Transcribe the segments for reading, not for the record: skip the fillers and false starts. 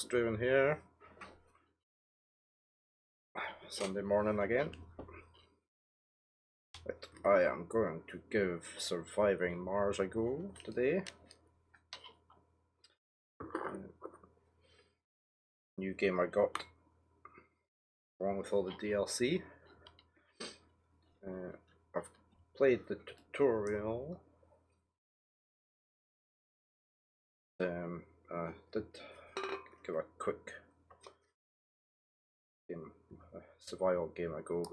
Draaven here. Sunday morning again. Right, I am going to give Surviving Mars a go today. New game I got along with all the DLC. I've played the tutorial. Did give a quick game, survival game I go.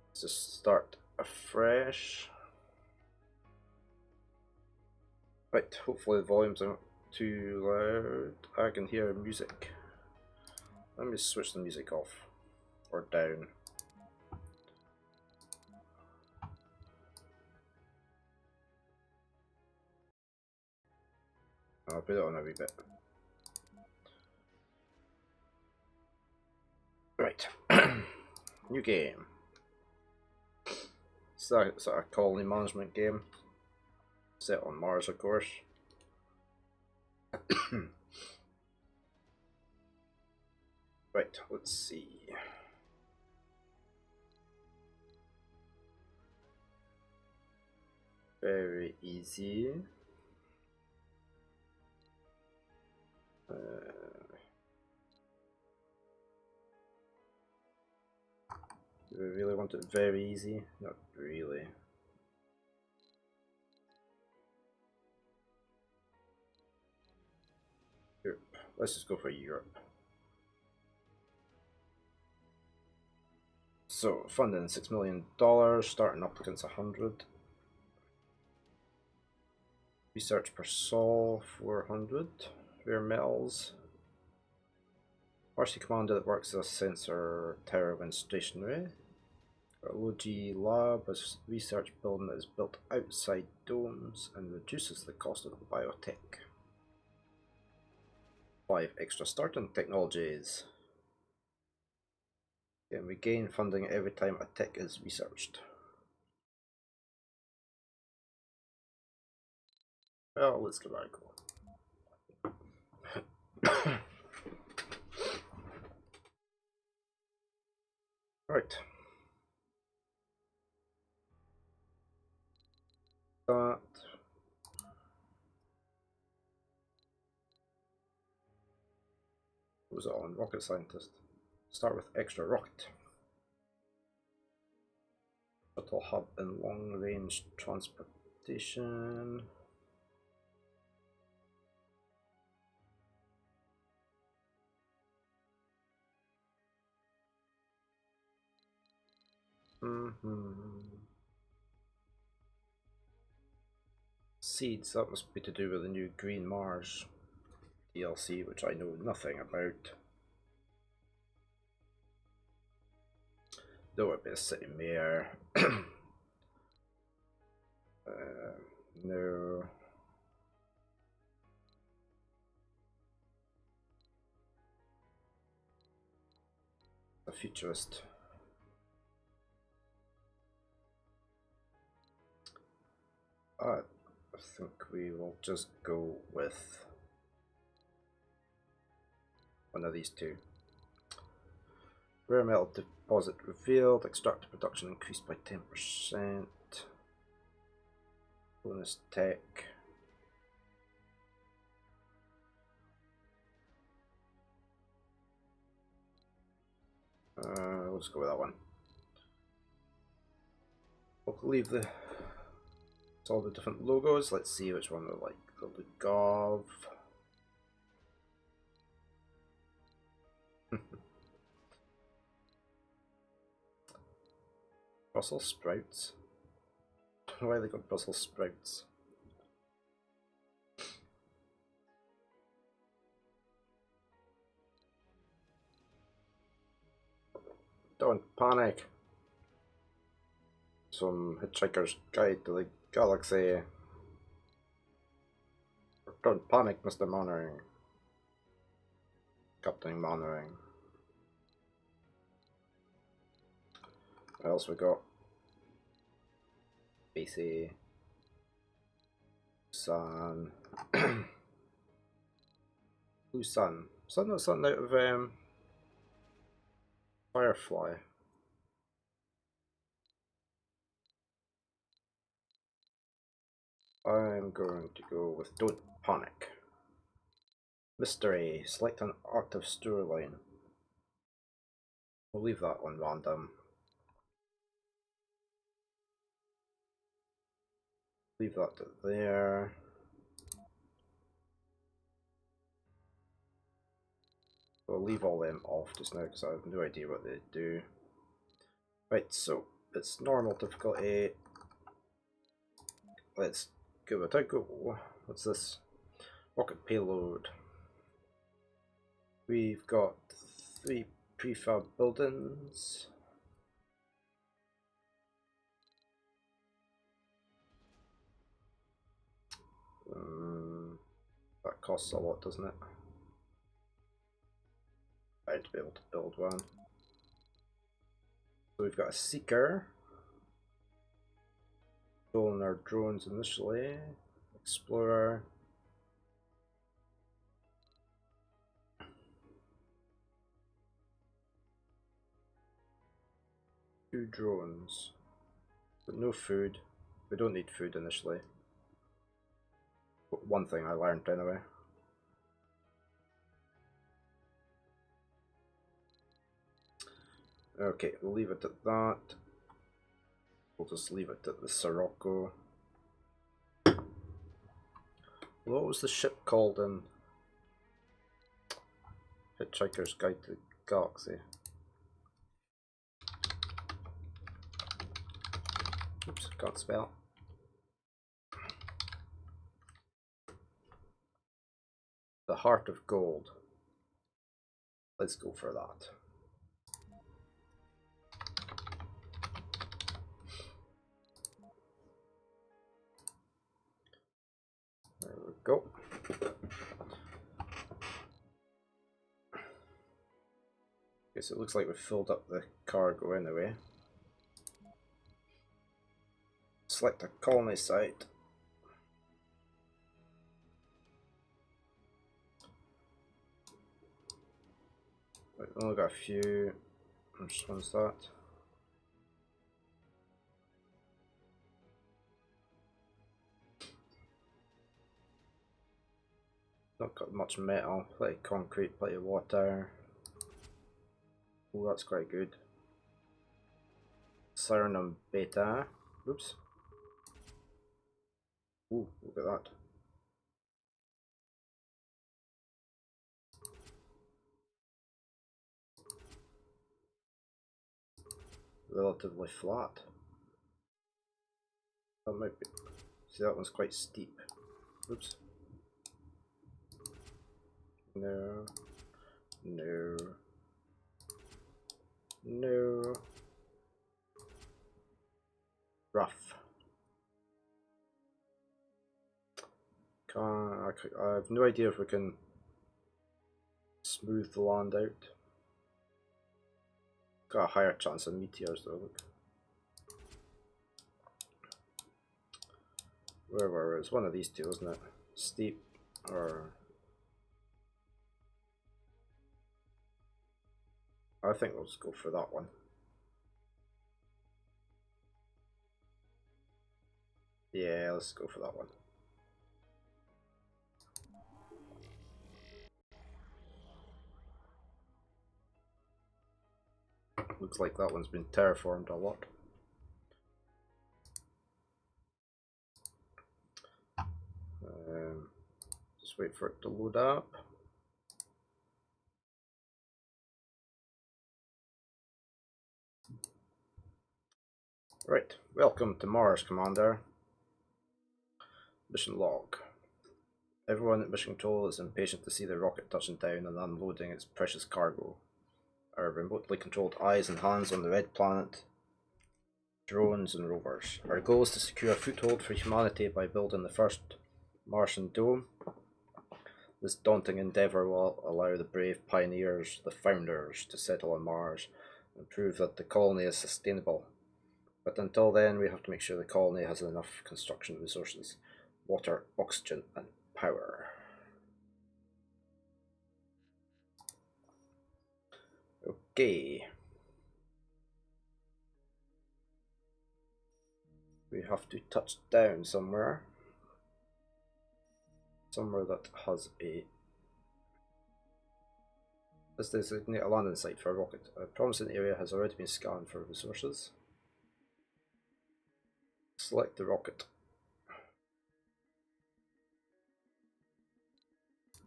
Let's just start afresh. Right, hopefully the volumes aren't too loud. I can hear music. Let me switch the music off or down. I'll put it on a wee bit. Right, new game. It's a colony management game set on Mars, of course. Right, let's see. Very easy. Do we really want it very easy? Not really. Europe. Let's just go for Europe. So, funding $6 million, starting applicants 100. Research per sol 400. Rare metals. RC commander that works as a sensor tower when stationary. Logi lab is a research building that is built outside domes and reduces the cost of biotech. 5 extra starting technologies. And we gain funding every time a tech is researched. Well, let's give that a go. Right. That. What was it on? Rocket scientist. Start with extra rocket. Shuttle hub and long range transportation. Seeds, that must be to do with the new Green Mars DLC, which I know nothing about. Though it'd be a city mayor. No. A futurist. I think we will just go with one of these two. Rare metal deposit revealed, extractor production increased by 10%. Bonus tech. We'll just go with that one. We'll leave the all the different logos. Let's see which one we like the look of. Brussels sprouts. Why they got Brussels sprouts? Don't panic. Some Hitchhiker's Guide to the Galaxy. Don't panic, Mr. Mannering. Captain Mannering. What else we got? BC. San. Blue sun. Sun not something out of Firefly. I'm going to go with Don't Panic. Mystery. Select an active storyline. We'll leave that one random. Leave that there. We'll leave all them off just now because I have no idea what they do. Right, so it's normal difficulty. Let's give it a go. What's this? Rocket payload. We've got 3 prefab buildings. That costs a lot, doesn't it? I'd be able to build one. So we've got a seeker. Controlling our drones initially. Explorer. Two drones. But no food. We don't need food initially. But one thing I learned anyway. Okay, we'll leave it at that. We'll just leave it at the Sirocco. What was the ship called in Hitchhiker's Guide to the Galaxy? Oops, can't spell. The Heart of Gold. Let's go for that. There we go. Guess it looks like we've filled up the cargo anyway. Select a colony site. We've only got a few. Which one's that? Not got much metal, plenty of concrete, plenty of water. Oh, that's quite good. Cernum Beta. Oops. Ooh, look at that. Relatively flat. That might be. See, that one's quite steep. Oops. No. No. No. Rough. I have no idea if we can smooth the land out. Got a higher chance of meteors though, look. Where were we? It's one of these two, isn't it? Steep or... I think we'll just go for that one. Yeah, let's go for that one. Looks like that one's been terraformed a lot. Just wait for it to load up. Right, welcome to Mars, Commander. Mission log. Everyone at Mission Control is impatient to see the rocket touching down and unloading its precious cargo. Our remotely controlled eyes and hands on the red planet, drones and rovers. Our goal is to secure a foothold for humanity by building the first Martian dome. This daunting endeavour will allow the brave pioneers, the founders, to settle on Mars and prove that the colony is sustainable. But until then, we have to make sure the colony has enough construction resources, water, oxygen, and power. Okay. We have to touch down somewhere. Somewhere that has a... Let's designate a landing site for a rocket. A promising area has already been scanned for resources. Select the rocket.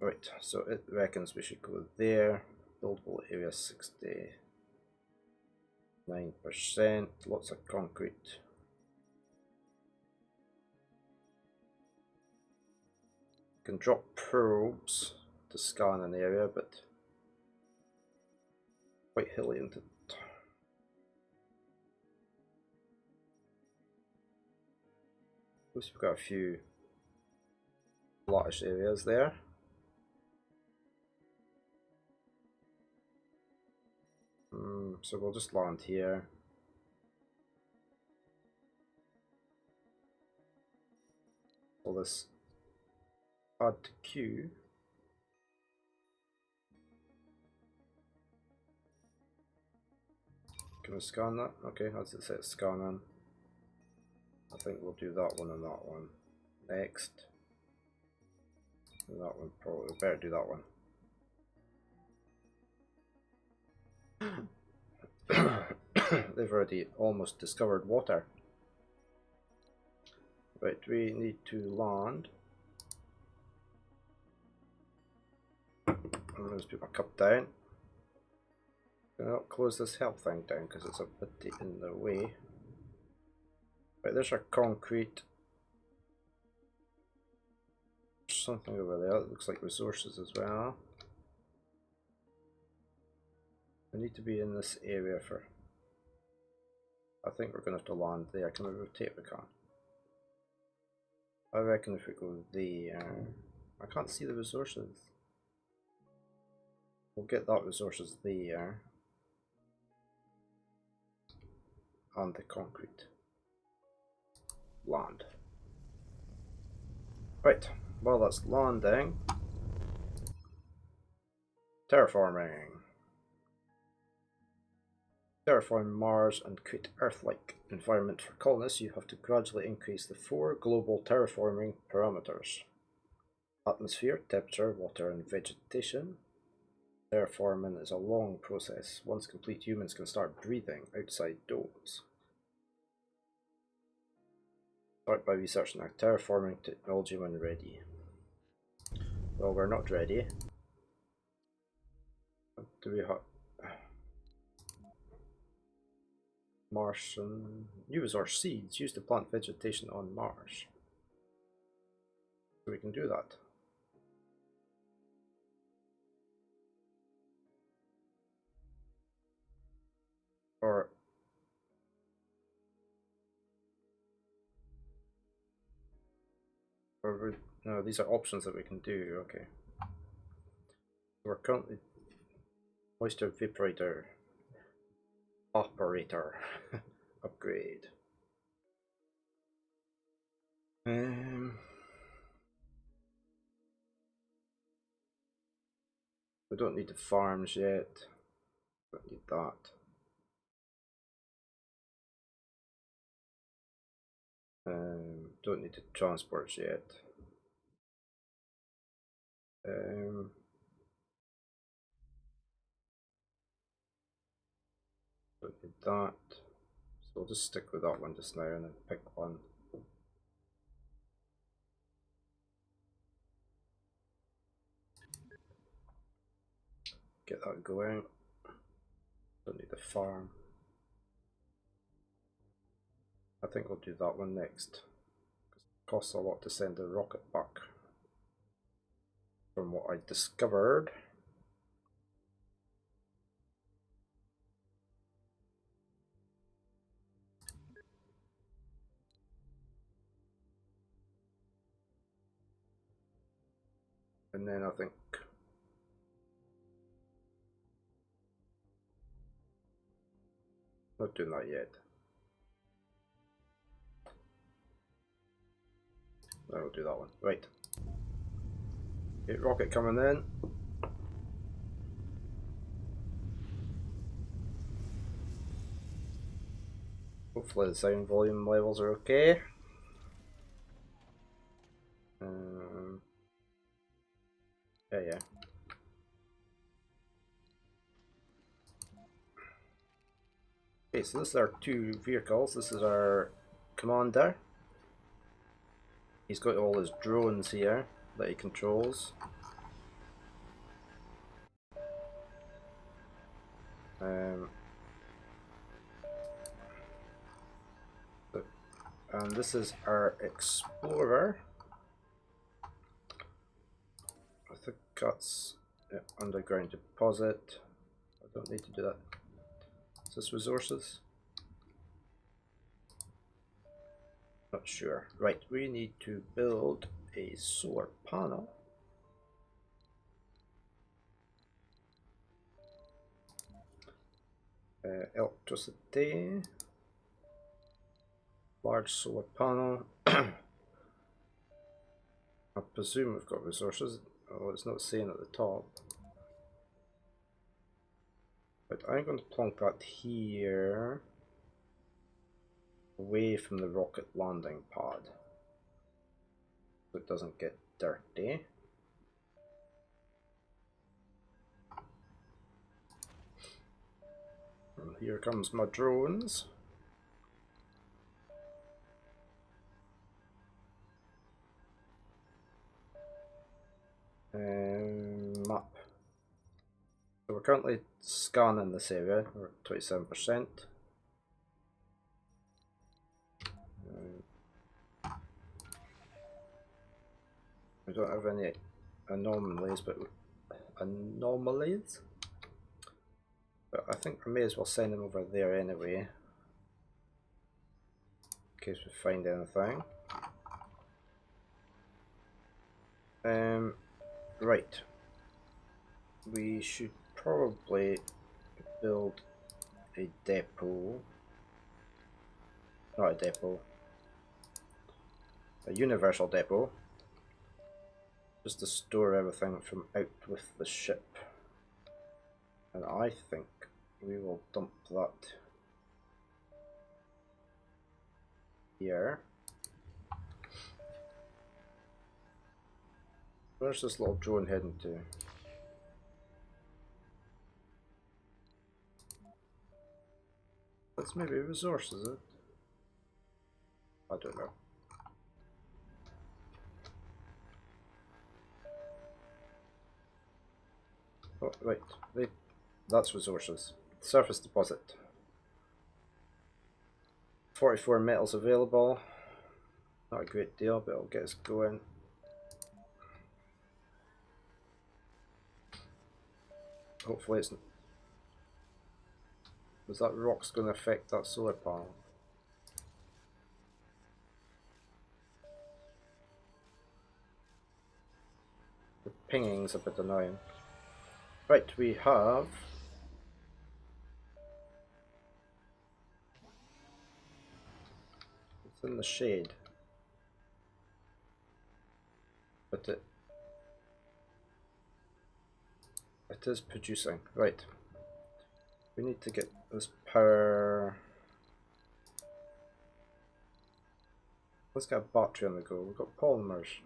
Right, so it reckons we should go there. Buildable area 69%. Lots of concrete. Can drop probes to scan an area, but quite hilly, isn't it? At least we've got a few flattish areas there. So we'll just land here. All this add to queue. Can we scan that? Okay, as it says scanning. I think we'll do that one and that one next. And that one probably, we better do that one. They've already almost discovered water. Right, we need to land. And let's put my cup down. I'll close this health thing down because it's a bit in the way. Right, there's our concrete. There's something over there that looks like resources as well. We need to be in this area for... I think we're going to have to land there. Can we rotate? We can't. I reckon if we go there... I can't see the resources. We'll get that resources there. And the concrete. Land. Right, while that's landing... Terraforming. Terraform Mars and create Earth-like environment for colonists, you have to gradually increase the 4 global terraforming parameters. Atmosphere, temperature, water and vegetation. Terraforming is a long process. Once complete, humans can start breathing outside domes. Start by researching our terraforming technology when ready. Well, we're not ready. Do we have... Martian. Use our seeds used to plant vegetation on Mars. So we can do that. Or no, these are options that we can do. Okay. We're currently moisture evaporator operator upgrade. We don't need the farms yet. Don't need that. Don't need the transports yet. Don't need that. So we'll just stick with that one just now and then pick one. Get that going. Don't need the farm. I think we'll do that one next. It costs a lot to send a rocket back. From what I discovered. And then I think not doing that yet. No, we'll do that one. Right. Okay, rocket coming in. Hopefully the sound volume levels are okay. Yeah. Okay, so this is our two vehicles. This is our commander. He's got all his drones here that he controls. And this is our explorer. I think that's underground deposit. I don't need to do that. Is this resources? Not sure. Right, we need to build a solar panel. Electricity. Large solar panel. I presume we've got resources. Oh, it's not saying at the top. But I'm going to plonk that here, away from the rocket landing pad, so it doesn't get dirty. And here comes my drones. Map. So we're currently scanning this area. We're at 27%. We don't have any anomalies, but I think we may as well send them over there anyway, in case we find anything. Right. We should probably build a depot. Not a depot. A universal depot. Just to store everything from out with the ship. And I think we will dump that here. Where's this little drone heading to? That's maybe a resource, is it? I don't know. Oh, right. That's resources. Surface deposit. 44 metals available. Not a great deal, but it'll get us going. Hopefully it's... Was that rock's going to affect that solar panel? The pinging's a bit annoying. Right, we have... It's in the shade. But it is producing. Right. We need to get this power... Let's get a battery on the go. We've got polymers.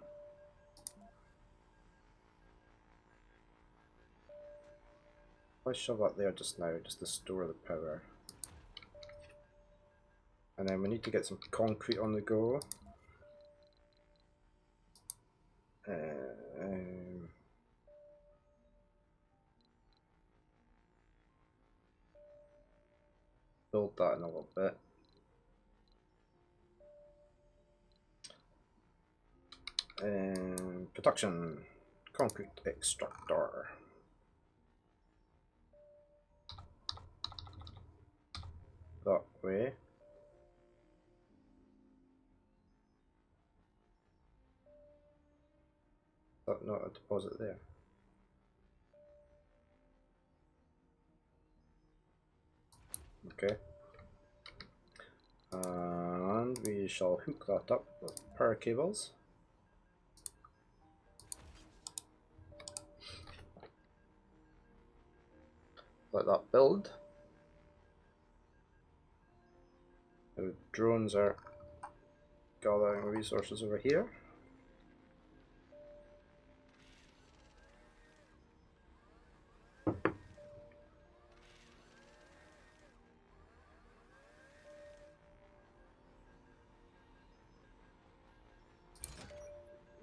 Let's shove that there just now, just to store the power. And then we need to get some concrete on the go. Build that in a little bit. Production concrete extractor. That way. That not a deposit there. Okay. And we shall hook that up with power cables. Let that build. The drones are gathering resources over here.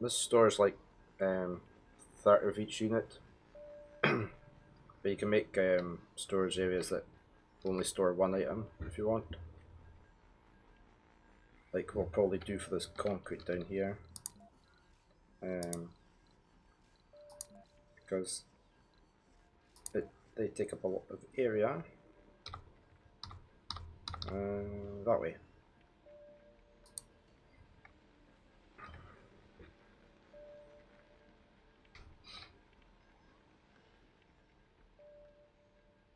This stores like 30 of each unit, but you can make storage areas that only store one item if you want. Like we'll probably do for this concrete down here, because they take up a lot of area. That way.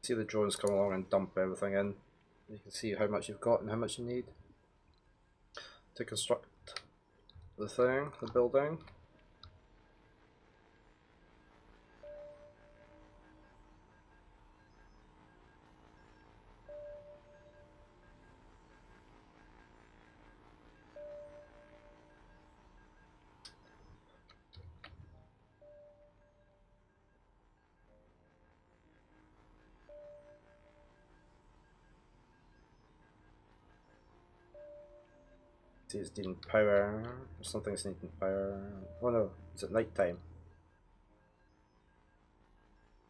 See the drones come along and dump everything in. You can see how much you've got and how much you need to construct the building. See, it's needing power. Something's needing power. Oh no, it's at night time.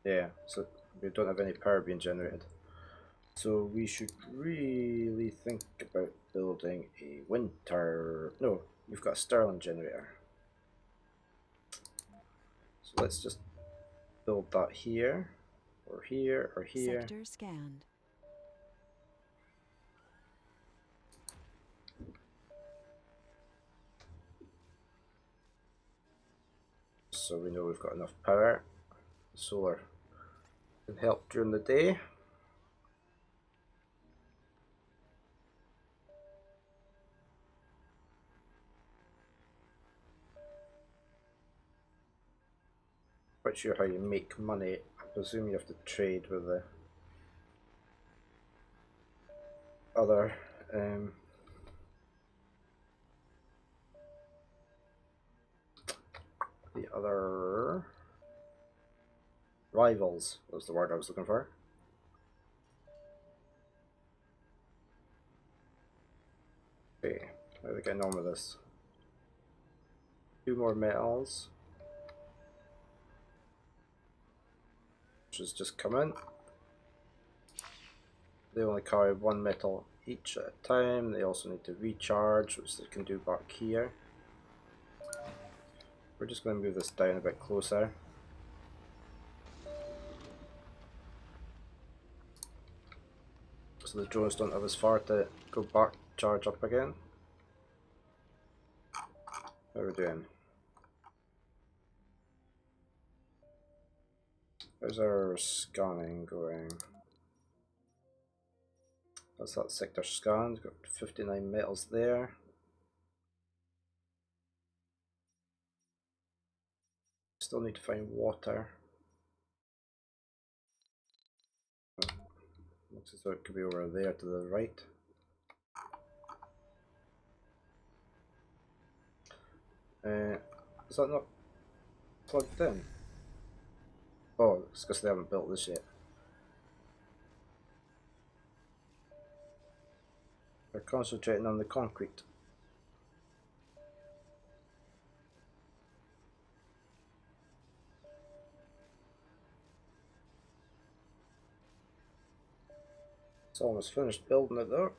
Yeah, so we don't have any power being generated. So we should really think about building a wind tower. No, you've got a Stirling generator. So let's just build that here, or here, or here. Sector scanned. So we know we've got enough power. Solar can help during the day. Quite sure how you make money. I presume you have to trade with the other rivals was the word I was looking for. Okay, how are we getting on with this? 2 more metals, which is just come in. They only carry 1 metal each at a time. They also need to recharge, which they can do back here. We're just going to move this down a bit closer. So the drones don't have as far to go back, charge up again. How are we doing? How's our scanning going? That's that sector scanned, got 59 metals there. Still need to find water. Looks as though it could be over there to the right. Is that not plugged in? Oh, it's because they haven't built this yet. They're concentrating on the concrete. It's almost finished building it though.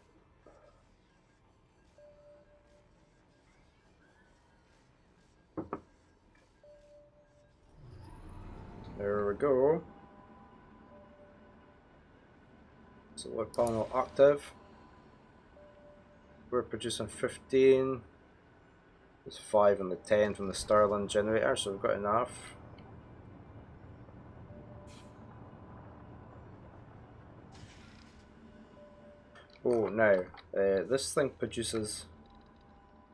There we go. Solar panel active. We're producing 15. There's 5 and the 10 from the Stirling generator, so we've got enough. Oh, now, this thing produces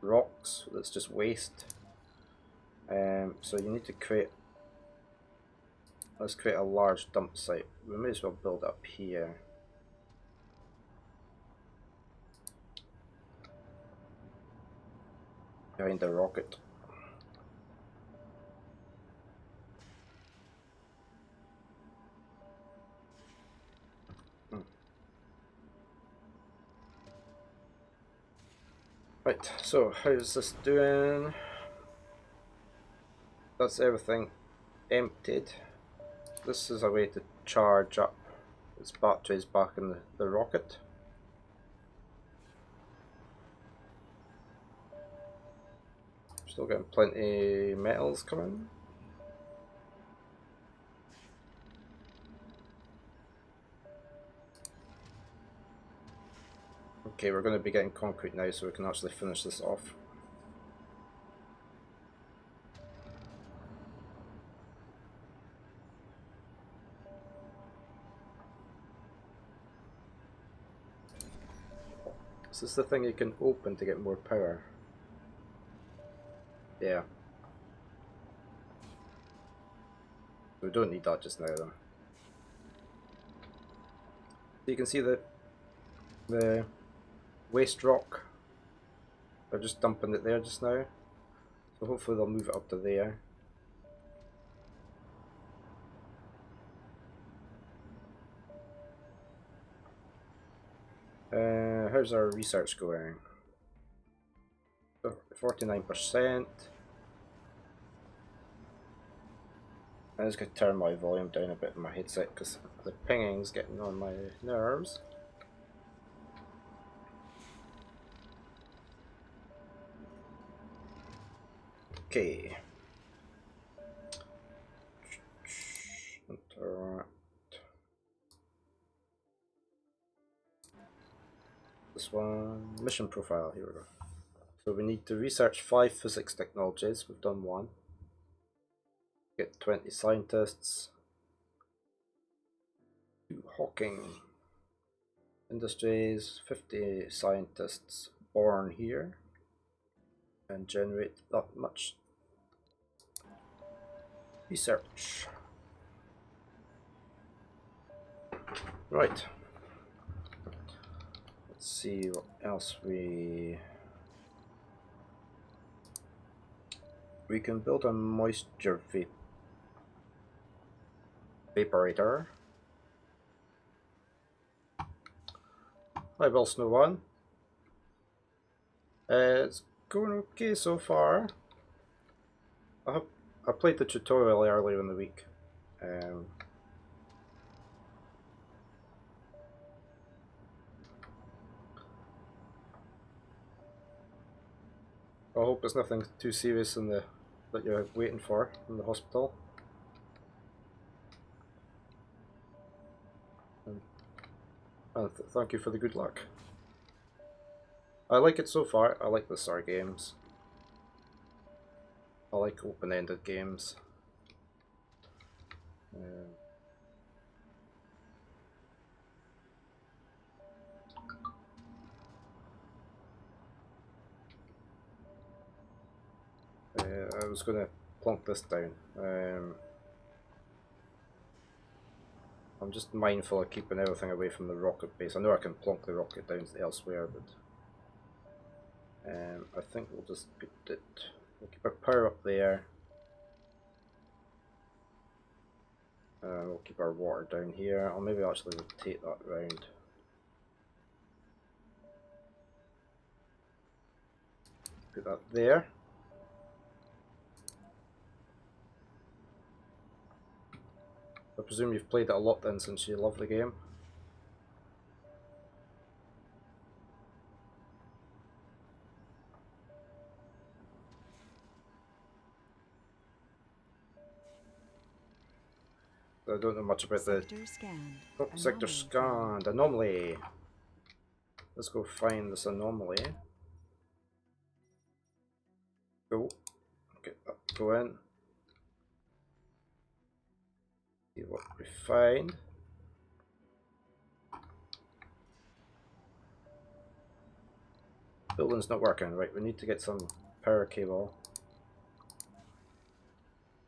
rocks that's just waste. So you need to create, let's create a large dump site. We may as well build up here. behind the rocket. Right, so how's this doing? That's everything emptied. This is a way to charge up its batteries back in the rocket. Still getting plenty of metals coming. Okay, we're going to be getting concrete now so we can actually finish this off. Is this the thing you can open to get more power? Yeah. We don't need that just now then. So you can see the waste rock. They're just dumping it there just now. So hopefully they'll move it up to there. How's our research going? 49%. I'm just going to turn my volume down a bit in my headset because the pinging's getting on my nerves. Okay. Interact. This one. Mission profile. Here we go. So we need to research 5 physics technologies. We've done 1. Get 20 scientists. 2 Hawking. Industries. 50 scientists born here. And generate that much research. Right. Let's see what else we can build a moisture vaporator. Hi, Bill Snow One. It's going okay so far. I played the tutorial earlier in the week. I hope it's nothing too serious in that you're waiting for in the hospital. And thank you for the good luck. I like it so far. I like the SAR games. I like open-ended games. I was going to plonk this down. I'm just mindful of keeping everything away from the rocket base. I know I can plonk the rocket down elsewhere, but I think we'll just put it. We'll keep our power up there. We'll keep our water down here. I'll maybe actually rotate that round. Put that there. I presume you've played it a lot then since you love the game. I don't know much about sector scanned. Anomaly. Let's go find this anomaly. Go. Get that. Go in. See what we find. Building's not working. Right, we need to get some power cable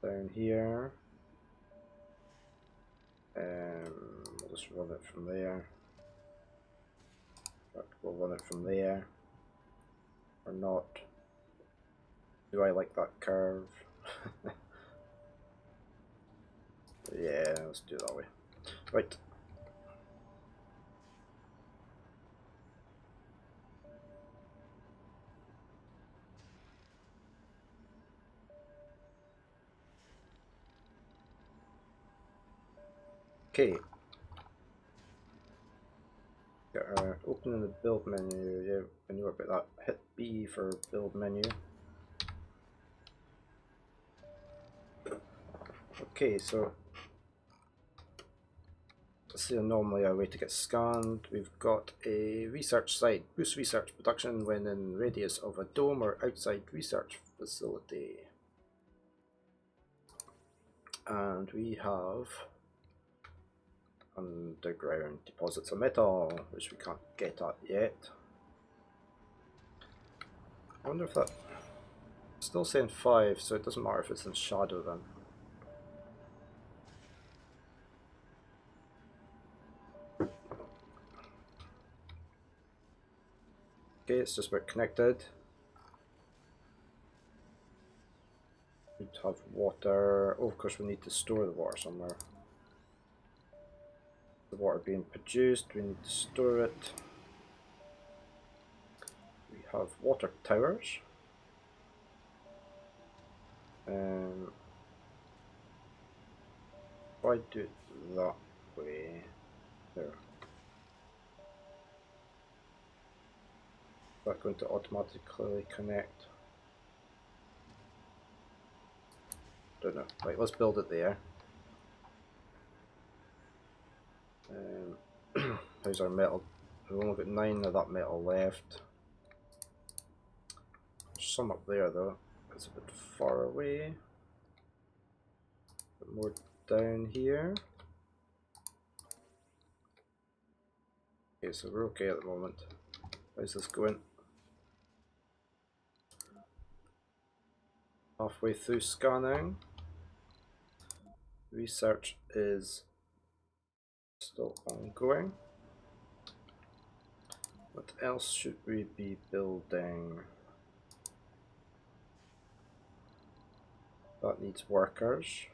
down here. We'll just run it from there. We'll run it from there. Or not. Do I like that curve? Yeah, let's do it that way. Right. Okay. Opening the build menu. Yeah, I know about that. Hit B for build menu. Okay, so let's see normally a way to get scanned. We've got a research site. Boost research production when in radius of a dome or outside research facility. And we have underground deposits of metal, which we can't get at yet. I wonder if that... Still saying 5, so it doesn't matter if it's in shadow then. Okay, it's just about connected. We'd have water. Oh, of course we need to store the water somewhere. The water being produced, we need to store it. We have water towers. If I do it that way, there. Is that going to automatically connect? Don't know. Right, let's build it there. How's our metal? We've only got 9 of that metal left. There's some up there though. It's a bit far away. A bit more down here. Okay, so we're okay at the moment. How's this going? Halfway through scanning. Research is still ongoing. What else should we be building? That needs workers.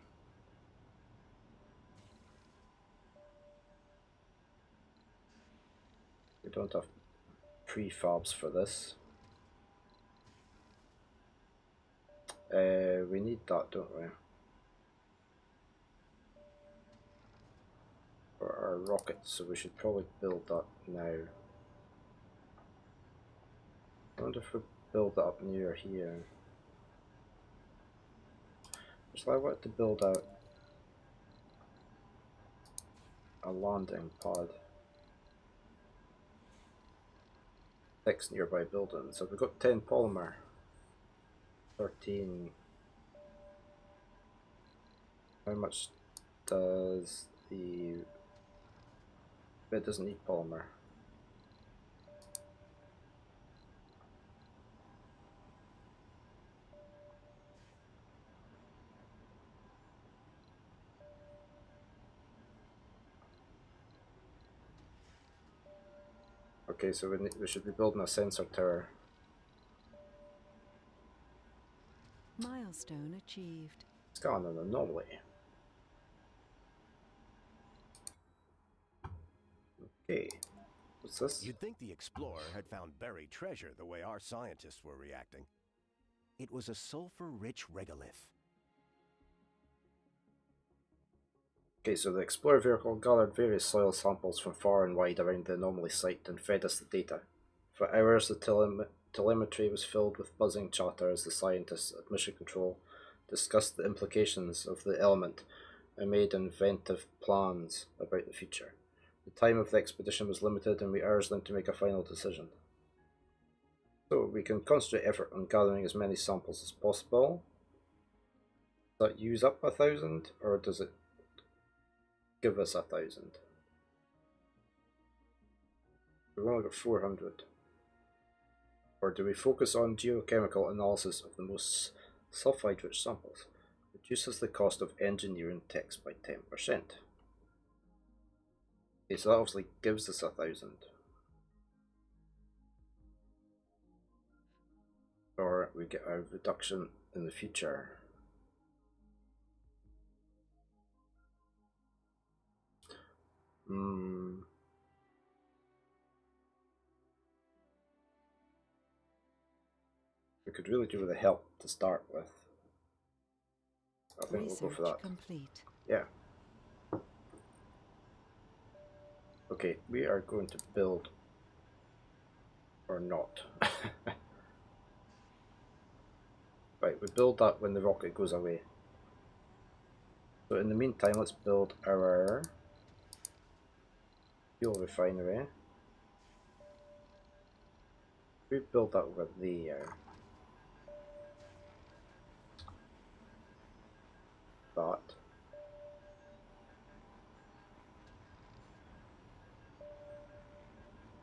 We don't have prefabs for this. We need that, don't we? For our rockets, so we should probably build that now. I wonder if we build that up near here. So I want to build out a landing pad. 6 nearby buildings. So we've got 10 polymer. 13. How much does the... It doesn't need polymer. Okay, so we should be building a sensor tower. Milestone achieved. Scan an anomaly. Okay, what's this? You'd think the explorer had found buried treasure the way our scientists were reacting. It was a sulfur-rich regolith. Okay, so the explorer vehicle gathered various soil samples from far and wide around the anomaly site and fed us the data. For hours the telemetry was filled with buzzing chatter as the scientists at Mission Control discussed the implications of the element and made inventive plans about the future. The time of the expedition was limited and we urged them to make a final decision. So we can concentrate effort on gathering as many samples as possible. Does that use up 1,000 or does it give us 1,000? We've only got 400. Or do we focus on geochemical analysis of the most sulfide-rich samples? Reduces the cost of engineering text by 10%. Okay, so that obviously gives us 1,000. or we get a reduction in the future. We could really do with the help to start with. I think we'll go for that. Complete. Yeah. Okay, we are going to build or not. Right, we build that when the rocket goes away. So in the meantime, let's build our fuel refinery. We build that over there. That.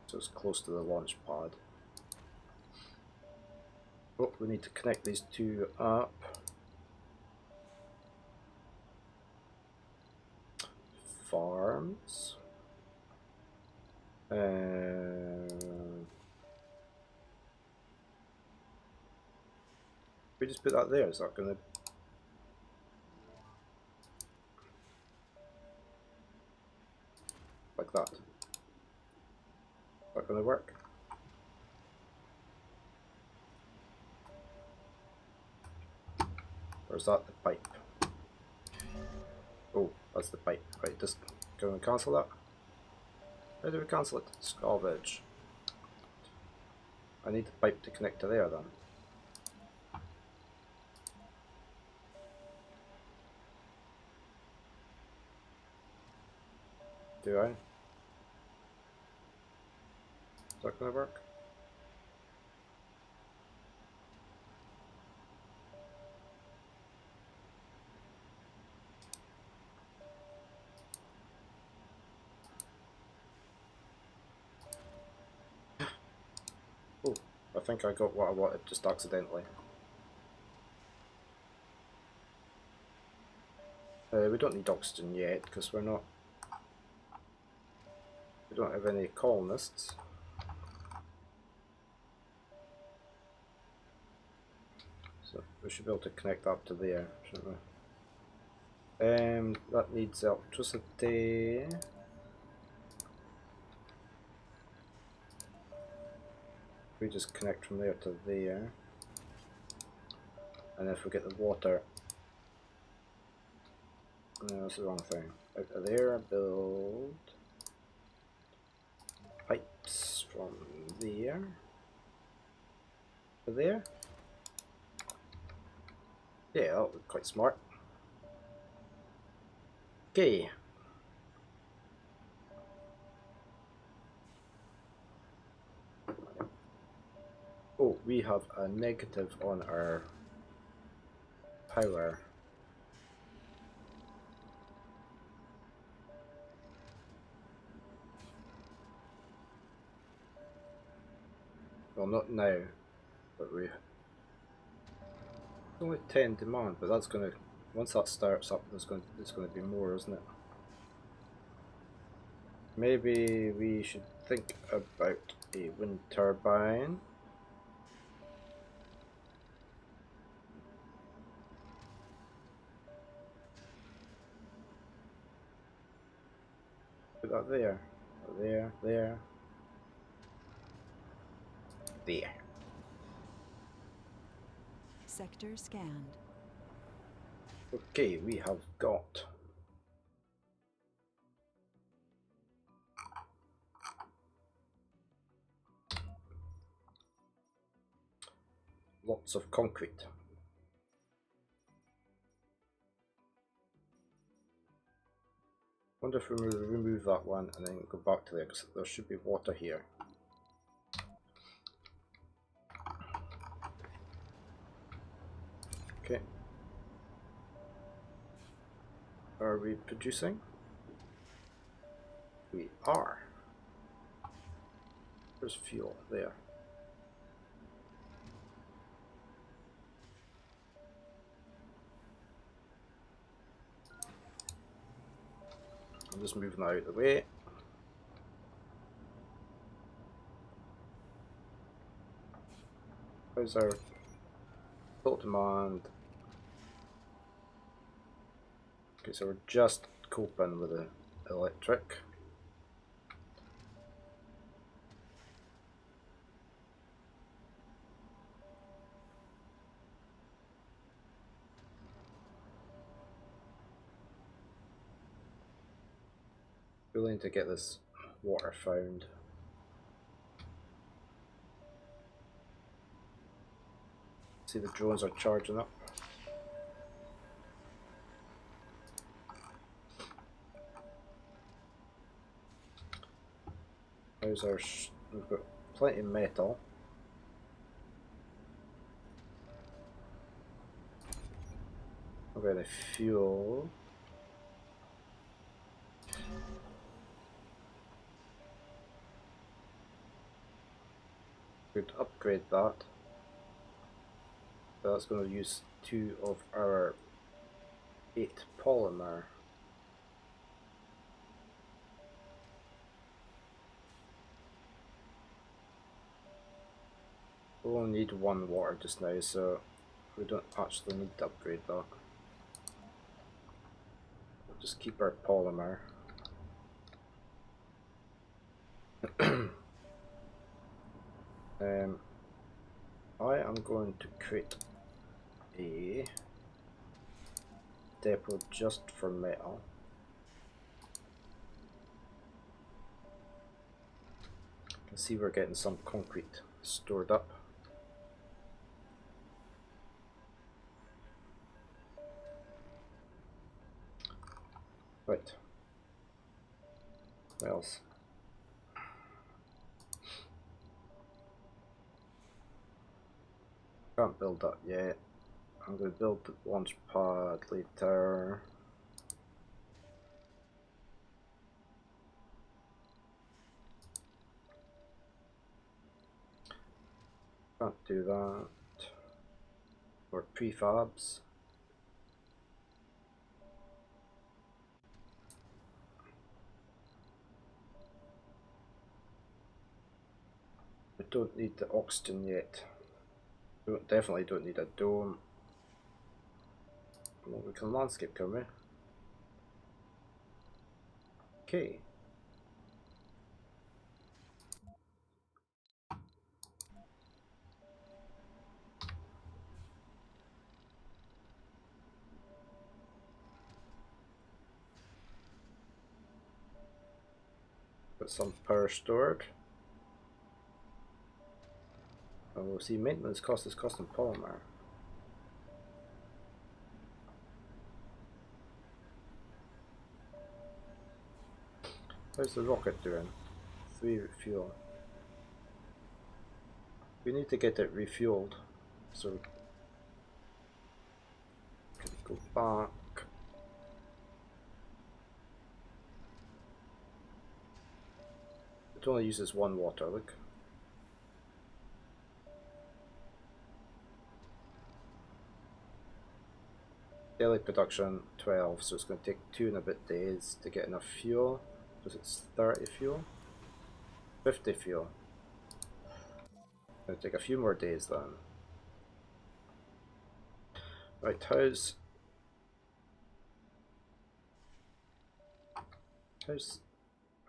So it's close to the launch pad. Oh, we need to connect these two up. Farms. We just put that there. Is that going to... like that? Is that going to work? Or is that the pipe? Oh, that's the pipe. Right, just can we cancel that? How do we cancel it? Salvage. I need the pipe to connect to there then. Do I? Is that going to work? Oh, I think I got what I wanted just accidentally. We don't need oxygen yet because we don't have any colonists. So we should be able to connect up to there, shouldn't we? That needs electricity. We just connect from there to there. And if we get the water... No, that's the wrong thing. Out of there, build pipes from there to there. Yeah, that would be quite smart. Okay. Oh, we have a negative on our power. Well, not now, but we... Only 10 demand, but that's gonna... Once that starts up, there's gonna be more, isn't it? Maybe we should think about a wind turbine. Put that there. There. There. Sector scanned. Okay, we have got lots of concrete. Wonder if we remove that one and then go back to there, because there should be water here. Okay. Are we producing? We are. There's fuel there. I'm just moving that out of the way. How's our Full demand. Okay, so we're just coping with the electric. Willing to get this water found. See, the drones are charging up. How's our we've got plenty of metal. I've got any fuel. Could upgrade that. But that's going to use 2 of our 8 polymer. We only need 1 water just now, so we don't actually need to upgrade that. We'll just keep our polymer. I am going to create a depot just for metal. You can see we're getting some concrete stored up. Right. What else? Can't build that yet. I'm going to build the launch pad later. Can't do that. Or prefabs. We don't need the oxygen yet. Definitely don't need a dome. Well, we can landscape, can we? Okay. Got some power stored. And we'll see maintenance cost is costing polymer. How's the rocket doing? 3 fuel. We need to get it refueled. So we can go back. It only uses 1 water, look. Daily production 12, so it's going to take 2 and a bit days to get enough fuel. Because it's 30 fuel? 50 fuel. It'll take a few more days then. Right, how's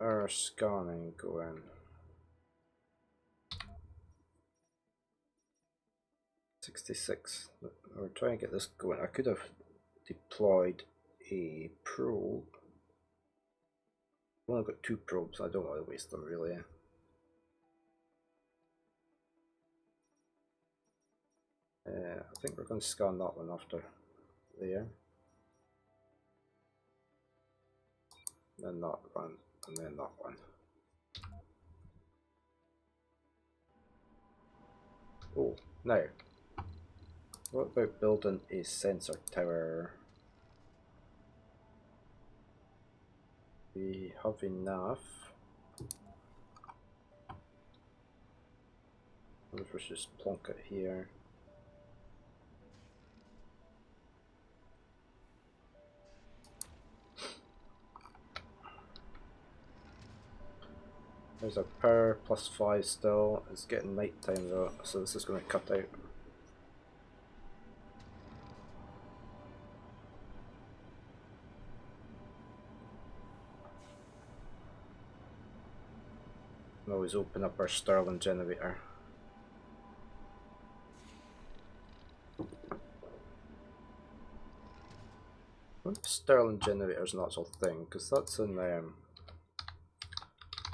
our scanning going? 66. We're trying to get this going. I could have deployed a probe. I've only got 2 probes, I don't want to waste them really. I think we're going to scan that one after there. Then that one, and then that one. Oh, now, what about building a sensor tower? We have enough. I wonder if we should just plonk it here. There's our power +5 still. It's getting night time though, so this is going to cut out. And always open up our Stirling generator. Stirling generator is an actual thing, because that's in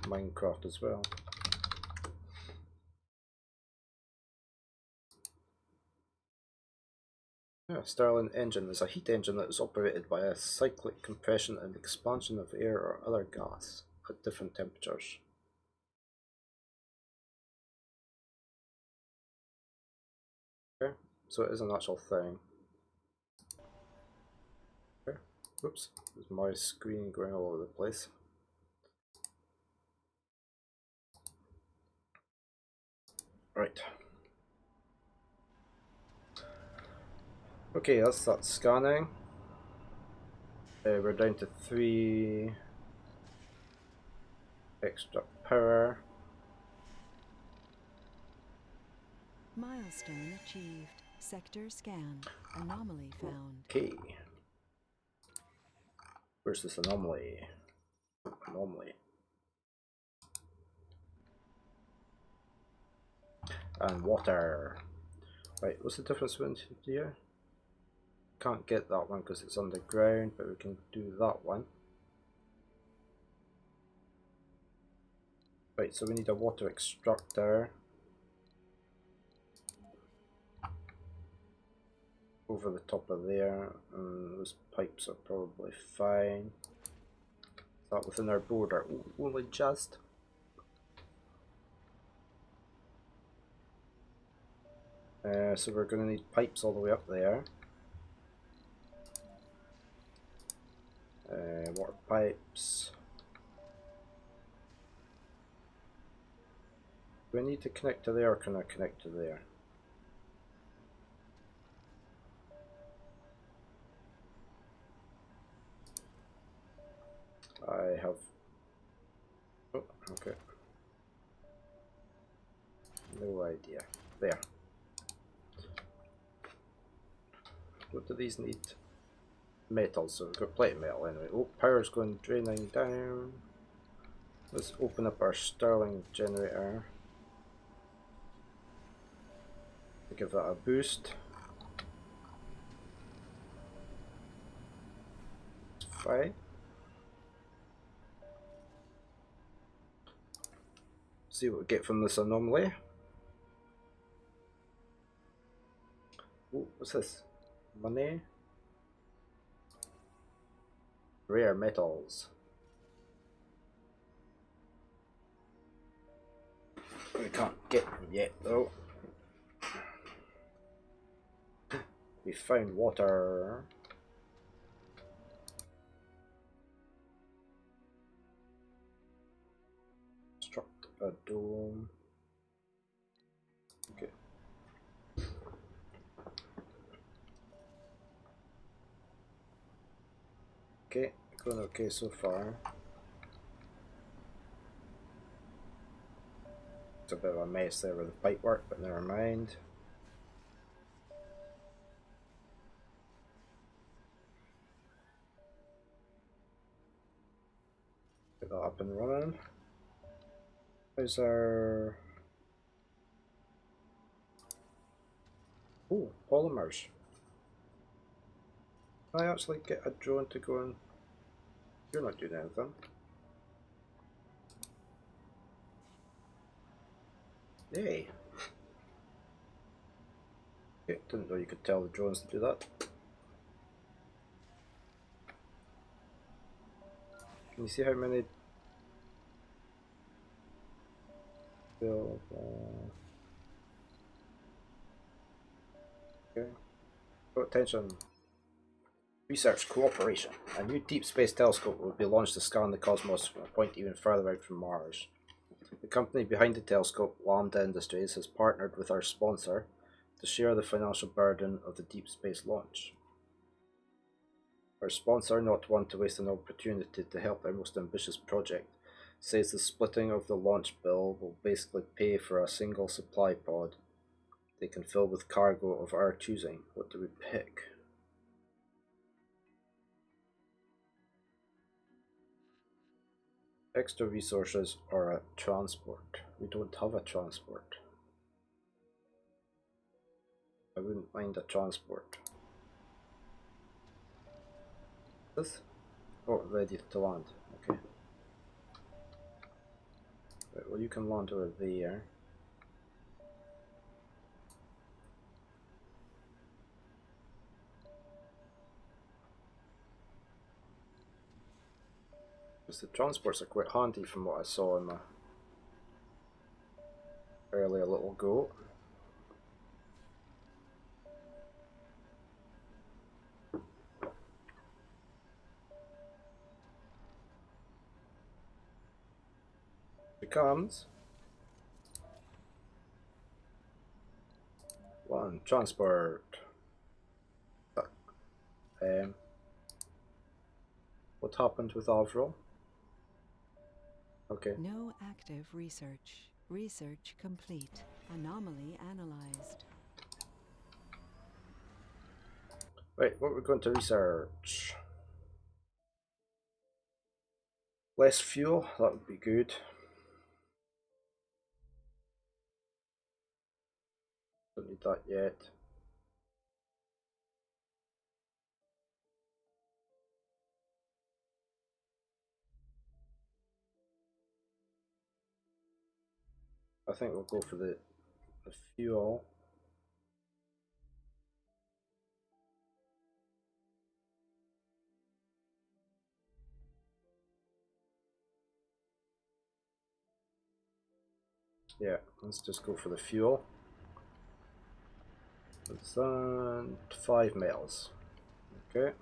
Minecraft as well. Yeah, Stirling engine is a heat engine that is operated by a cyclic compression and expansion of air or other gas at different temperatures. Okay, so it is an actual thing. Okay, oops, there's my screen going all over the place. Right. Okay, that's that scanning. We're down to 3 extra power. Milestone achieved. Sector scan. Anomaly found. Okay. Where's this anomaly? Anomaly. And water. Right, what's the difference between here? Can't get that one because it's underground, but we can do that one. Right, so we need a water extractor over the top of there, and those pipes are probably fine. Is that within our border? Ooh, only just. So we're going to need pipes all the way up there. Water pipes. Do I need to connect to there, or can I connect to there? I have... Oh, okay. No idea. There. What do these need? Metal, so we've got plenty of metal anyway. Oh, power's going draining down. Let's open up our Stirling generator. Give that a boost. It's fine. See what we get from this anomaly. Oh, what's this? Money? Rare metals. We can't get them yet though. We found water. Construct a dome. Okay. Okay, going okay so far. It's a bit of a mess there with the pipe work, but never mind. Get that up and running. How's our... Oh, polymers. Can I actually get a drone to go and... You're not doing anything. Yay. Okay, didn't know you could tell the drones to do that. Can you see how many... Okay. Oh, attention. Research cooperation. A new deep space telescope will be launched to scan the cosmos from a point even further out from Mars. The company behind the telescope, Lambda Industries, has partnered with our sponsor to share the financial burden of the deep space launch. Our sponsor, not one to waste an opportunity to help their most ambitious project, says the splitting of the launch bill will basically pay for a single supply pod they can fill with cargo of our choosing. What do we pick? Extra resources or a transport. We don't have a transport. I wouldn't mind a transport. This? Oh, ready to land. Okay. Right, well, you can land over there. Because the transports are quite handy from what I saw in my earlier little go. Becomes one transport. What happened with Avril? Okay. No active research. Research complete. Anomaly analyzed. Right, what we're going to research. Less fuel, that would be good. Don't need that yet. I think we'll go for the fuel. Yeah, let's just go for the fuel. It's 5 metals. Okay.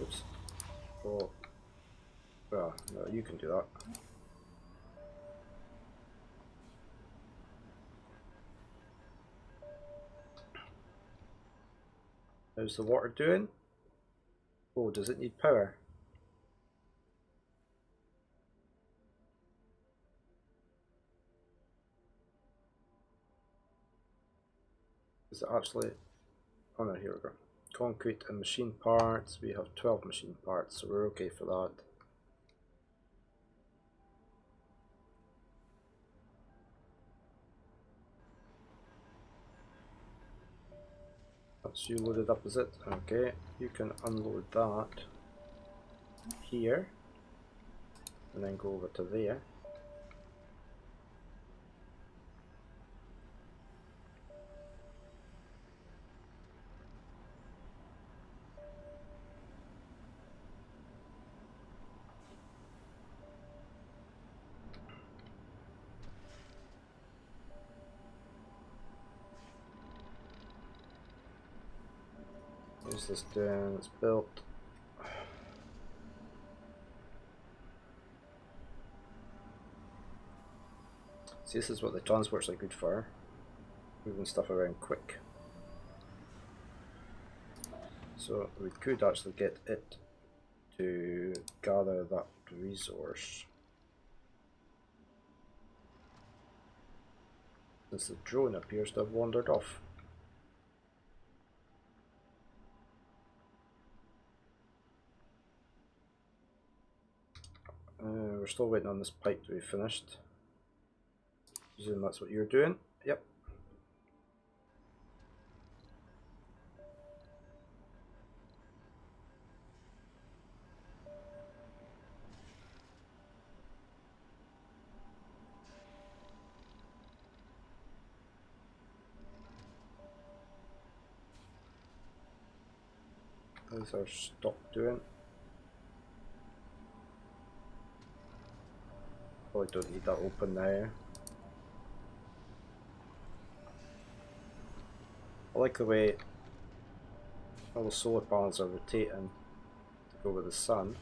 Oops. Oh. Well, no, you can do that. How's the water doing? Oh, does it need power? Is it actually? Oh no, here we go. Concrete and machine parts. We have 12 machine parts, so we're okay for that. That's you loaded up, is it? Okay, you can unload that here and then go over to there. What's this doing? It's built. See, this is what the transports are good for. Moving stuff around quick. So we could actually get it to gather that resource. Since the drone appears to have wandered off. We're still waiting on this pipe to be finished. Presume that's what you're doing. Yep. How's our stock doing? Probably don't need that open now. I like the way all the solar panels are rotating to go with the sun.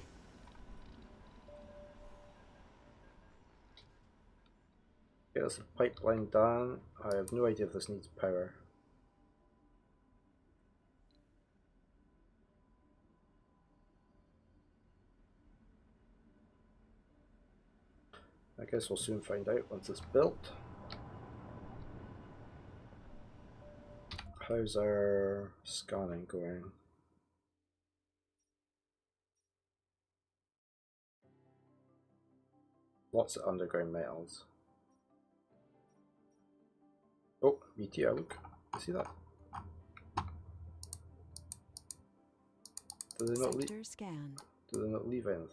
Okay, there's the pipeline down. I have no idea if this needs power. I guess we'll soon find out once it's built. How's our scanning going? Lots of underground metals. Oh, meteor, look. You see that? Do they not leave? Sector scanned. Do they not leave anything?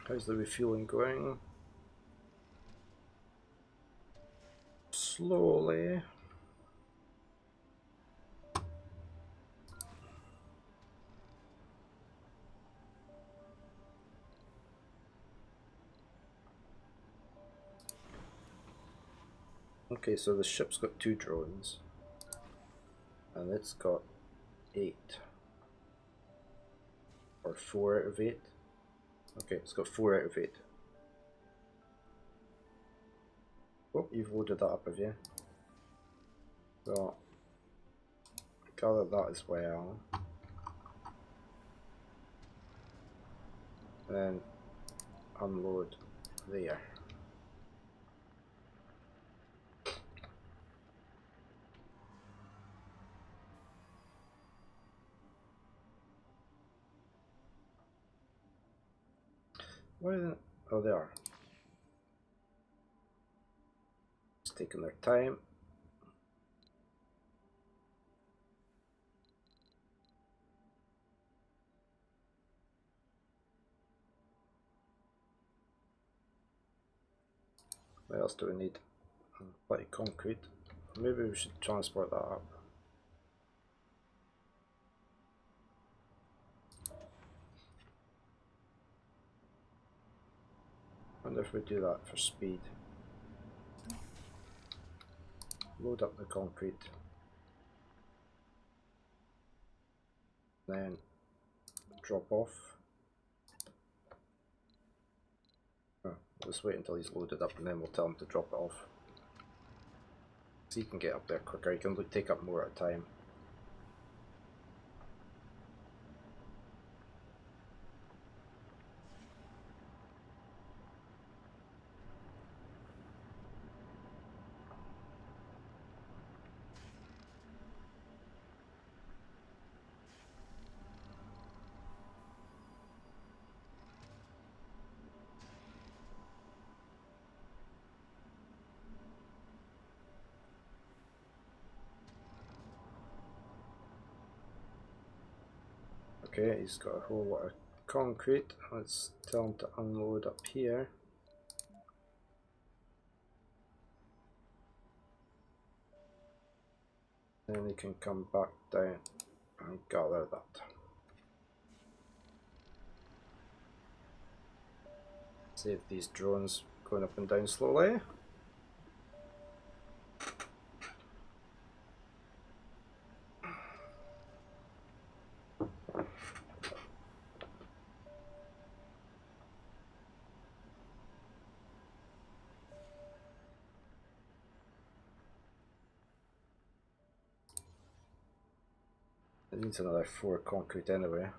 How's the refueling going? Slowly. Okay, so the ship's got 2 drones. And it's got 8. Or 4 out of 8. Okay, it's got 4 out of 8. Oh, you've loaded that up, have you? So, gather that as well. And then unload there. Why then? Oh, they are. It's taking their time. What else do we need? Plenty of concrete. Maybe we should transport that up. Wonder if we do that for speed. Load up the concrete. Then drop off. Oh, let's wait until he's loaded up and then we'll tell him to drop it off. So you can get up there quicker, you can take up more at a time. Okay, he's got a whole lot of concrete. Let's tell him to unload up here. Then he can come back down and gather that. Save these drones going up and down slowly. It needs another 4 concrete anyway. I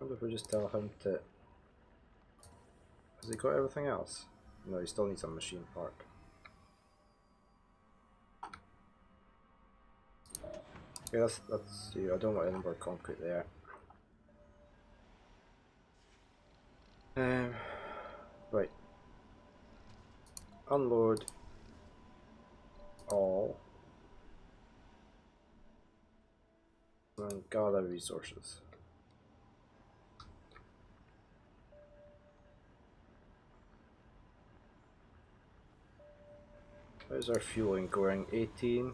wonder if we just tell him to... Has he got everything else? No, he still needs a machine park. Okay, that's you. I don't want any more concrete there. Right. Unload all and gather resources. How's our fueling going? 18.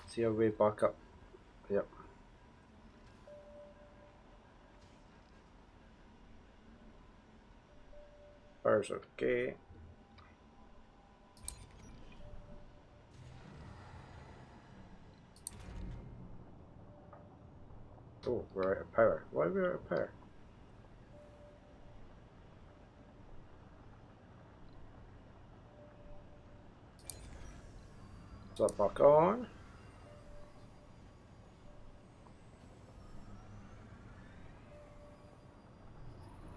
See our way back up. Yep. Power's okay. Oh, we're out of power. Why are we out of power? that back on.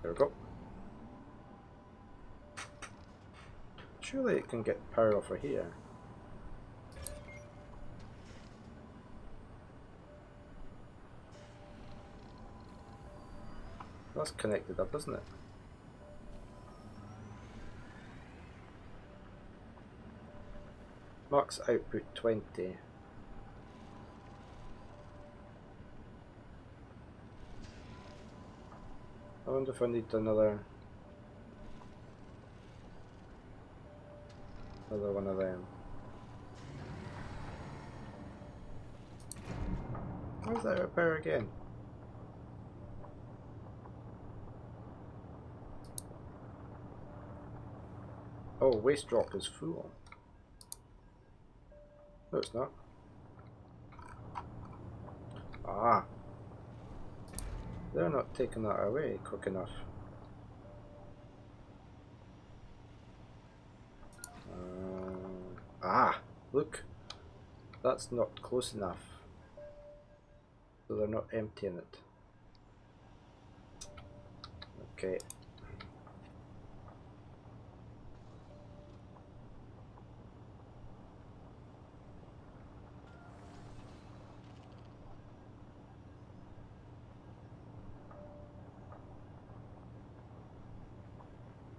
There we go. Surely it can get power over here. That's connected up, isn't it? Max output 20. I wonder if I need another one of them. Why is that repair again? Oh, waste rock is full. No, it's not. Ah. They're not taking that away quick enough. Look. That's not close enough. So they're not emptying it. Okay.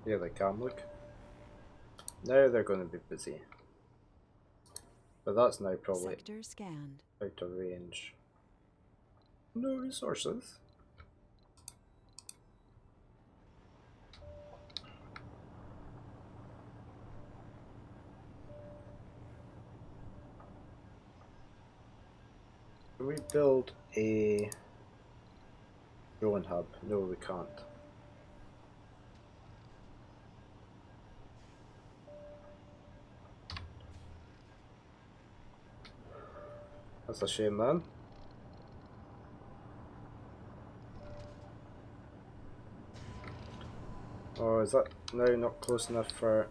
Yeah, they can, look. Now they're going to be busy. But that's now probably Sector scanned. out of range. No resources. Can we build a drone hub? No, we can't. That's a shame, man. Oh, is that now not close enough for...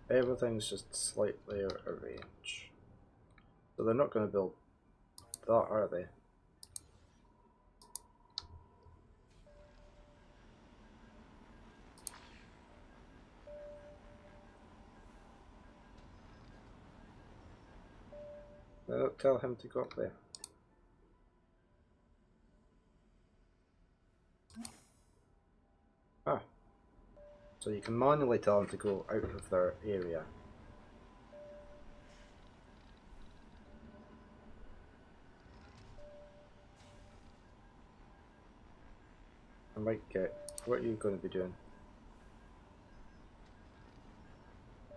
Everything's just slightly out of range. So they're not going to build that, are they? Don't tell him to go up there. Ah. So you can manually tell them to go out of their area. I might get... What are you going to be doing?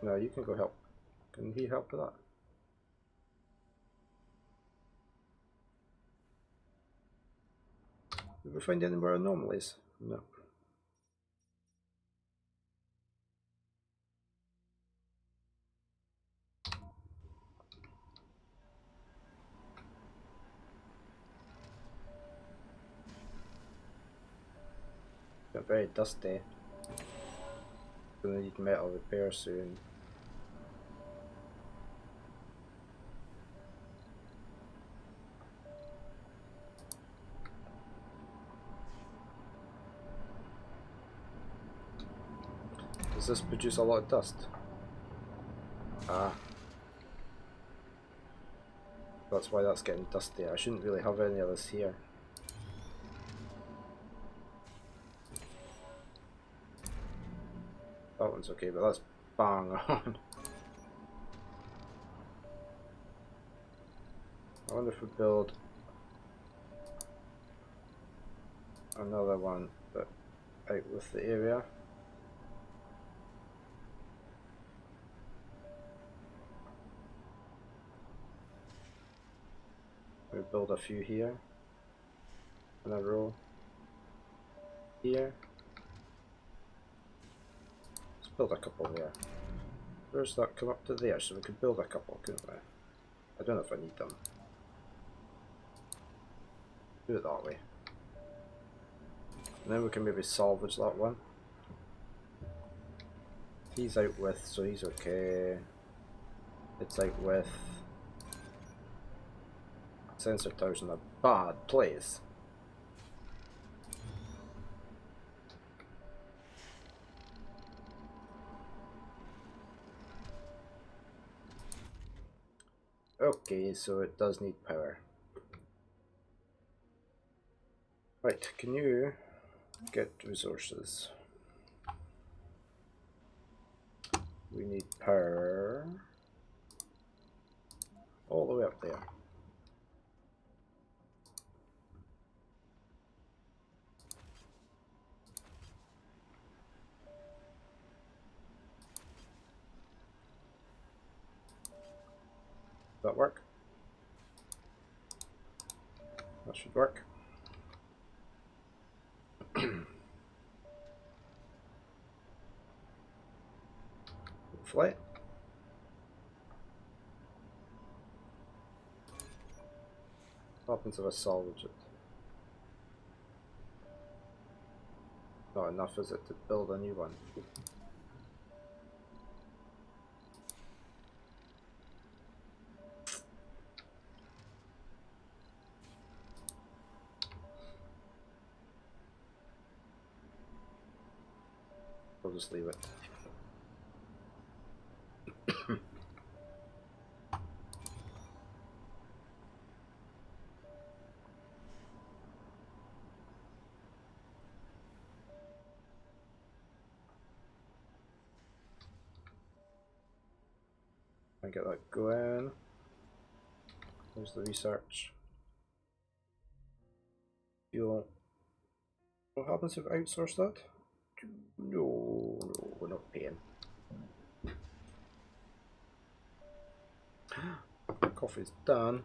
No, you can go help. Can he help with that? Did we find any more anomalies? No. Got very dusty. Gonna need metal repair soon. Does this produce a lot of dust? Ah. That's why that's getting dusty. I shouldn't really have any of this here. That one's okay, but that's bang on. I wonder if we build another one, but out with the area. We build a few here, in a row. Here. Let's build a couple there. Where's that come up to there? So we could build a couple, couldn't we? I don't know if I need them. Do it that way. And then we can maybe salvage that one. He's out with, so he's okay. It's out with. Sensor tower's in a bad place. Okay, so it does need power. Right, can you get resources? We need power all the way up there. Does that work? That should work. Hopefully. What happens if I salvage it? Not enough, is it, to build a new one? I'll just leave it. I get that going. There's the research. Fuel. What happens if I outsource that? No, no, we're not paying. Coffee's done.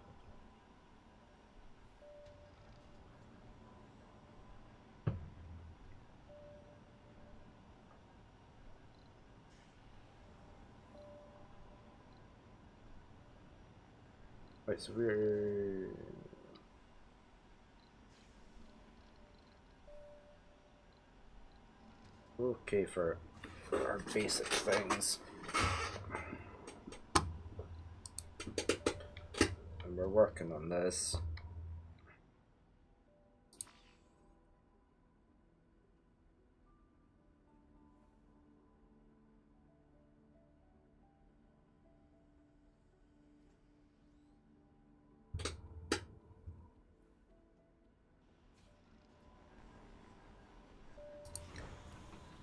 Right, so we're okay for our basic things. And we're working on this.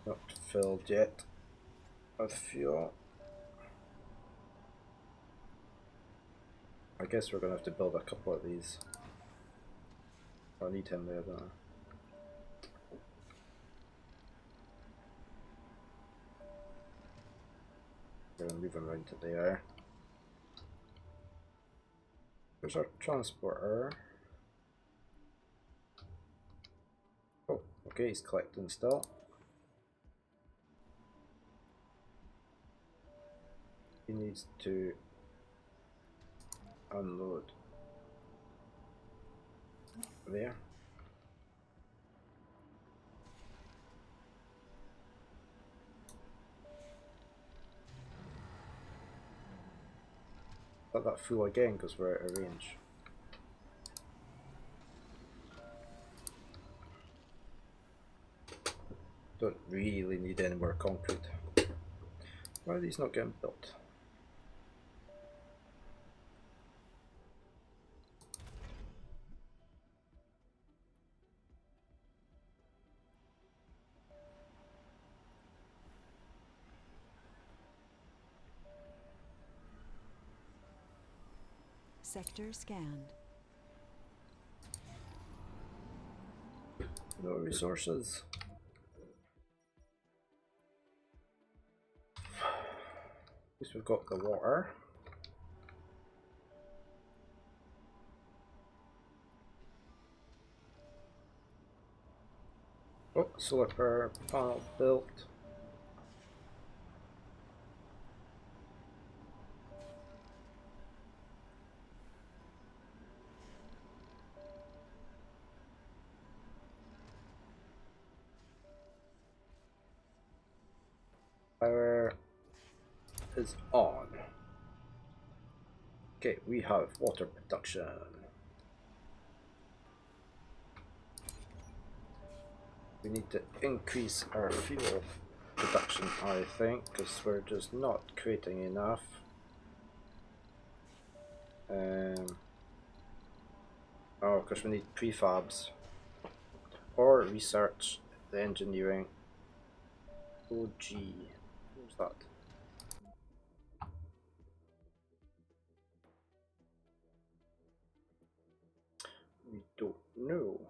Not filled yet with fuel. I guess we're gonna have to build a couple of these. I need him there, don't I? We're gonna move him around to there. There's our transporter. Oh, okay, he's collecting still. He needs to unload there. Let that fool again because we're out of range. Don't really need any more concrete. Why are these not getting built? Sector scanned. No resources. At least we've got the water. Oh, solar power panel built. is on. Okay, we have water production. We need to increase our fuel production, I think, because we're just not creating enough. Oh, because we need prefabs. Or research the engineering. Oh gee, what was that? We don't know.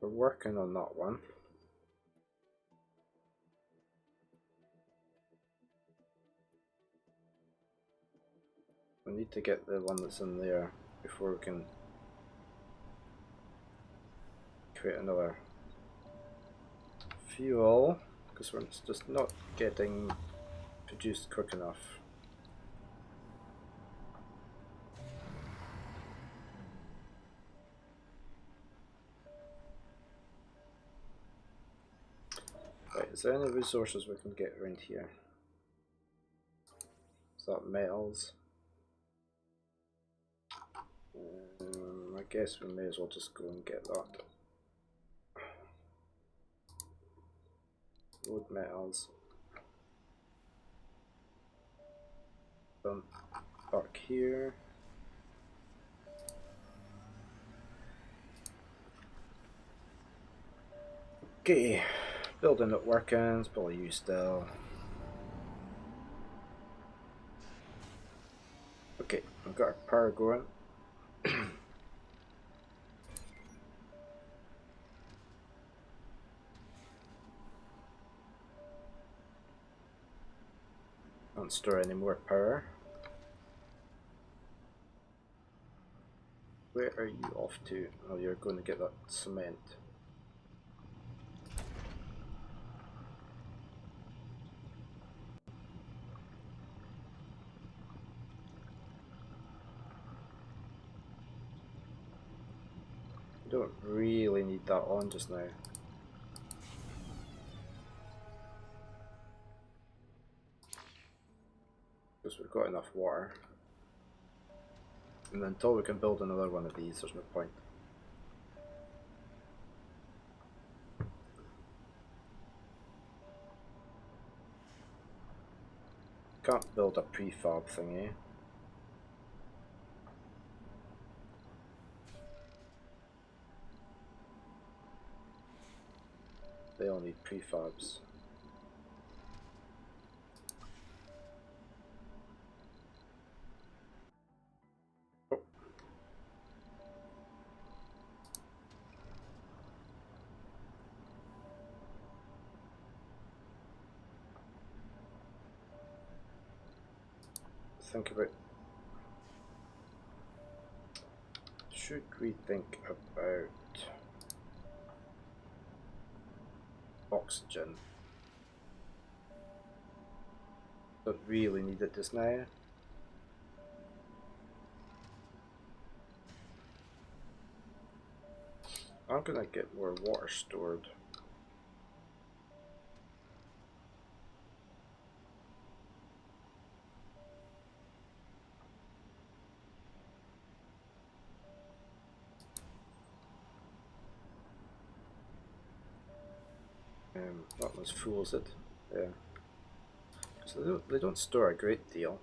We're working on that one. We need to get the one that's in there before we can create another fuel, because we're just not getting produced quick enough. Right, is there any resources we can get around here? Is that metals? I guess we may as well just go and get that. Wood metals. Dump back here. Okay, building not working, it's probably you still. Okay, I've got our power going. Don't store any more power. Where are you off to? Oh, you're going to get that cement. Don't really need that on just now. Because we've got enough water. And until we can build another one of these, there's no point. Can't build a prefab thingy. They all need prefabs. Oh. Think about. Should we think about oxygen? Don't really need it just now. I'm gonna get more water stored. That one's full, is it? Yeah. So they don't store a great deal.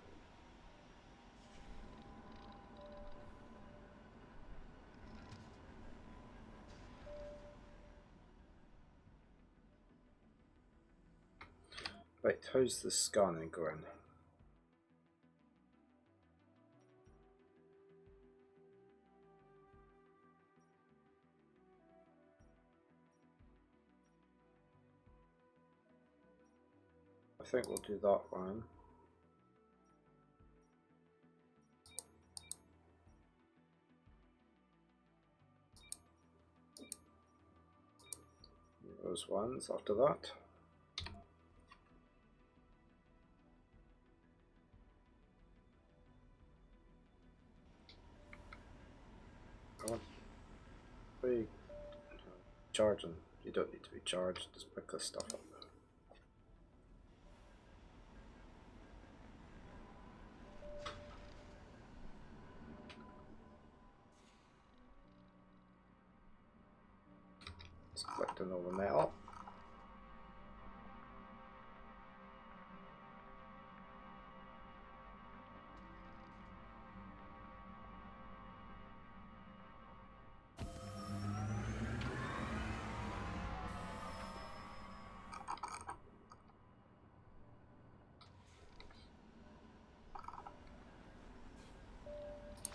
Right, how's the scanning going? I think we'll do that one. Those ones after that. Where are you charging? You don't need to be charged, just pick this stuff up. Just collecting all the metal.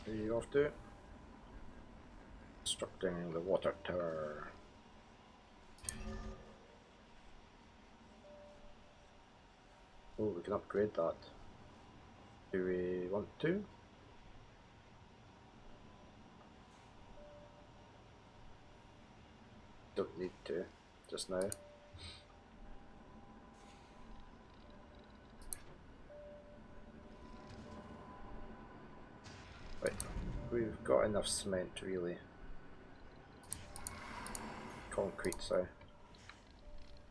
Where are you off to? Constructing the water tower. Oh, we can upgrade that. Do we want to? Don't need to, just now. Right, we've got enough cement really. Concrete, sorry.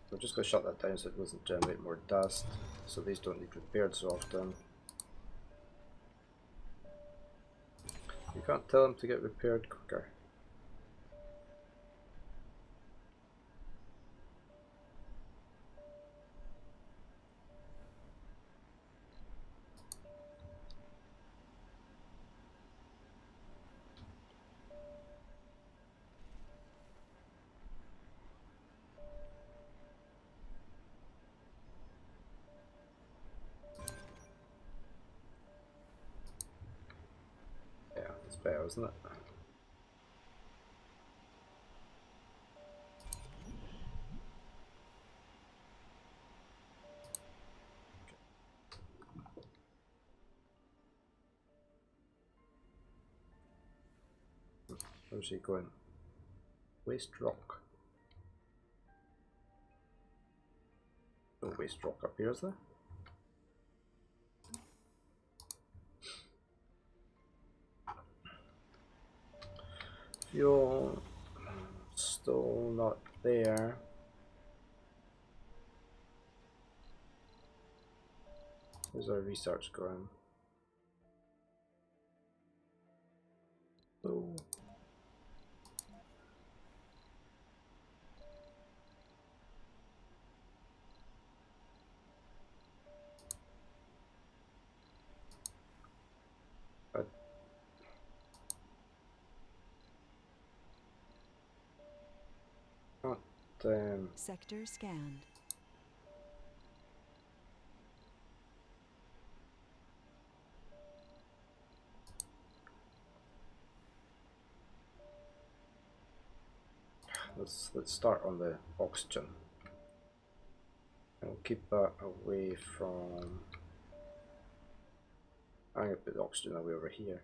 We're just going to shut that down so it doesn't generate more dust. So these don't need repaired so often. You can't tell them to get repaired quicker. Yeah, it's better, isn't it? Where's he going? Waste rock. No waste rock up here, is there? Fuel still not there. Where's our research going? Oh. Sector scanned. Let's start on the oxygen. And we'll keep that away from. I'm gonna put the oxygen away over here.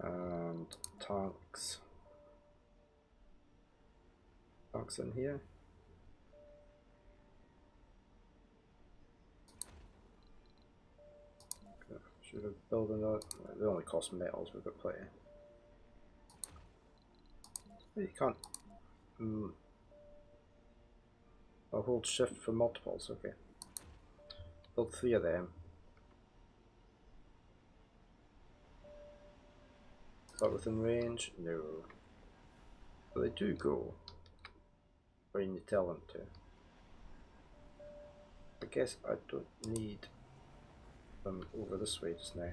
And tanks. Tanks in here. Okay, should we build another? They only cost metals, we've got plenty. You can't. I'll hold shift for multiples, okay. Build 3 of them. Is that within range? No. But they do go when you tell them to. I guess I don't need them over this way just now.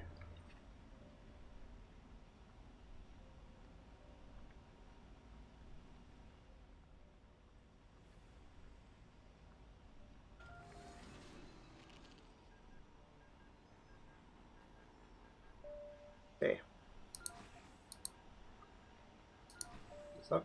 Okay. What's up?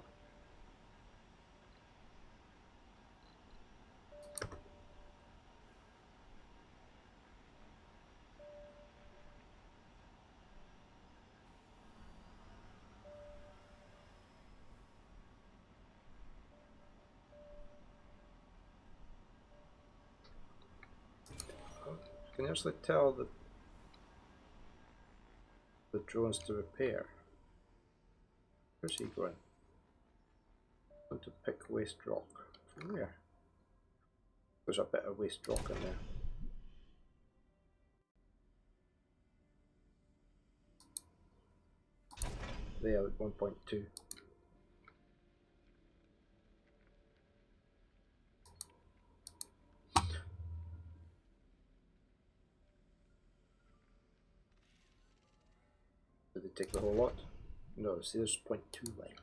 can you actually tell the drones to repair? Where's he going? Want to pick waste rock. From where? There's a bit of waste rock in there. There at 1.2. Did they take the whole lot? No, see there's 0.2 left.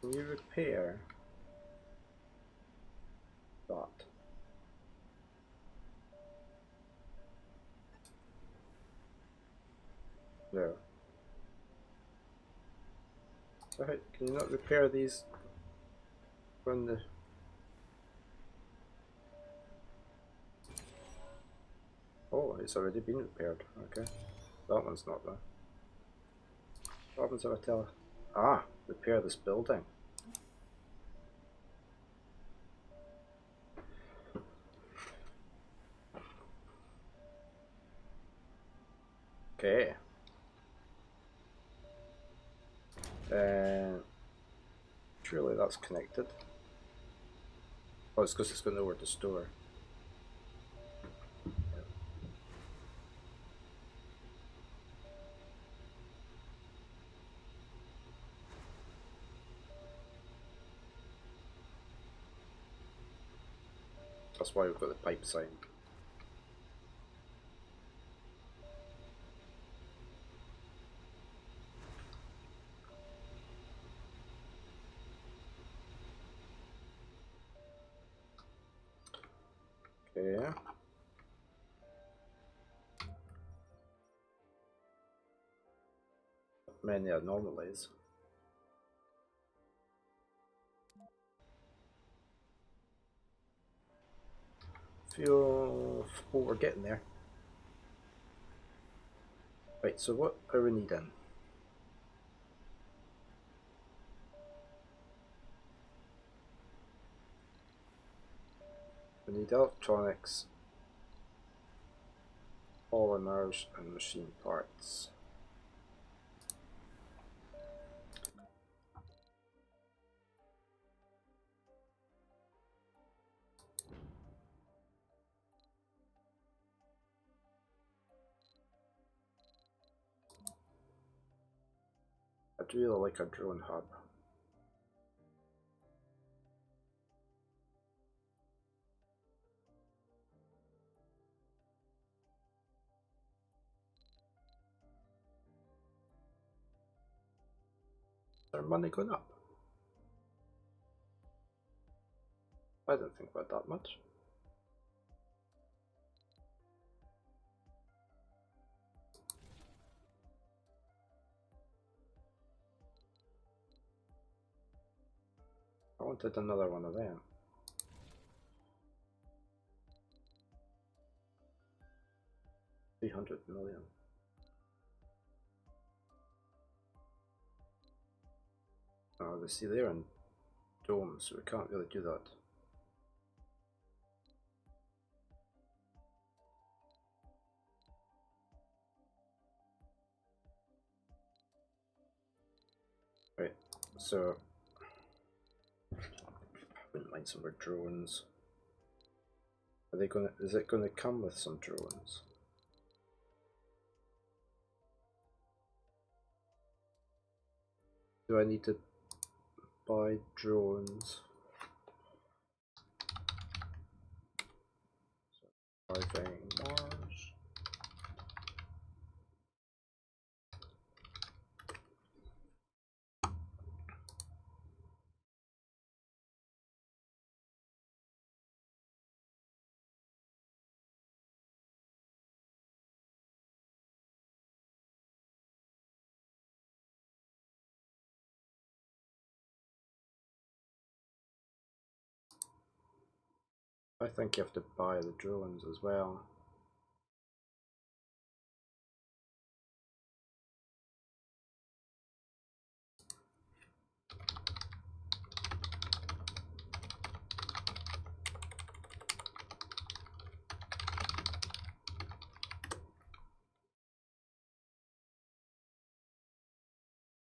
Can you repair that? No. So how, can you not repair these when the... Oh, it's already been repaired. Okay. That one's not there. What happens if I tell... Ah! Repair this building. Okay. Surely that's connected. Oh, it's because it's got nowhere to store. That's why we've got the pipe sign. Okay. Many anomalies. Feel... Oh, we're getting there. Right, so what are we needing? We need electronics, polymers, and machine parts. I'd really like a drone hub. Is our money going up? I don't think about that much. I wanted another one of them. $300 million. Oh, they see they're in domes, so we can't really do that. Right, so I wouldn't mind some more drones. Are they gonna? Is it gonna come with some drones? Do I need to buy drones? Surviving Mars. I think you have to buy the drones as well.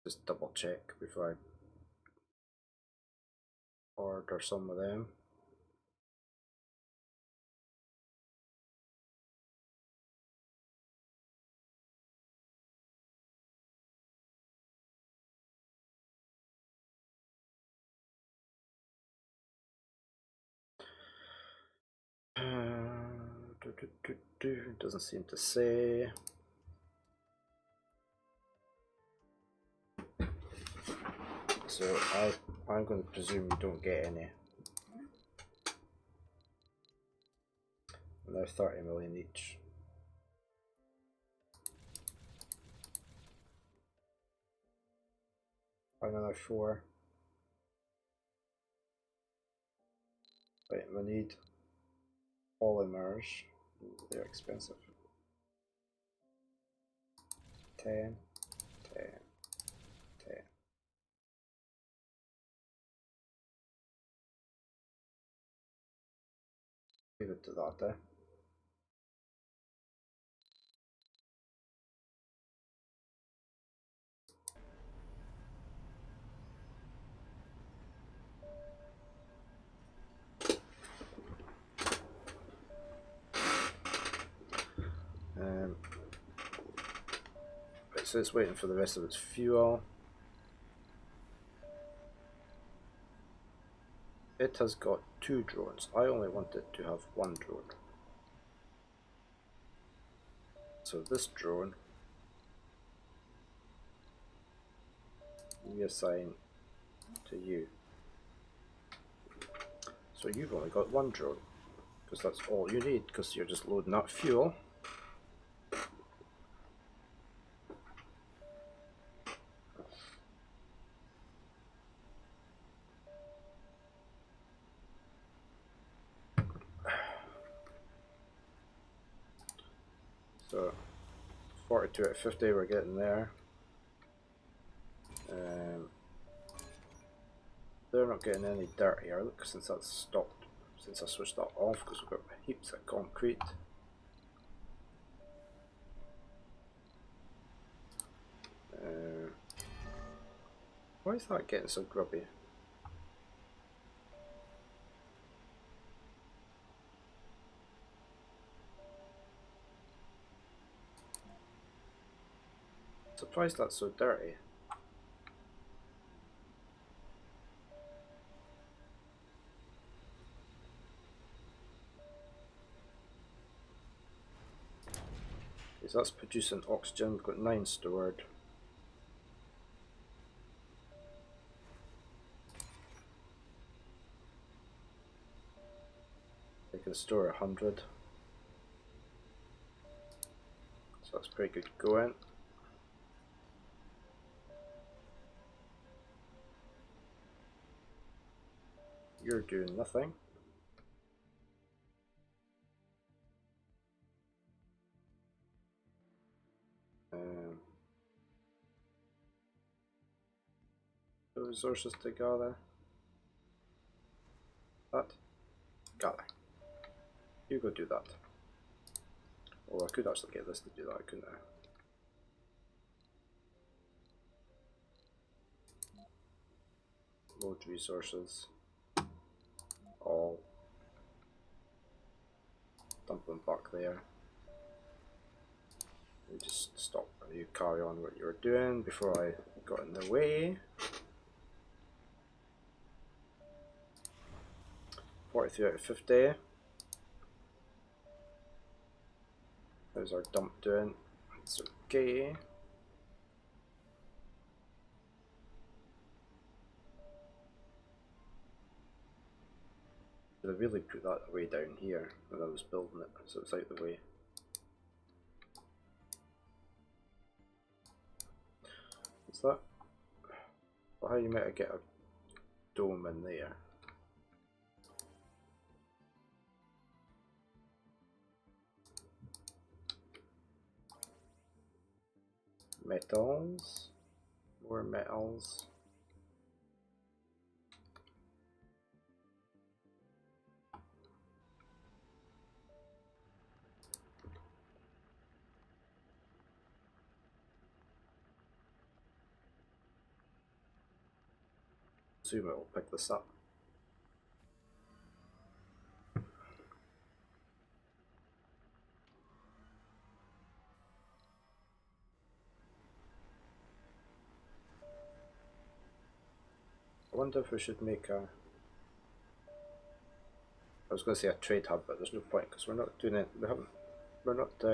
Just double check before I order some of them. Doesn't seem to say. So I'm going to presume you don't get any. And they're 30 million each. Another 4. Right, we need polymers. They're expensive. 10, 10, 10. Leave it to that, eh? Right, so it's waiting for the rest of its fuel. It has got 2 drones. I only want it to have 1 drone. So this drone we assign to you. So you've only got 1 drone, because that's all you need, because you're just loading up fuel. So 42 out of 50, we're getting there. They're not getting any dirtier, look, since that's stopped, since I switched that off, because we've got heaps of concrete. Why is that getting so grubby? Surprised that's so dirty. Because that's producing oxygen, we've got 9 stored. We can store 100. So that's pretty good going. You're doing nothing. The resources to gather. That. Gather. You go do that. Oh, I could actually get this to do that, couldn't I? Load resources. All. Dump them back there. You just stop. You carry on what you were doing before I got in the way. 43 out of 50. How's our dump doing? It's okay. I really put that way down here when I was building it, so it's out the way. What's that? Well, how you might get a dome in there? Metals, more metals. assume it will pick this up. I wonder if we should make a... I was going to say a trade hub, but there's no point because we're not doing it. We're not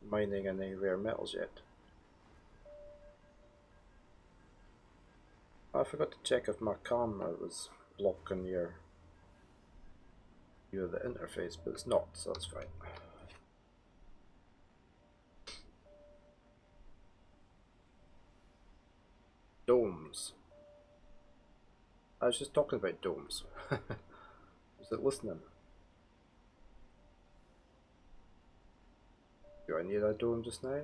mining any rare metals yet. I forgot to check if my camera was blocking your view of the interface, but it's not, so that's fine. Domes. I was just talking about domes. Was it listening? Do I need a dome just now?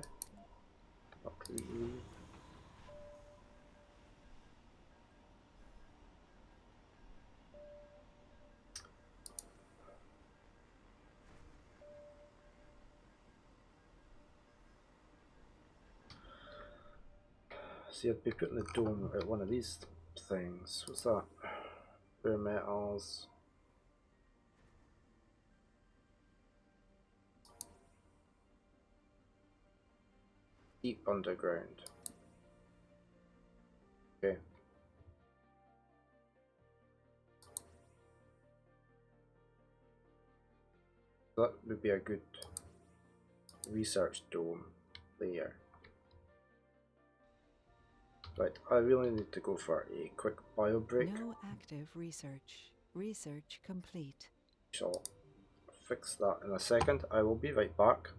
Not really. See, I'd be putting the dome at one of these things. What's that? Rare metals. Deep underground. Okay. That would be a good research dome layer. Right, I really need to go for a quick bio break. No active research. Research complete. Shall fix that in a second. I will be right back.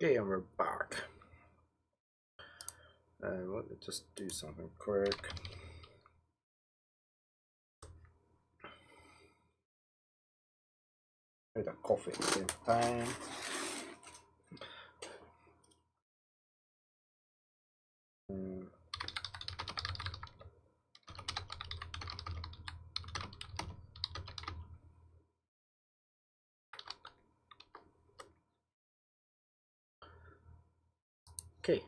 Okay, and we're back. Let me just do something quick. I had a coffee at the same time. Okay.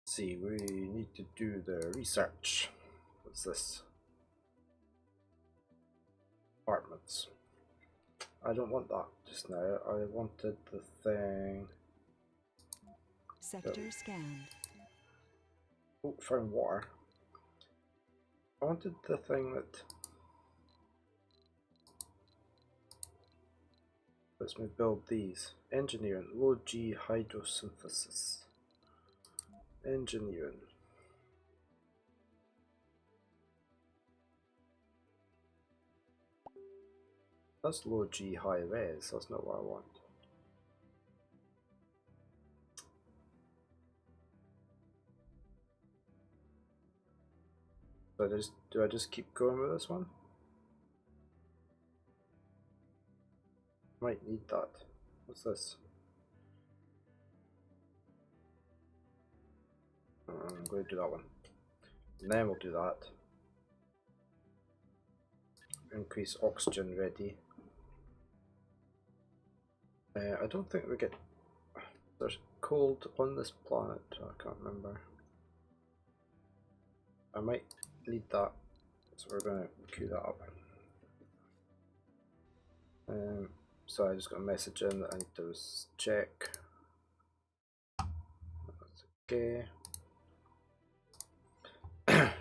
Let's see, we need to do the research. What's this? Apartments. I don't want that just now. I wanted the thing. Sector scanned. Oh, found water. I wanted the thing that lets me build these. Engineering, low G hydrosynthesis. Engineering. That's low G high res, that's not what I want. Do I just keep going with this one? Might need that. What's this? I'm going to do that one. And then we'll do that. Increase oxygen ready. I don't think we get... There's cold on this planet, I can't remember. I might need that, so we're going to queue that up. So I just got a message in that I need to check. That's okay.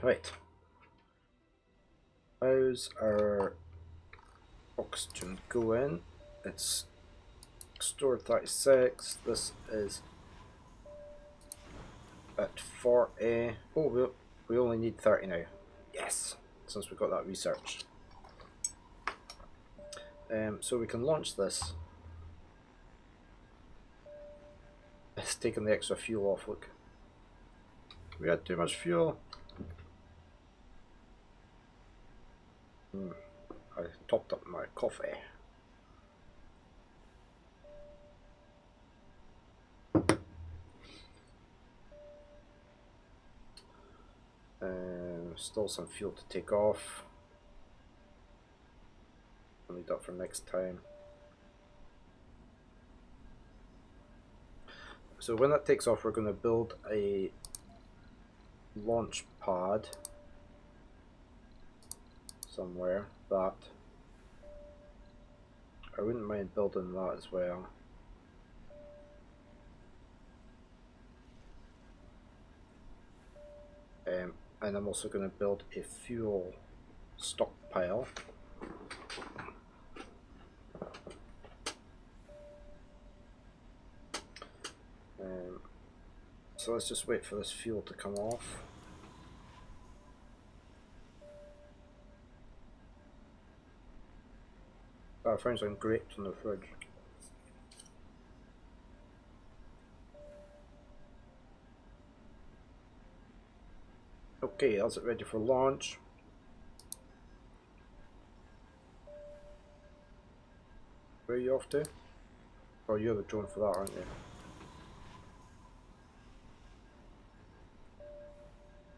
Right. How's our oxygen going? It's stored 36. This is at 40. Oh, we only need 30 now. Yes, since we got that research. So we can launch this. It's taking the extra fuel off, look. We had too much fuel. I topped up my coffee. Still some fuel to take off. I'll need that for next time. So when that takes off, we're going to build a launch pad somewhere. That I wouldn't mind building that as well. And I'm also going to build a fuel stockpile. So let's just wait for this fuel to come off. I found some grapes in the fridge. Okay, that's it ready for launch. Where are you off to? Oh, you're the drone for that, aren't you?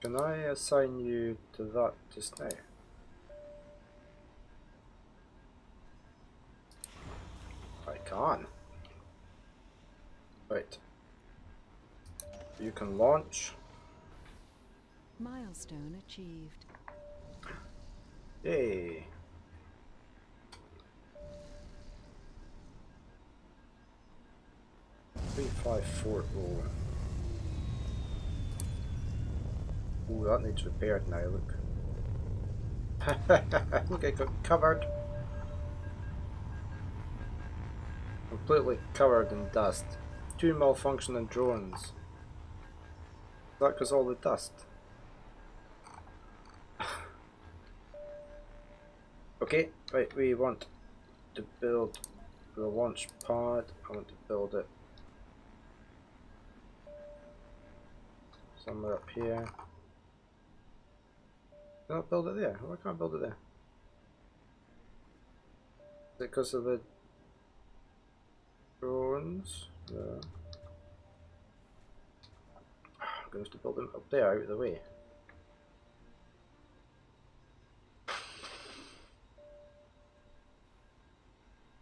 Can I assign you to that just now? I can. Right. You can launch. Milestone achieved. Yay. Three, 5, 4, 0. Ooh, that needs repaired now, look. Look, I got covered. Completely covered in dust. 2 malfunctioning drones. Is that because all the dust? Okay, right, we want to build the launch pad. I want to build it somewhere up here. Can I build it there? Why can't I build it there? Is it because of the drones? No. I'm going to have to build them up there, out of the way.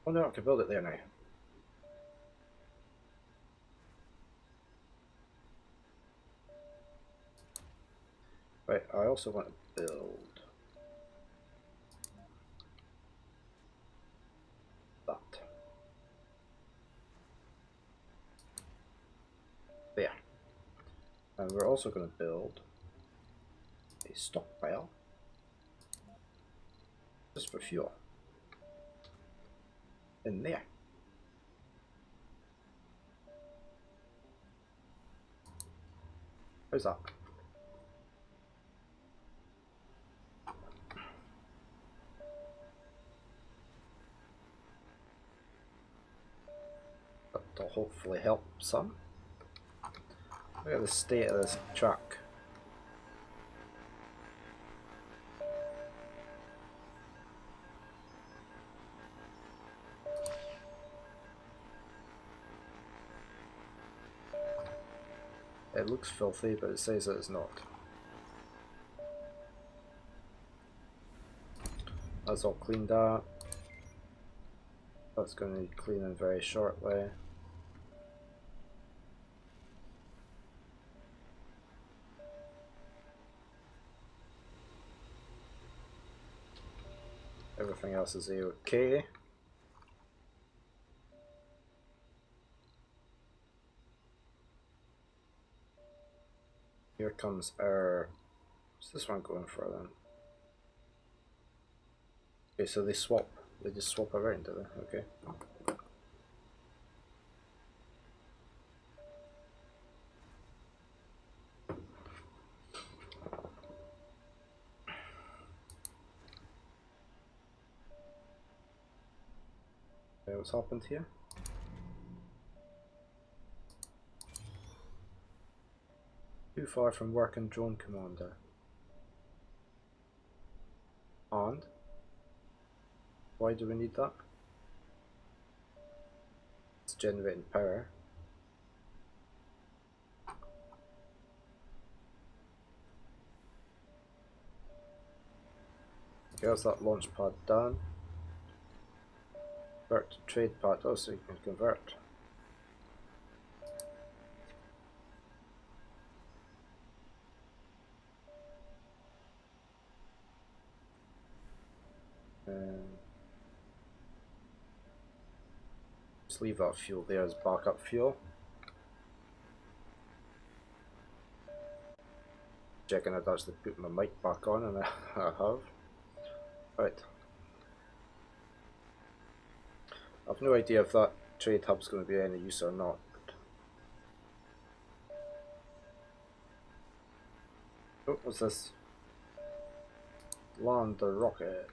Oh no, I can build it there now. also want to build that. There. And we're also going to build a stockpile just for fuel in there. How's that? That'll hopefully help some. Look at the state of this track. It looks filthy, but it says that it's not. That's all cleaned up. That's going to need cleaning very shortly. Everything else is a-okay. Here comes our... What's this one going for then? Okay, so they swap. They just swap around, do they? Okay. Okay, what's happened here? Too far from working drone commander. And? Why do we need that? It's generating power. Okay, how's that launch pad done? Convert to trade pad. Oh, so you can convert. Just leave that fuel there as backup fuel. Checking I'd actually put my mic back on, and I have. Right. I've no idea if that trade hub's going to be any use or not. Oh, what's this? Land the rocket.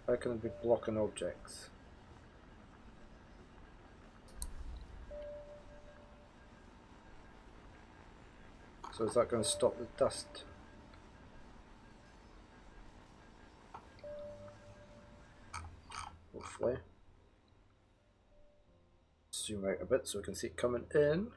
How can it be blocking objects? So is that going to stop the dust? Hopefully. Zoom out a bit so we can see it coming in.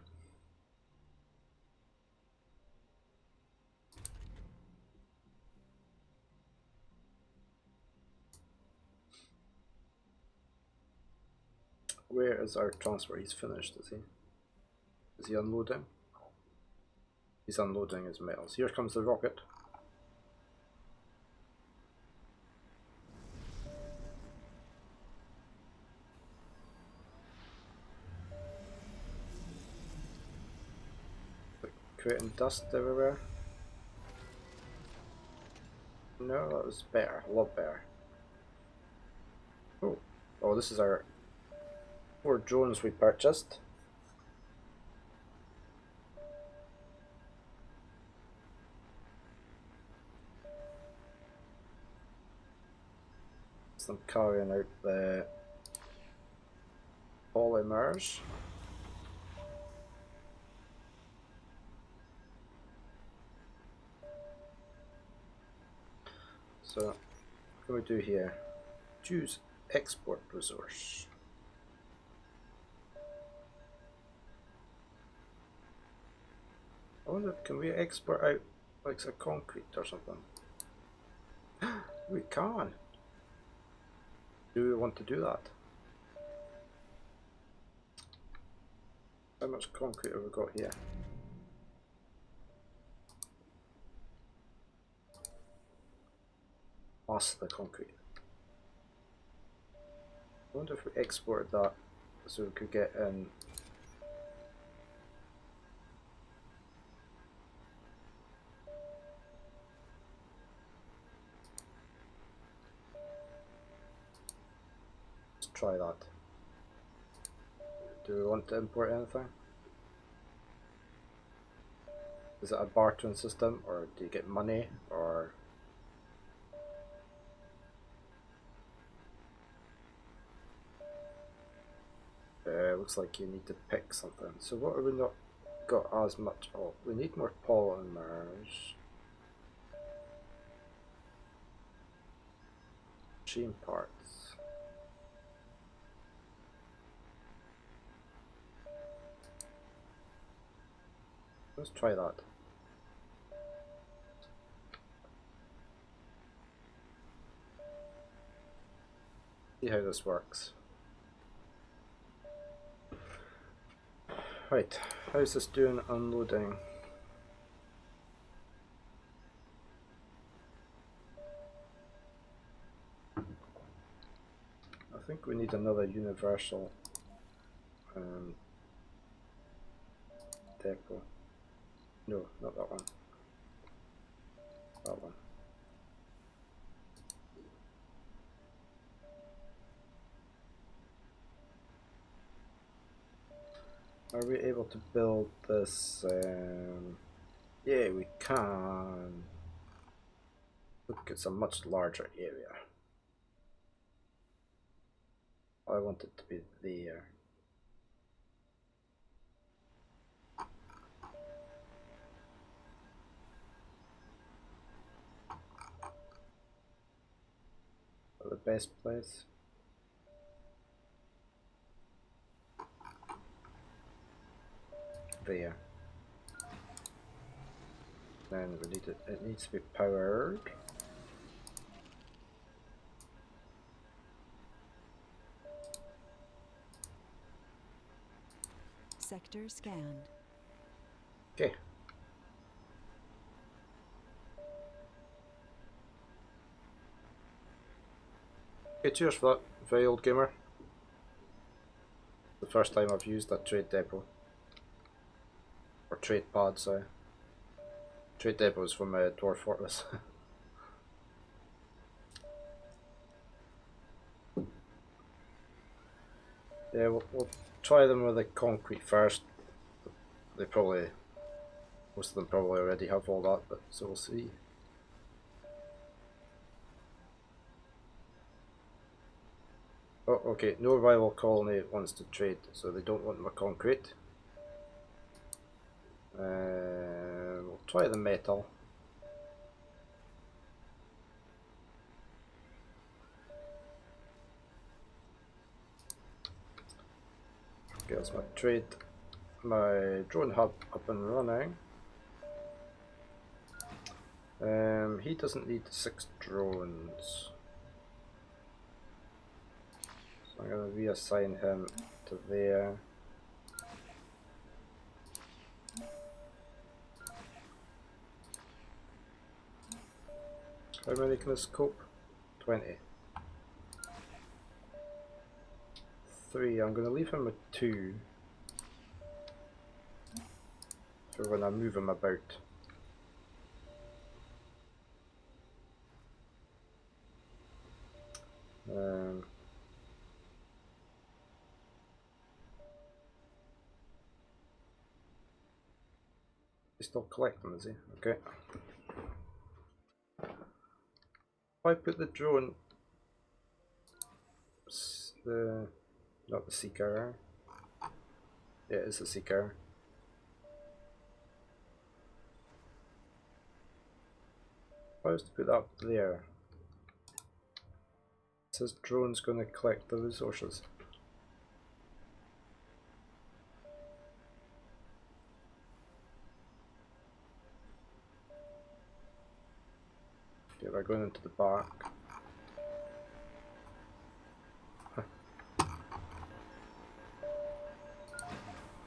Where is our transport? He's finished, is he? Is he unloading? He's unloading his metals. Here comes the rocket. Creating dust everywhere. No, that was better. A lot better. Oh, oh, this is our 4 drones we purchased. Them carrying out the polymers. So, what can we do here? Choose export resource. I wonder, can we export out like a concrete or something? We can. Do we want to do that? How much concrete have we got here? Mass of the concrete. I wonder if we exported that so we could get in. Let's try that. Do we want to import anything? Is it a bartering system, or do you get money, or looks like you need to pick something. So what have we not got as much of? We need more polymers. Machine parts. Let's try that. See how this works. Right, how's this doing unloading? I think we need another universal depot. No, not that one. That one. Are we able to build this? Yeah, we can. Look, it's a much larger area. I want it to be there. The best place. There. Then we need it needs to be powered. Sector scanned. Okay. Okay, cheers for that, very old gamer. The first time I've used a trade depot. Or trade pad, sorry. Trade depot is from Dwarf Fortress. Yeah, we'll try them with the concrete first. They probably, most of them probably already have all that, but so we'll see. Oh, okay, no rival colony wants to trade, so they don't want my concrete. We'll try the metal. Okay, that's my trade, my drone hub up and running. He doesn't need 6 drones. So I'm going to reassign him to there. How many can this cope? 20. 3. I'm going to leave him with 2 for when I move him about. He's still collecting, is he? Okay. If I put the drone, not the seeker. Yeah, it's the seeker. If I was to put that up there, it says drone's going to collect the resources. Okay, we're going into the back.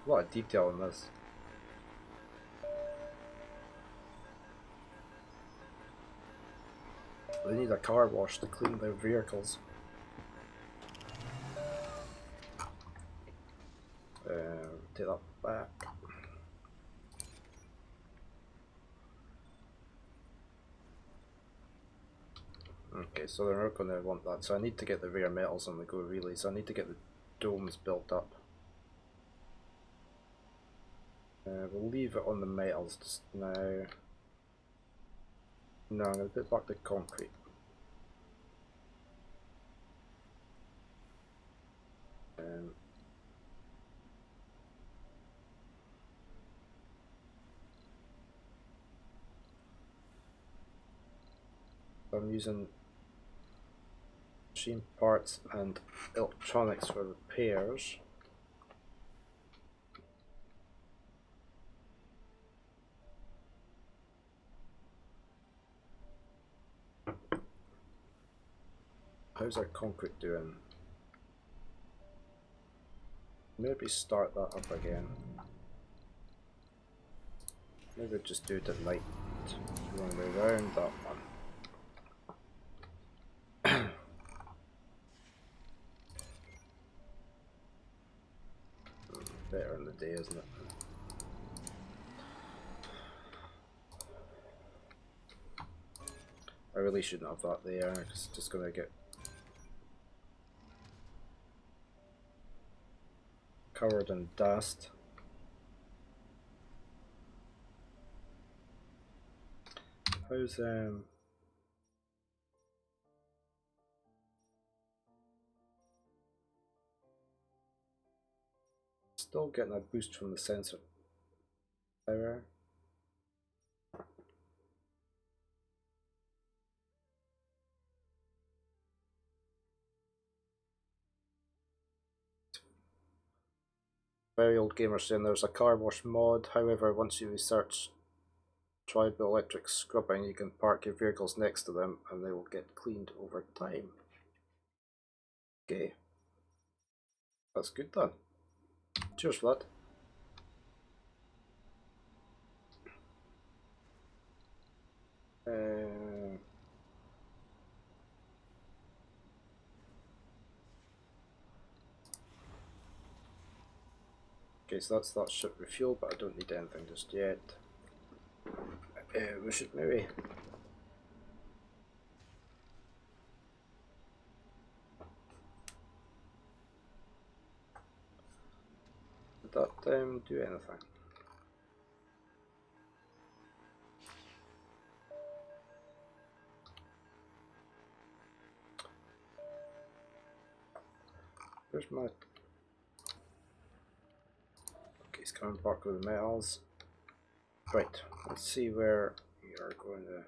A lot of detail in this. They need a car wash to clean their vehicles. Take that back. Okay, so they're not going to want that. So I need to get the rare metals on the go, really. So I need to get the domes built up. We'll leave it on the metals just now. No, I'm going to put back the concrete. I'm using machine parts and electronics for repairs. How's our concrete doing? Maybe start that up again. Maybe just do it at night. Wrong way round, that one. Better in the day, isn't it? I really shouldn't have that there, because it's just going to get covered in dust. How's still getting a boost from the sensor power. Very old gamer saying there's a car wash mod, however once you research tribal electric scrubbing you can park your vehicles next to them and they will get cleaned over time. Okay. That's good then. Cheers for that. Okay, so that's that ship refuel, but I don't need anything just yet. We should maybe did that do anything? Where's my... Okay, it's coming back with the metals. Right, let's see where we are going to...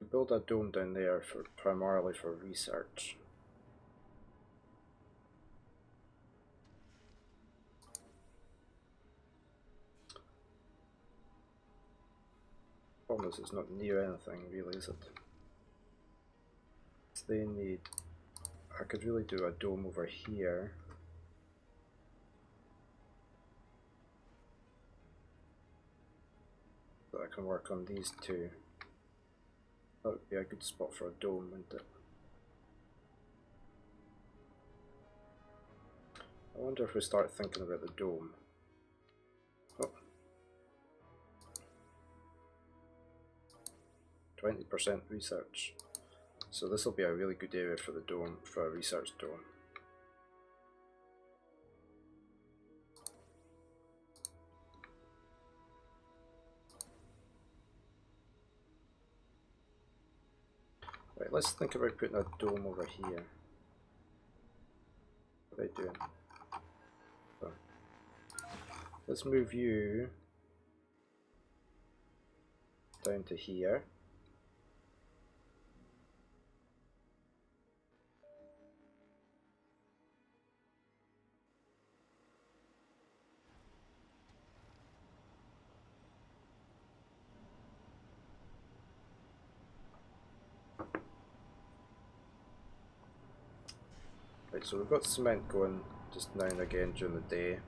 build a dome down there for primarily for research. Problem is it's not near anything really, is it? So they need... I could really do a dome over here. So I can work on these two. That would be a good spot for a dome, wouldn't it? I wonder if we start thinking about the dome. Oh. 20% research. So this will be a really good area for the dome, for a research dome. Right, let's think about putting a dome over here. What are they doing? So, let's move you down to here. Right, so we've got cement going just now and again during the day.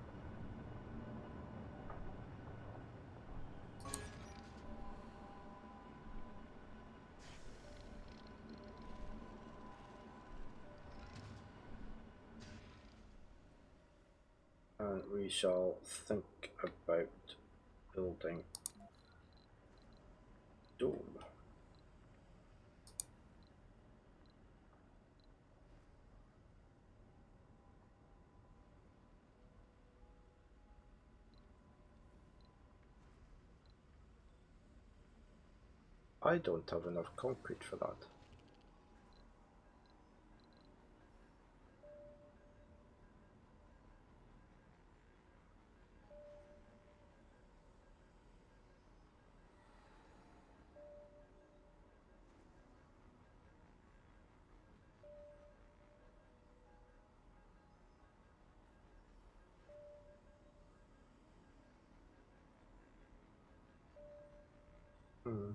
And we shall think about building dome. I don't have enough concrete for that. Hmm.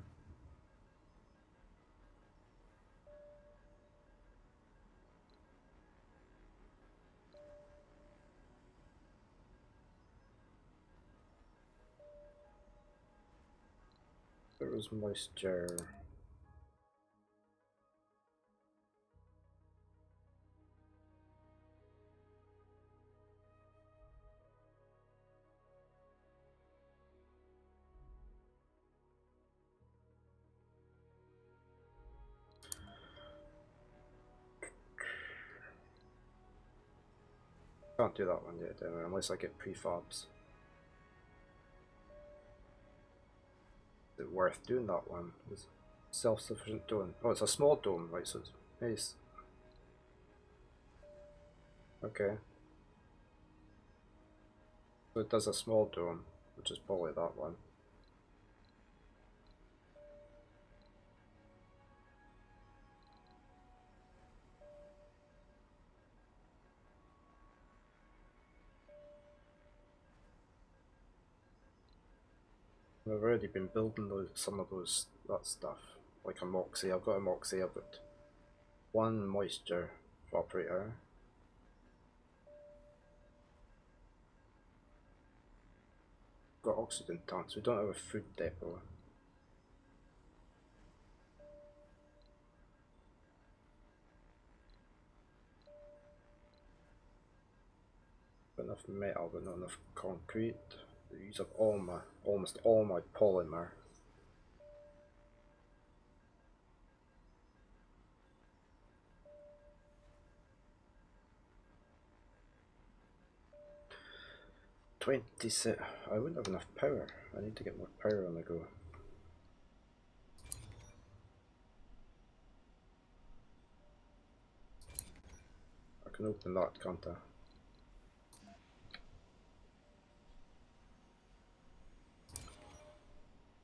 There was moisture. Can't do that one yet, anyway, unless I get prefabs. Is it worth doing that one? Is self-sufficient dome? Oh, it's a small dome, right? So it's nice. Okay. So it does a small dome, which is probably that one. I've already been building some of that stuff, like a Moxie. I've got a Moxie. I've got one moisture evaporator. Got oxygen tanks. We don't have a food depot. Got enough metal, but not enough concrete. The use of almost all my polymer. I wouldn't have enough power. I need to get more power on the go. I can open that, can't I?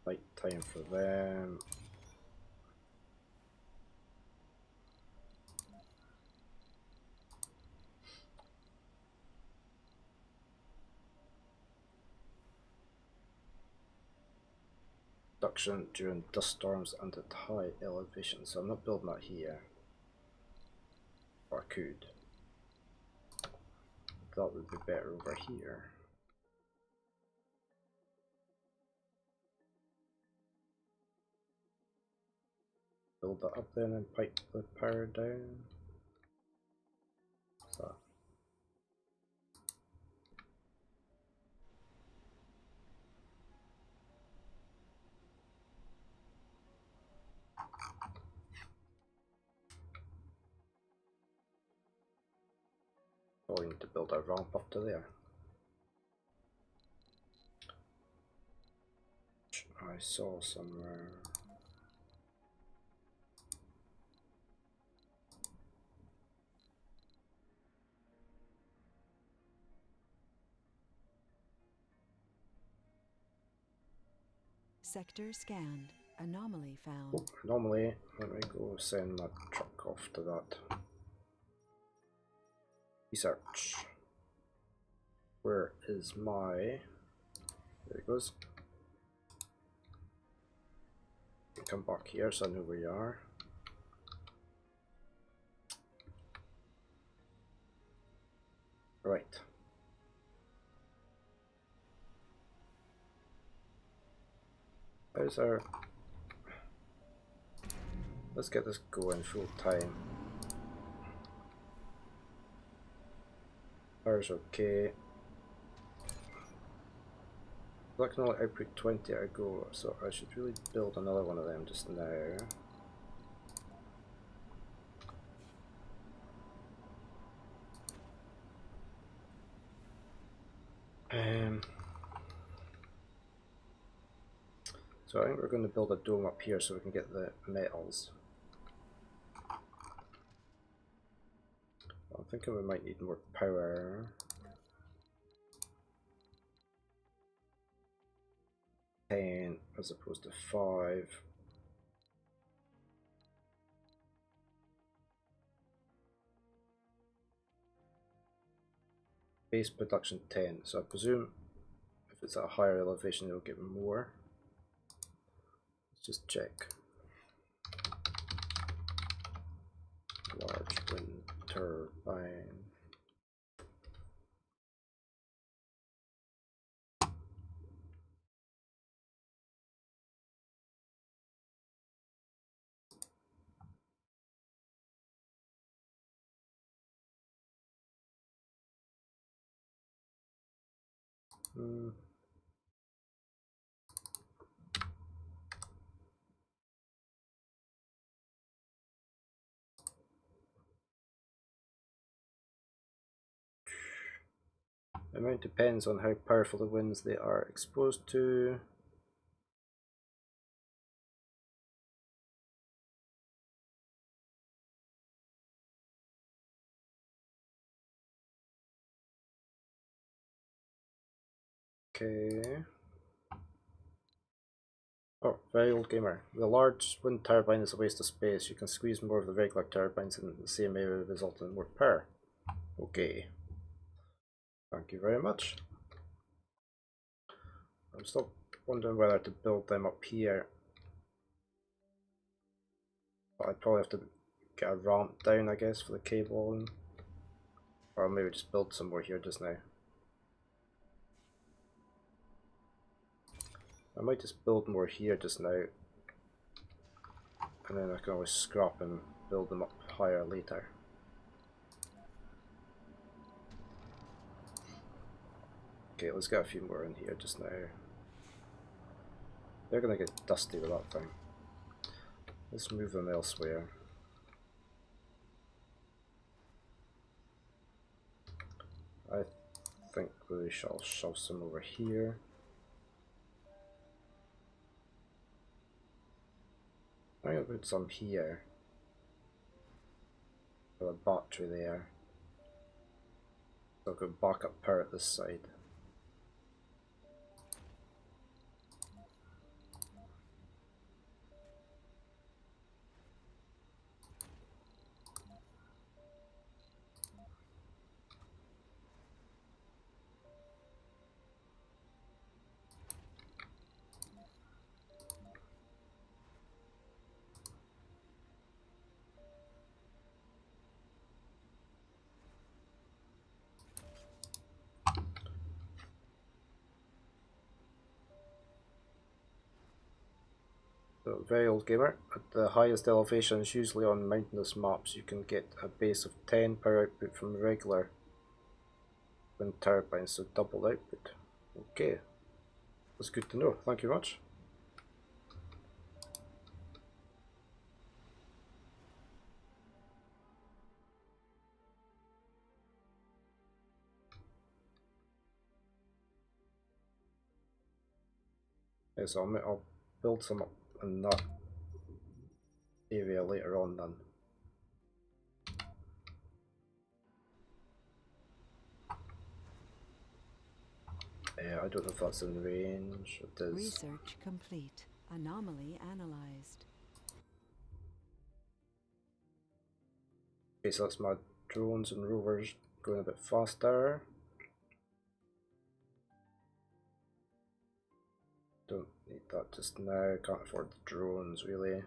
Night time for them. Production during dust storms and at high elevation. So I'm not building that here. Or I could. That would be better over here. Build that up there and then pipe the power down. So. Oh, we need to build a ramp up to there. I saw somewhere. Sector scanned. Anomaly found. Oh, anomaly. Let me go send my truck off to that. Research. Where is my... There it goes. Come back here so I know where you are. Right. How's our... Let's get this going full time. Power's okay. That can only output 20 at a go, so I should really build another one of them just now. So I think we're going to build a dome up here so we can get the metals. I'm thinking we might need more power. 10 as opposed to 5. Base production 10, so I presume if it's at a higher elevation it'll get more. Let's just check. Large wind turbine. The amount depends on how powerful the winds they are exposed to. Okay. Oh, very old gamer. The large wind turbine is a waste of space. You can squeeze more of the regular turbines in the same area, resulting in more power. Okay. Thank you very much. I'm still wondering whether to build them up here. But I'd probably have to get a ramp down, I guess, for the cabling. Or maybe just build some more here just now. I might just build more here just now. And then I can always scrap and build them up higher later. Okay, let's get a few more in here just now. They're gonna get dusty with that thing. Let's move them elsewhere. I think we shall shove some over here. I'm gonna put some here. With a battery there. So I'll go back up power at this side. So, very old gamer. At the highest elevations, usually on mountainous maps, you can get a base of 10 power output from regular wind turbines, so double output. Okay, that's good to know. Thank you very much. Yeah, so I'll build some up in that area later on then. I don't know if that's in range. It is. Research complete. Anomaly analyzed. Okay, so that's my drones and rovers going a bit faster. Don't need that just now, can't afford the drones really.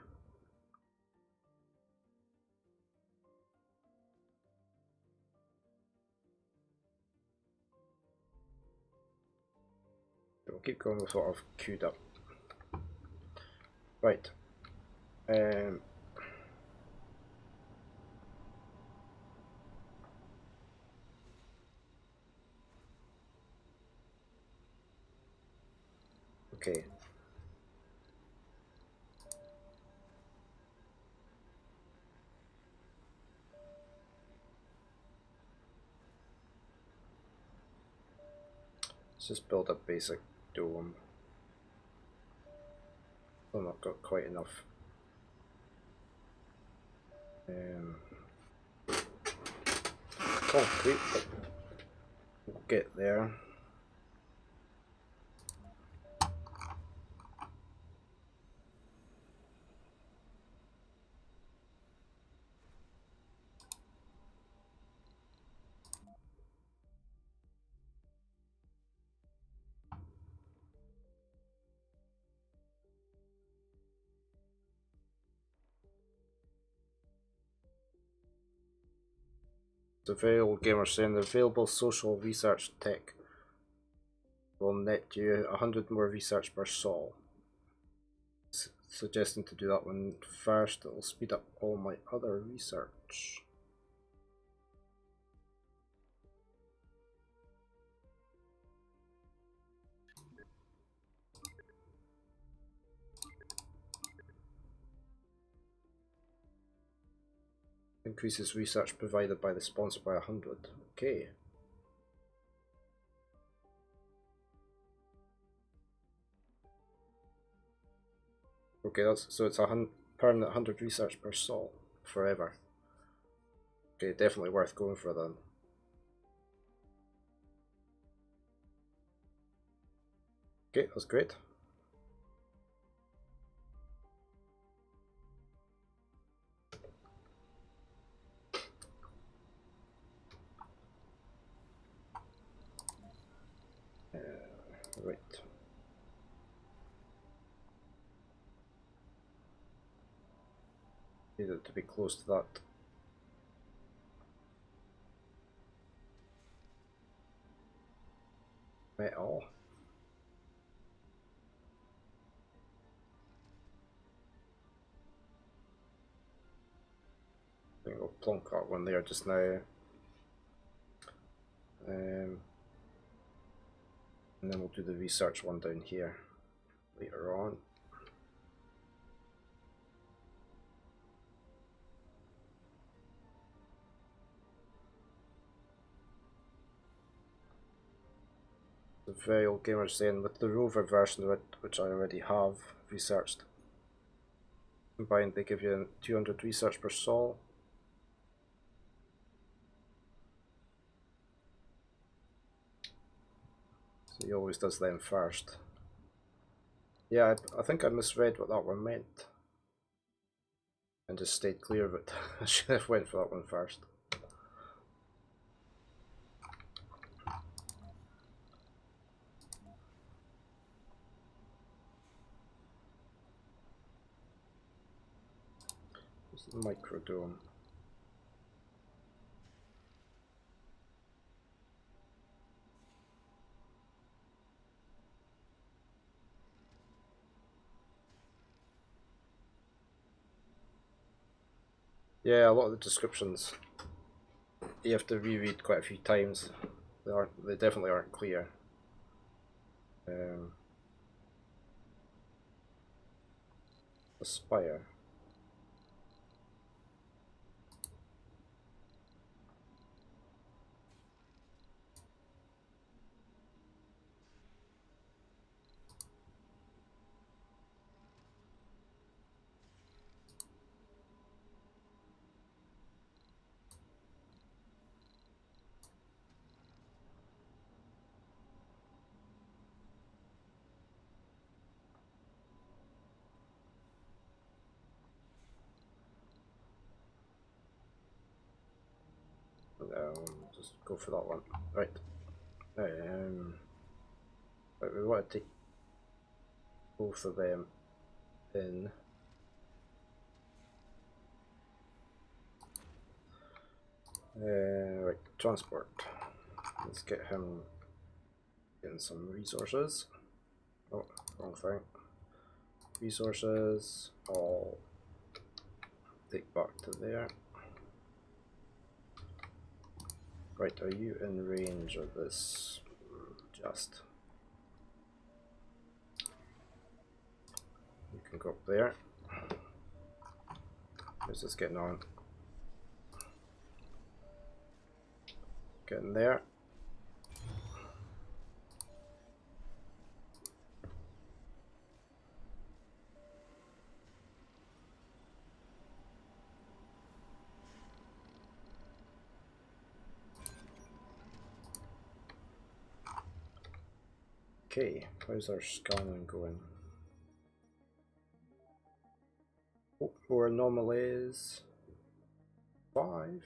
keep going with what I've queued up. Right. Okay. Let's just build a basic dome. I've not got quite enough. Concrete, but we'll get there. The very old gamer saying the available social research tech will net you 100 more research per sol. Suggesting to do that one first, it'll speed up all my other research. Increases research provided by the sponsor by 100. Okay. Okay, that's so it's a permanent 100 research per sol forever. Okay, definitely worth going for then. Okay, that's great. Right. Need it to be close to that. Metal. I think we'll plonk that one there just now. And then we'll do the research one down here later on. The very old gamer saying with the rover version of it, which I already have researched, combined they give you 200 research per sol. So he always does them first. Yeah, I think I misread what that one meant and just stayed clear of it. I should have went for that one first. It's the microdome. Yeah, a lot of the descriptions you have to reread quite a few times. They definitely aren't clear. Aspire. Just go for that one. Right. But we want to take both of them in. Right, transport. Let's get him in some resources. Oh, wrong thing. Resources, I'll take back to there. Right, are you in range of this? Just. You can go up there. How's this getting on? Getting there. Okay, how's our scanning going? Oh, more anomalies. 5.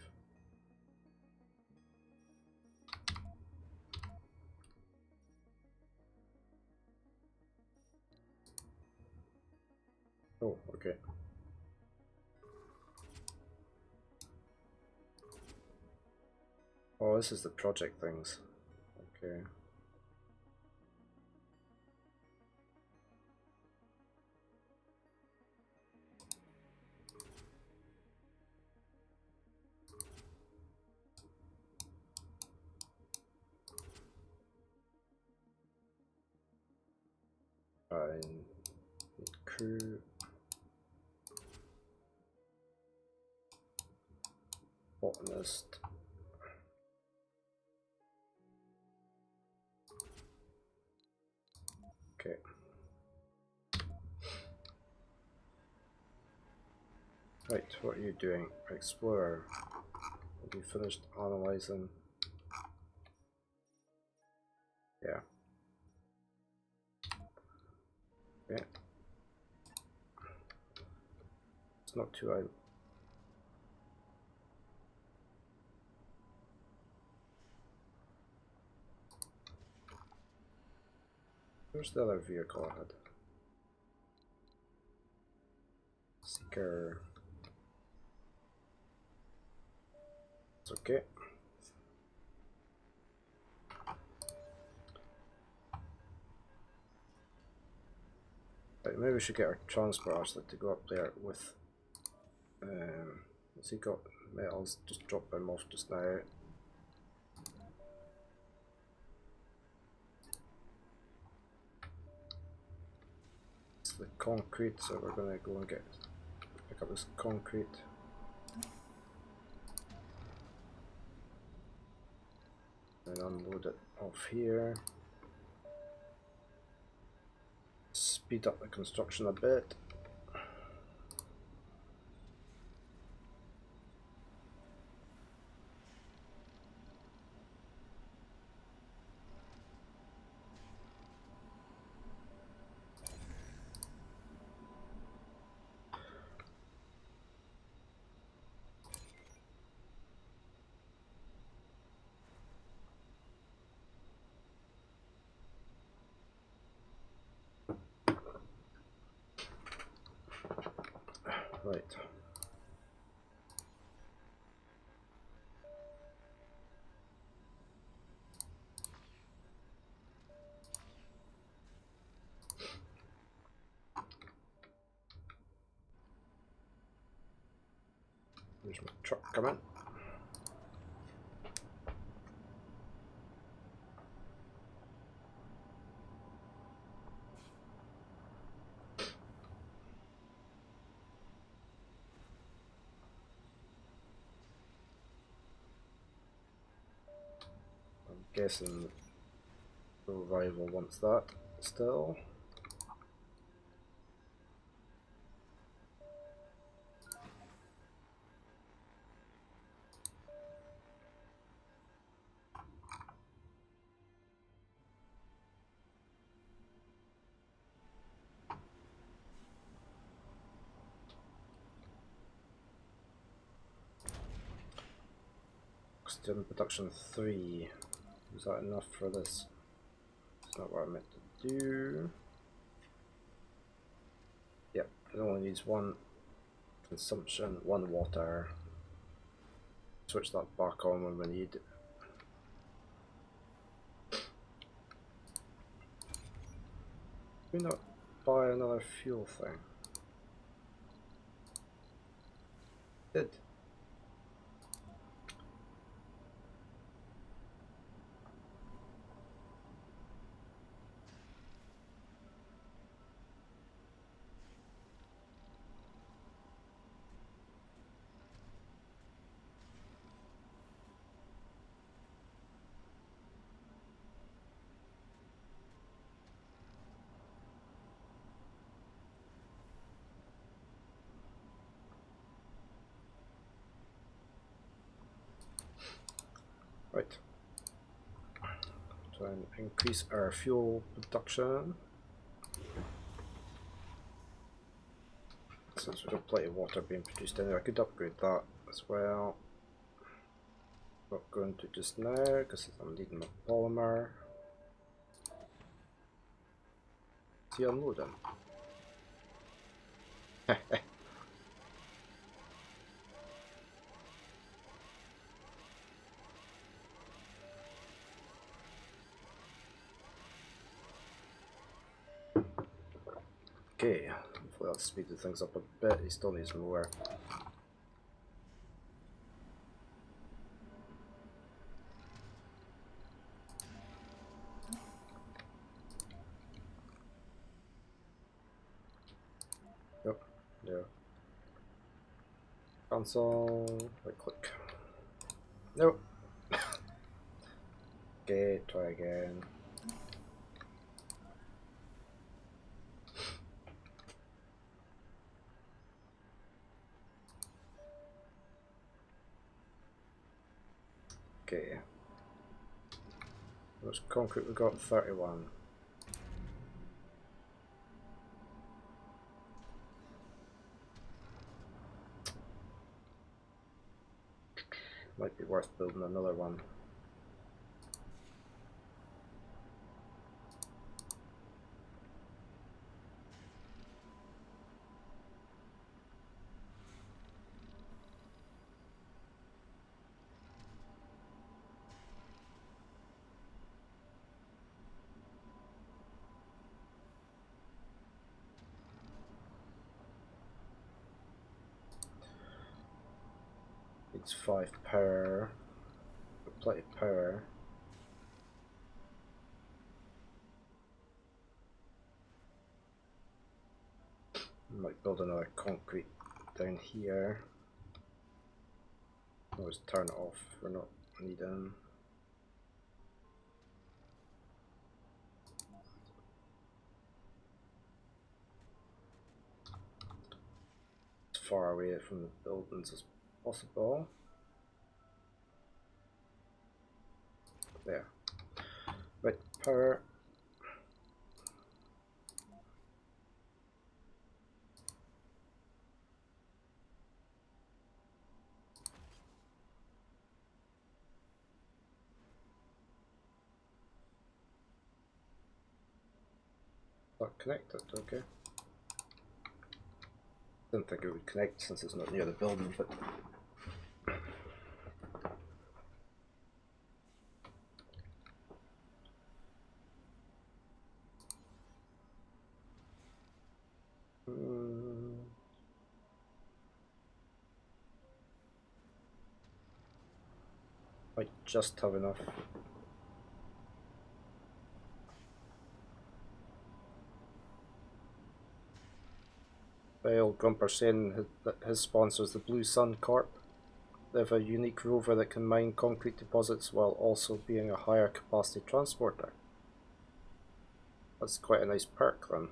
Oh, okay. Oh, this is the project things. Okay. I need crew. Botanist. Okay. Right, what are you doing? Explorer. Have you finished analyzing? Yeah. Okay. It's not too out. Where's the other vehicle I had? Seeker. It's okay. Right, maybe we should get our transport actually to go up there with. Has he got metals? Just drop them off just now. It's the concrete, so we're gonna go and pick up this concrete. And unload it off here. Speed up the construction a bit. Right. There's my truck coming. I'm guessing the rival wants that still. Still in production 3. Is that enough for this? It's not what I meant to do. Yep, it only needs 1 consumption, 1 water. Switch that back on when we need it. we not buy another fuel thing? Did. Right. Try and increase our fuel production. Since we've got plenty of water being produced in there, I could upgrade that as well. Not going to just now because I'm needing my polymer. Is he unloading? Okay, hopefully that'll speed things up a bit. He still needs more. Yep, yeah. Cancel, right click. Nope. Okay, try again. Okay. How much concrete we got? 31. Might be worth building another one. It's 5 power. Plenty of power. Might build another concrete down here. Always turn it off if we're not needing. As far away from the buildings as possible. There. Right, power. Not connected, okay. Didn't think it would connect since it's not near the building, but might just have enough. Old Grumper saying that his sponsors the Blue Sun Corp. They have a unique rover that can mine concrete deposits while also being a higher capacity transporter. That's quite a nice perk then.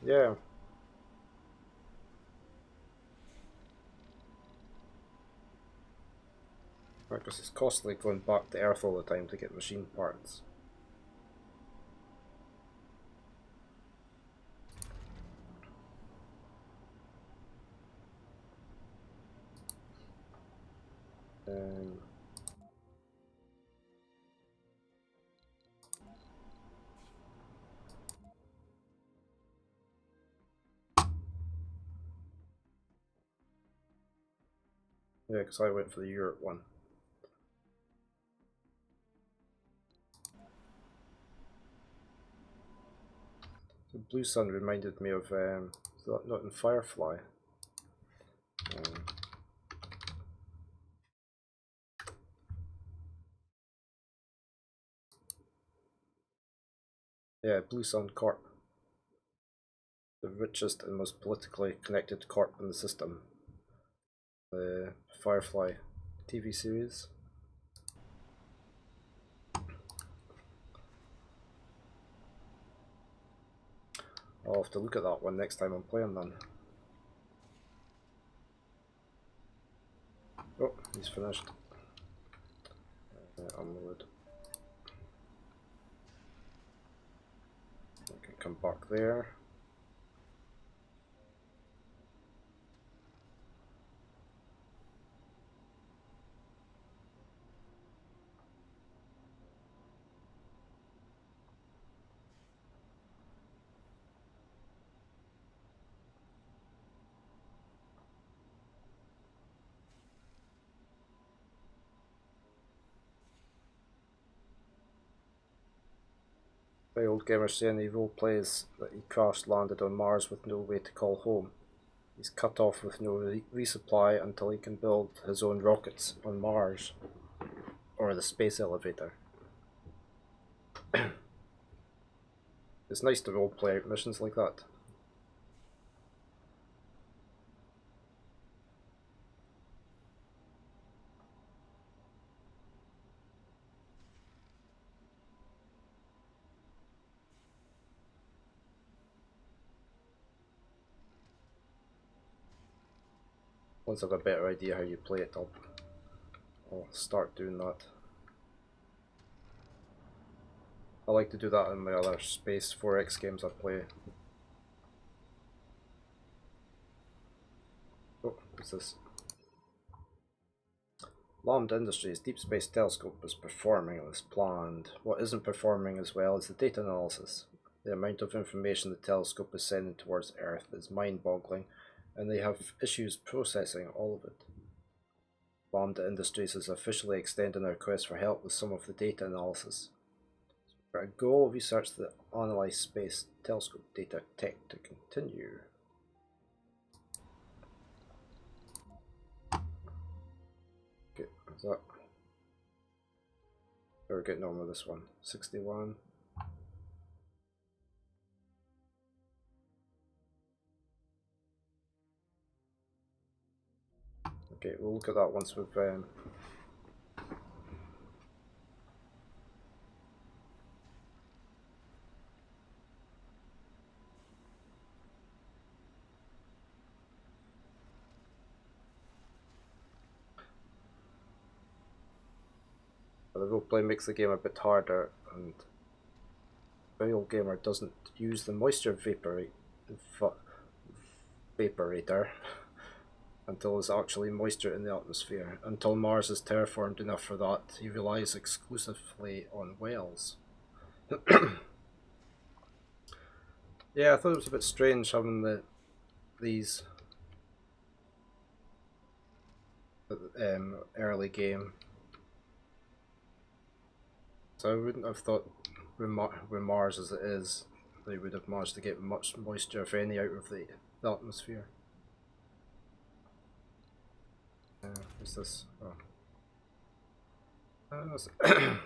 Yeah. Because it's costly going back to Earth all the time to get machine parts. Um, Yeah, because I went for the Europe one. The blue sun reminded me of not in Firefly. Um, yeah, Blue Sun Corp. The richest and most politically connected corp in the system. The Firefly TV series. I'll have to look at that one next time I'm playing then. Oh, he's finished. Unload. I can come back there. The old gamer saying he role plays that he crash landed on Mars with no way to call home. He's cut off with no resupply until he can build his own rockets on Mars or the space elevator. It's nice to roleplay missions like that. Once I have a better idea how you play it, I'll start doing that. I like to do that in my other Space 4X games I play. Oh, what's this? Lambda Industries' Deep Space Telescope is performing as planned. What isn't performing as well is the data analysis. The amount of information the telescope is sending towards Earth is mind-boggling, and they have issues processing all of it. Lambda Industries is officially extending their request for help with some of the data analysis. Go research the analyze space telescope data tech to continue. Okay, what's that? We're getting on with this one. 61. Okay, we'll look at that once we've the roleplay makes the game a bit harder, and Real Gamer doesn't use the moisture vaporator until there's actually moisture in the atmosphere. Until Mars is terraformed enough for that, he relies exclusively on wells. Yeah, I thought it was a bit strange having these early game. So I wouldn't have thought with Mars as it is, they would have managed to get much moisture, if any, out of the atmosphere. What's this? Oh.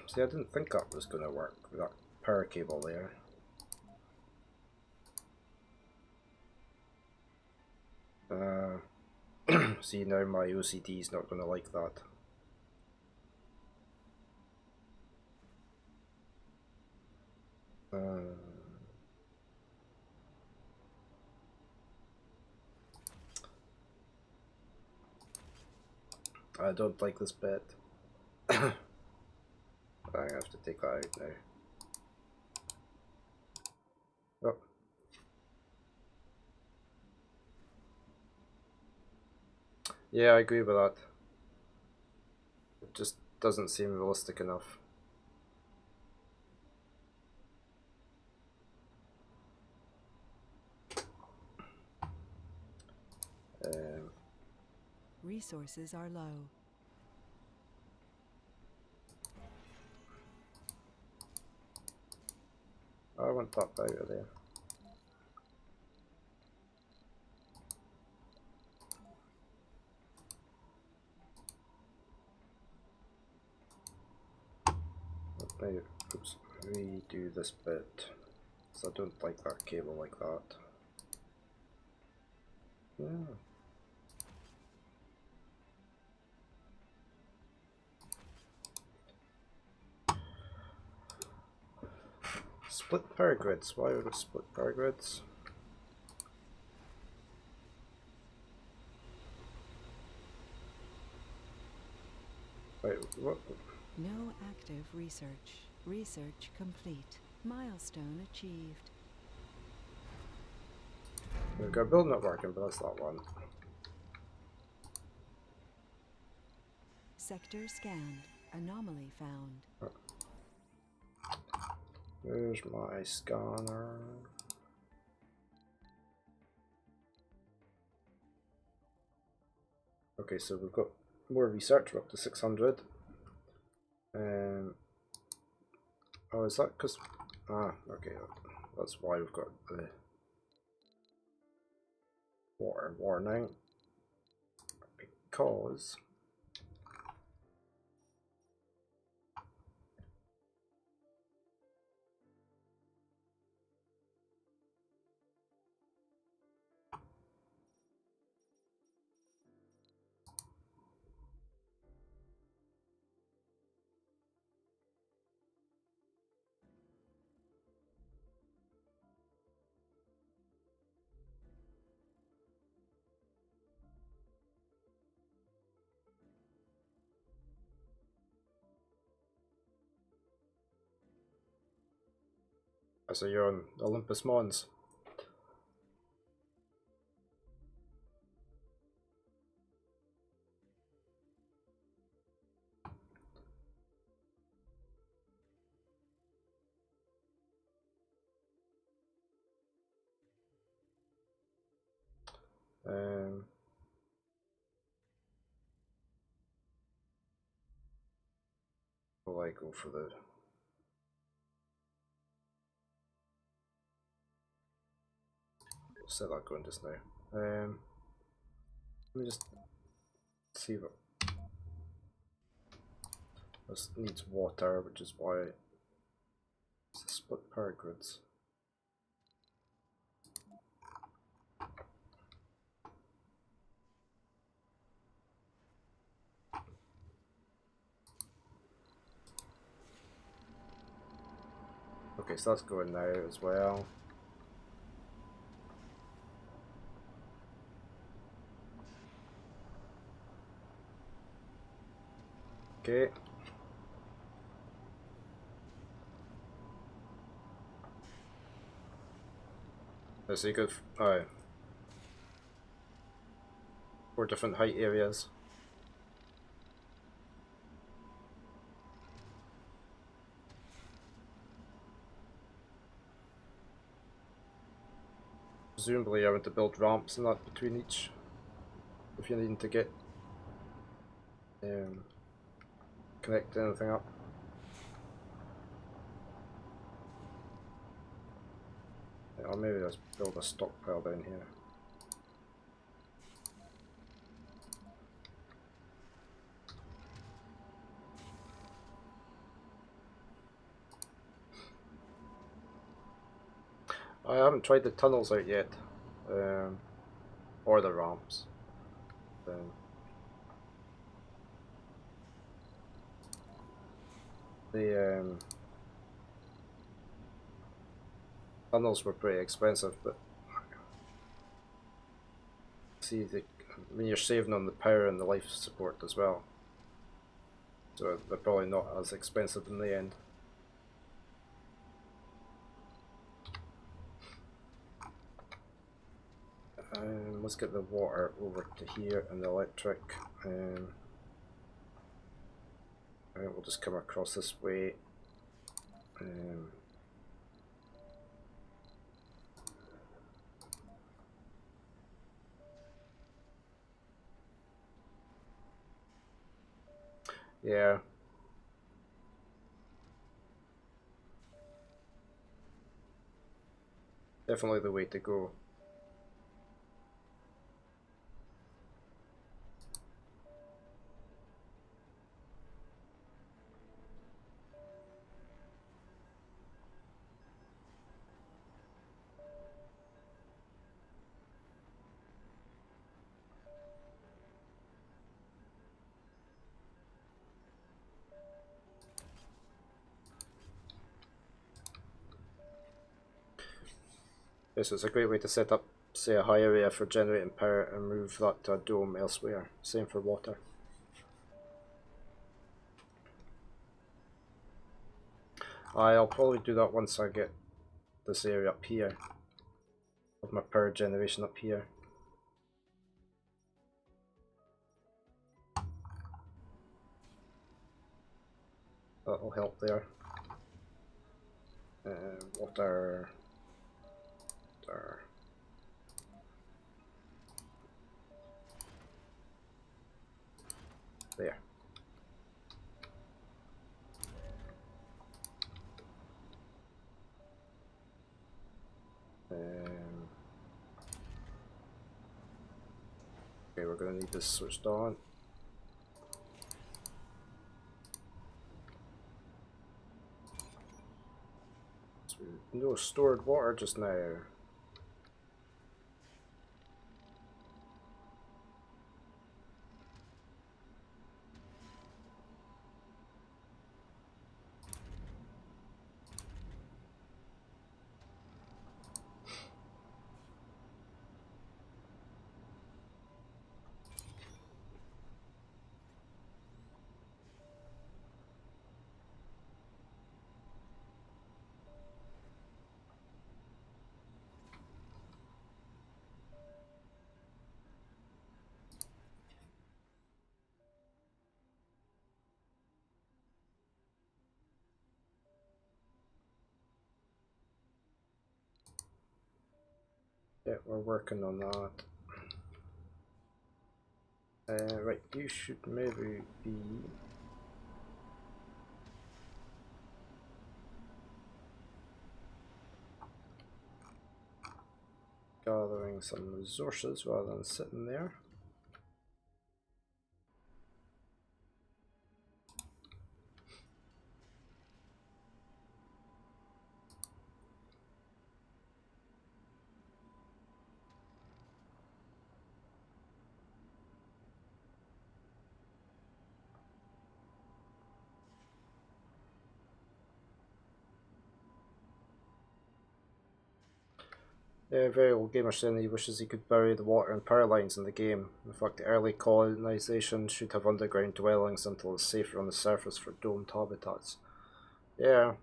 See, I didn't think that was going to work with that power cable there. See, now my OCD is not going to like that. I don't like this bit. I have to take that out now. Oh. Yeah, I agree with that. It just doesn't seem realistic enough. Resources are low. I want that out of there. Now, oops, redo this bit. So I don't like that cable like that. Yeah. Split power grids. Why would it split power grids? Wait, what? No active research. Research complete. Milestone achieved. We've got build not working, but that's that one. Sector scanned. Anomaly found. There's my scanner. Okay, so we've got more research. We're up to 600. Oh, is that because? Ah, okay, that's why we've got the water warning. Because I say you're on Olympus Mons. Will I go for the? Set that going just now. Let me just see what this needs water, which is why it's a split power grids. Okay, so that's going now as well. Okay. So you got 4 different height areas. Presumably I want to build ramps and that between each if you're needing to get connect anything up. Yeah, or maybe let's build a stockpile down here. I haven't tried the tunnels out yet, or the ramps. The tunnels were pretty expensive, but see, when you're saving on the power and the life support as well, so they're probably not as expensive in the end. Let's get the water over to here and the electric. We'll just come across this way. Yeah. Definitely the way to go. This is a great way to set up, say, a high area for generating power and move that to a dome elsewhere. Same for water. I'll probably do that once I get this area up here. Of my power generation up here. That'll help there. Water. There. Okay, we're going to need this switched on. So no stored water just now. Yeah, we're working on that. Right, you should maybe be gathering some resources rather than sitting there. Very old gamer saying he wishes he could bury the water and power lines in the game. In fact, the early colonization should have underground dwellings until it's safer on the surface for domed habitats. Yeah.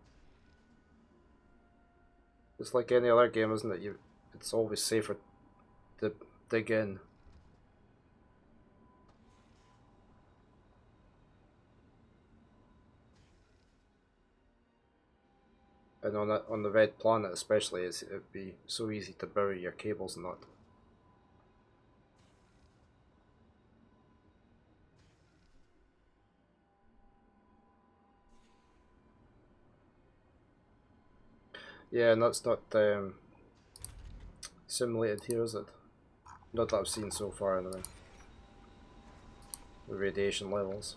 It's like any other game, isn't it? It's always safer to dig in. And on the red planet especially, it'd be so easy to bury your cables and that. Yeah, and that's not simulated here, is it? Not that I've seen so far anyway. The radiation levels.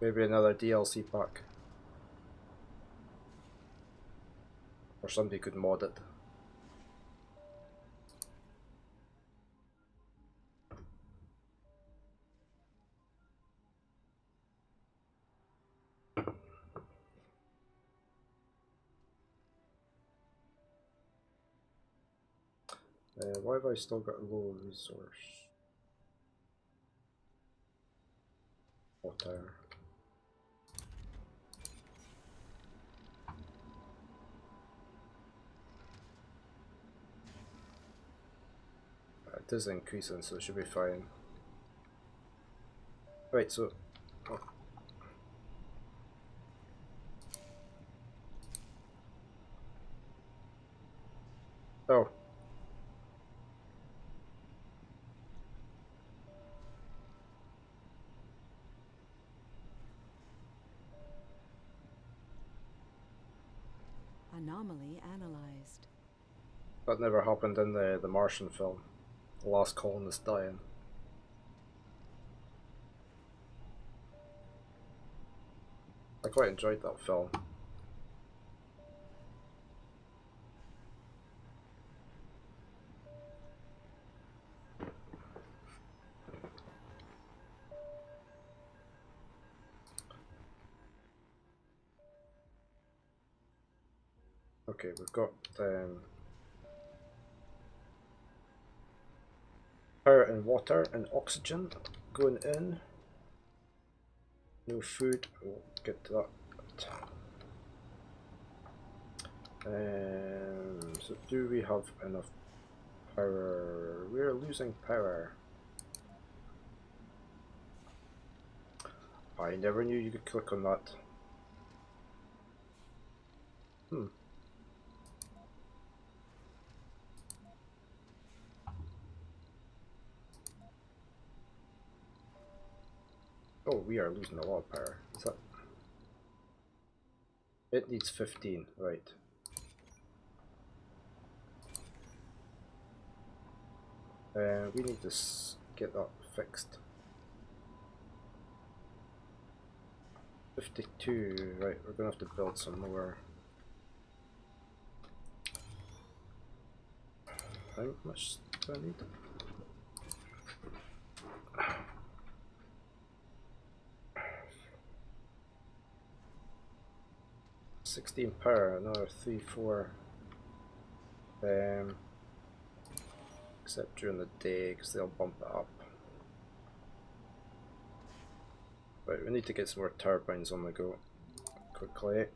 Maybe another DLC pack. Or somebody could mod it. Why have I still got a low resource? Water. It is increasing, so it should be fine. Right, so... Oh. Oh. Anomaly analyzed. That never happened in the Martian film. The last colonist dying. I quite enjoyed that film. Okay, we've got power and water and oxygen going in. No food, we'll get to that. So do we have enough power? We're losing power. I never knew you could click on that. Oh, we are losing a lot of power. Is that... It needs 15, right. We need to get that fixed. 52, right, we're gonna have to build some more. How much do I need? £16 power, another 3, 4. Except during the day, because they'll bump it up. Right, we need to get some more turbines on the go quickly.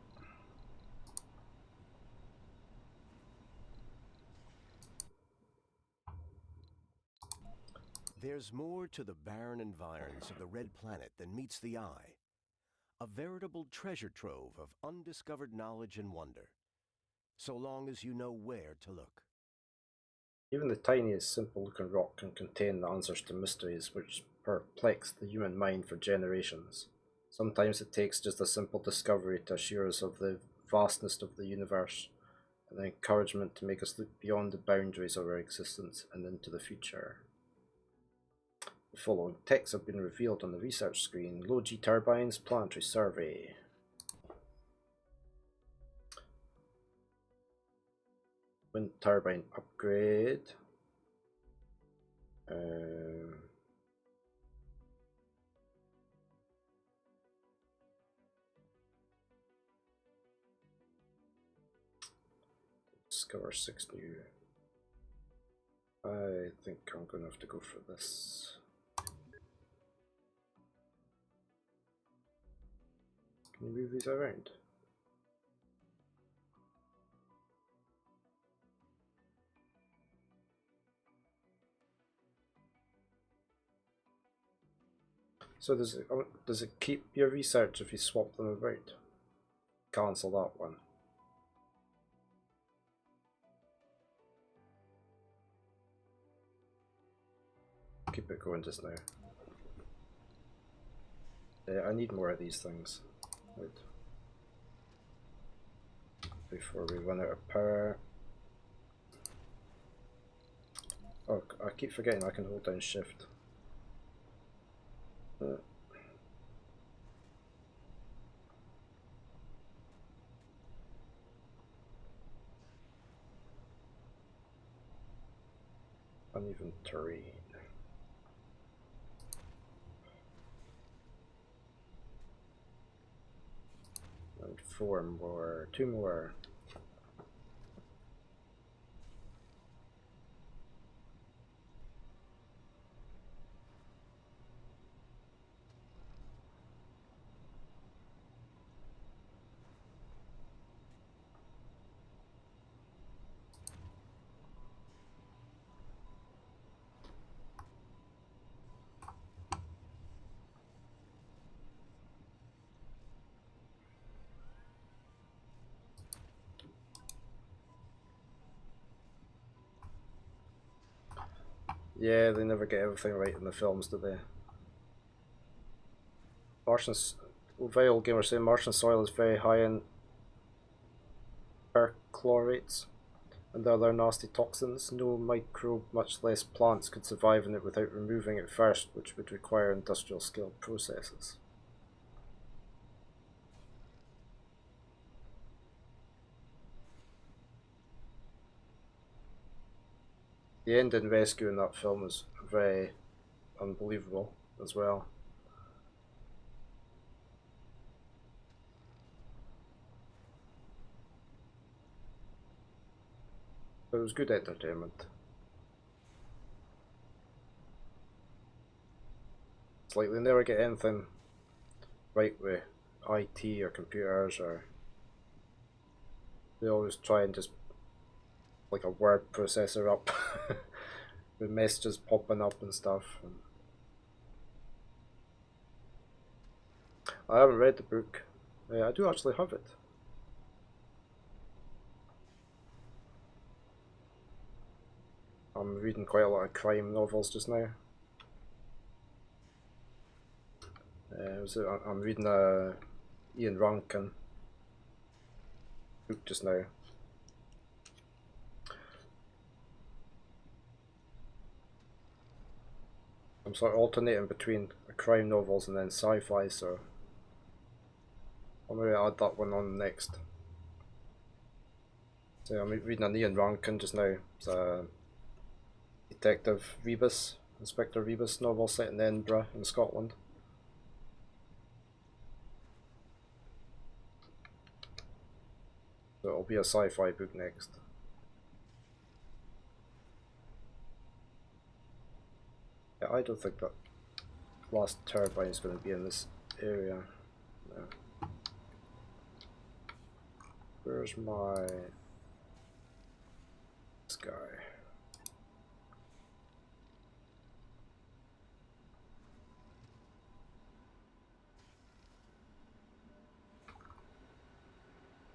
There's more to the barren environs of the Red Planet than meets the eye. A veritable treasure trove of undiscovered knowledge and wonder, so long as you know where to look. Even the tiniest, simple-looking rock can contain the answers to mysteries which perplex the human mind for generations. Sometimes it takes just a simple discovery to assure us of the vastness of the universe, and the encouragement to make us look beyond the boundaries of our existence and into the future. The following texts have been revealed on the research screen. Low G turbines, planetary survey. Wind turbine upgrade. Discover 6 new. I think I'm gonna have to go for this. Can you move these around? So does it keep your research if you swap them about? Cancel that one. Keep it going just now. I need more of these things. Right. Before we run out of power. Oh, I keep forgetting I can hold down shift. Uneven terrain. And 4 more, 2 more. Yeah, they never get everything right in the films, do they? Vile Gamer saying Martian soil is very high in perchlorates and other nasty toxins. No microbe, much less plants, could survive in it without removing it first, which would require industrial scale processes. The end in Rescue in that film is very unbelievable as well. But it was good entertainment. It's like they never get anything right with IT or computers, or they always try and just like a word processor up with messages popping up and stuff. And I haven't read the book. I do actually have it. I'm reading quite a lot of crime novels just now. I'm reading a Ian Rankin book just now. I'm sort of alternating between crime novels and then sci-fi, so I'll maybe add that one on next. So I'm reading an Ian Rankin just now. It's a Detective Rebus, Inspector Rebus novel set in Edinburgh in Scotland. So it'll be a sci-fi book next. Yeah, I don't think that last turbine is going to be in this area. No. Where's my... this guy?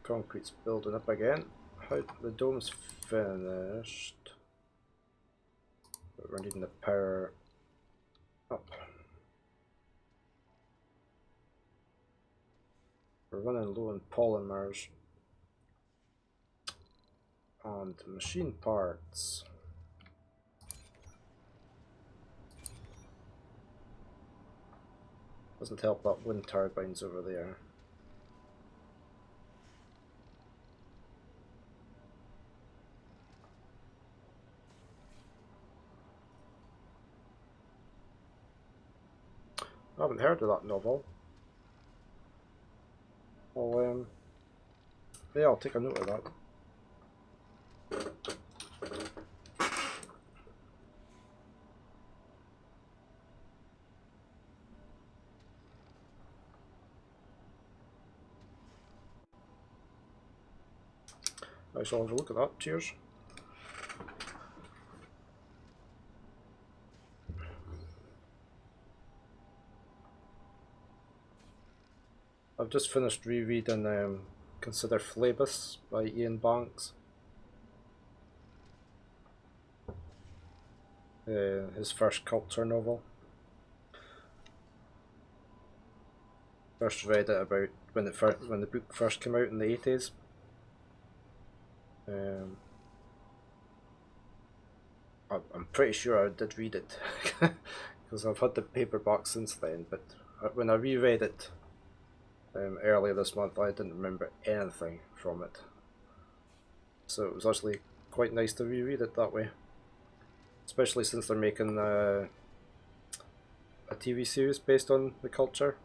Concrete's building up again. How the dome's finished. But we're needing the power up. We're running low on polymers and machine parts. Doesn't help that wind turbines over there. I haven't heard of that novel. Well, yeah, I'll take a note of that. I shall have a look at that. Cheers. I've just finished rereading Consider Phlebas by Ian Banks. His first culture novel. First read it about when the book first came out in the 80s. I'm pretty sure I did read it because I've had the paperback since then. But when I reread it earlier this month, I didn't remember anything from it. So it was actually quite nice to reread it that way, especially since they're making a TV series based on the culture.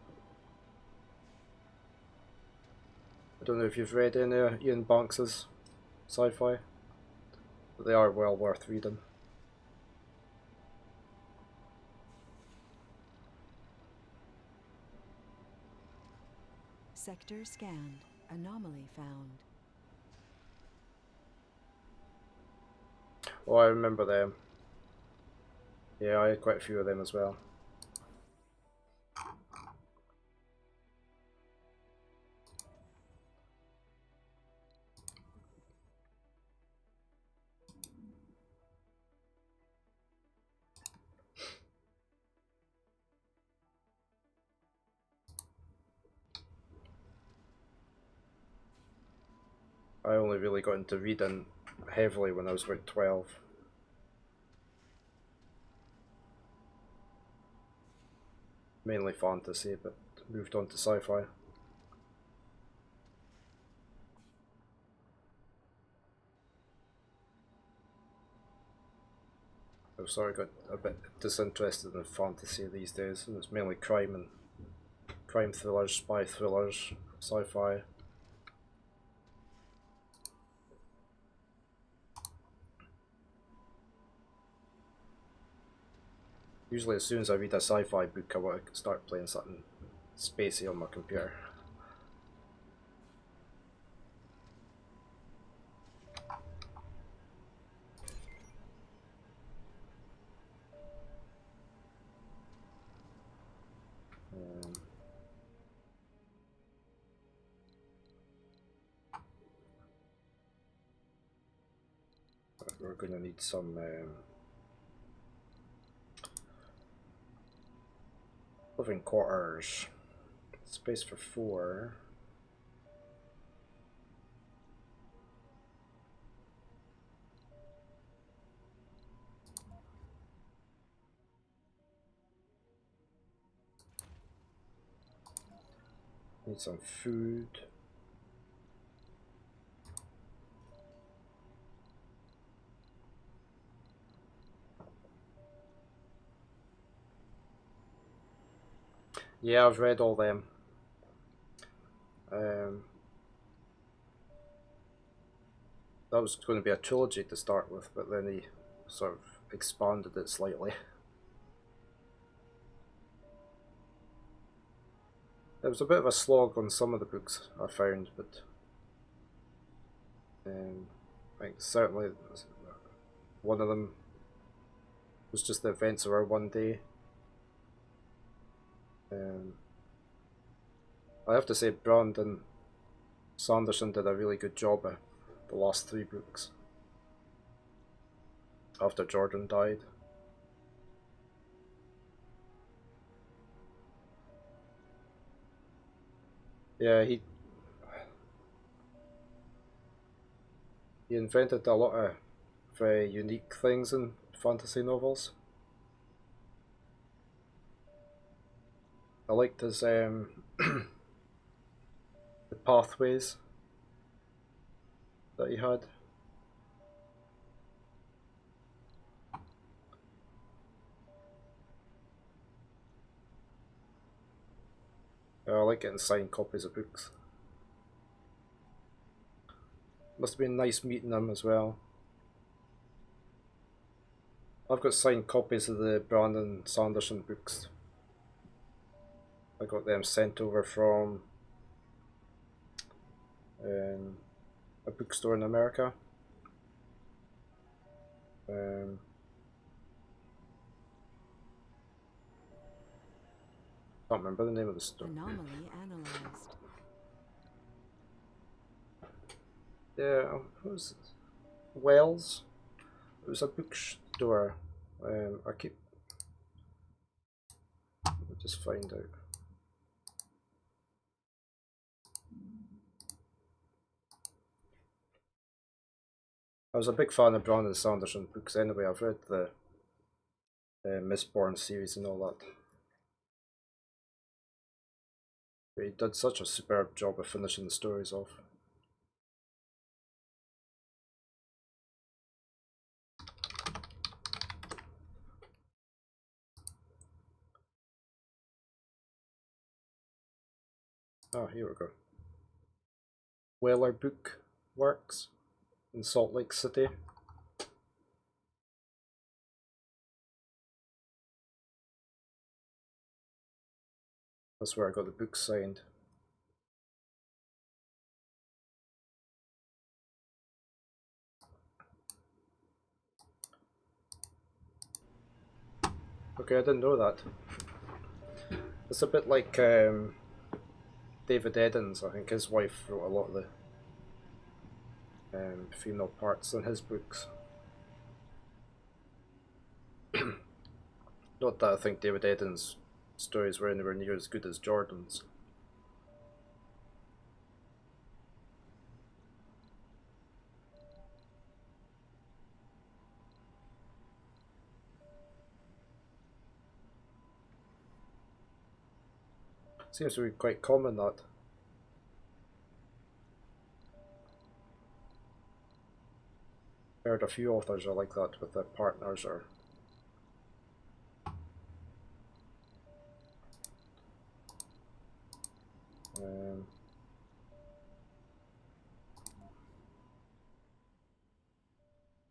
I don't know if you've read any Ian Banks's sci-fi, but they are well worth reading. Sector scanned. Anomaly found. Oh, I remember them. Yeah, I had quite a few of them as well. I only really got into reading heavily when I was about 12. Mainly fantasy, but moved on to sci-fi. I've sort of got a bit disinterested in fantasy these days, and it's mainly crime thrillers, spy thrillers, sci-fi. Usually as soon as I read a sci-fi book, I want to start playing something spacey on my computer. We're going to need some living quarters. Space for 4. Need some food. Yeah, I've read all them. That was going to be a trilogy to start with, but then he sort of expanded it slightly. There was a bit of a slog on some of the books I found, but I think certainly one of them was just the events of our one day. I have to say Brandon Sanderson did a really good job of the last 3 books after Jordan died. Yeah, he invented a lot of very unique things in fantasy novels. I liked his the pathways that he had. I like getting signed copies of books. Must have been nice meeting him as well. I've got signed copies of the Brandon Sanderson books. I got them sent over from a bookstore in America. Can't remember the name of the store. Anomaly analyzed. Yeah, what was it? Wells. It was a bookstore. I keep. I'll just find out. I was a big fan of Brandon Sanderson books anyway. I've read the Mistborn series and all that. But he did such a superb job of finishing the stories off. Oh, here we go. Weller Book Works in Salt Lake City. That's where I got the book signed. Okay, I didn't know that. It's a bit like David Eddins. I think his wife wrote a lot of the female parts in his books. Not that I think David Eddins' stories were anywhere near as good as Jordan's. Seems to be quite common that. Heard a few authors are like that with their partners or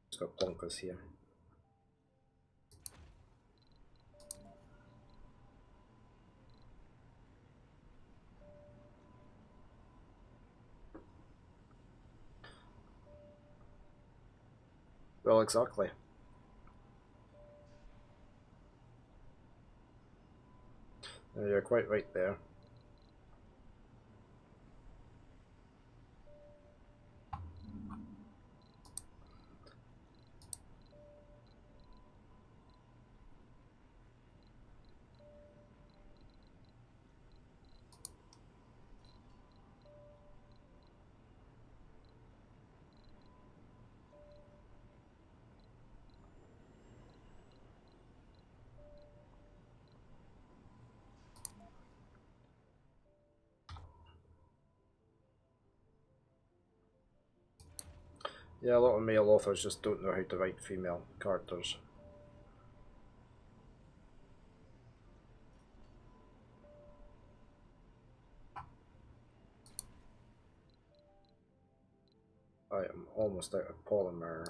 it's got bonkers here. Well, exactly. You're quite right there. Yeah, a lot of male authors just don't know how to write female characters. I am almost out of polymer.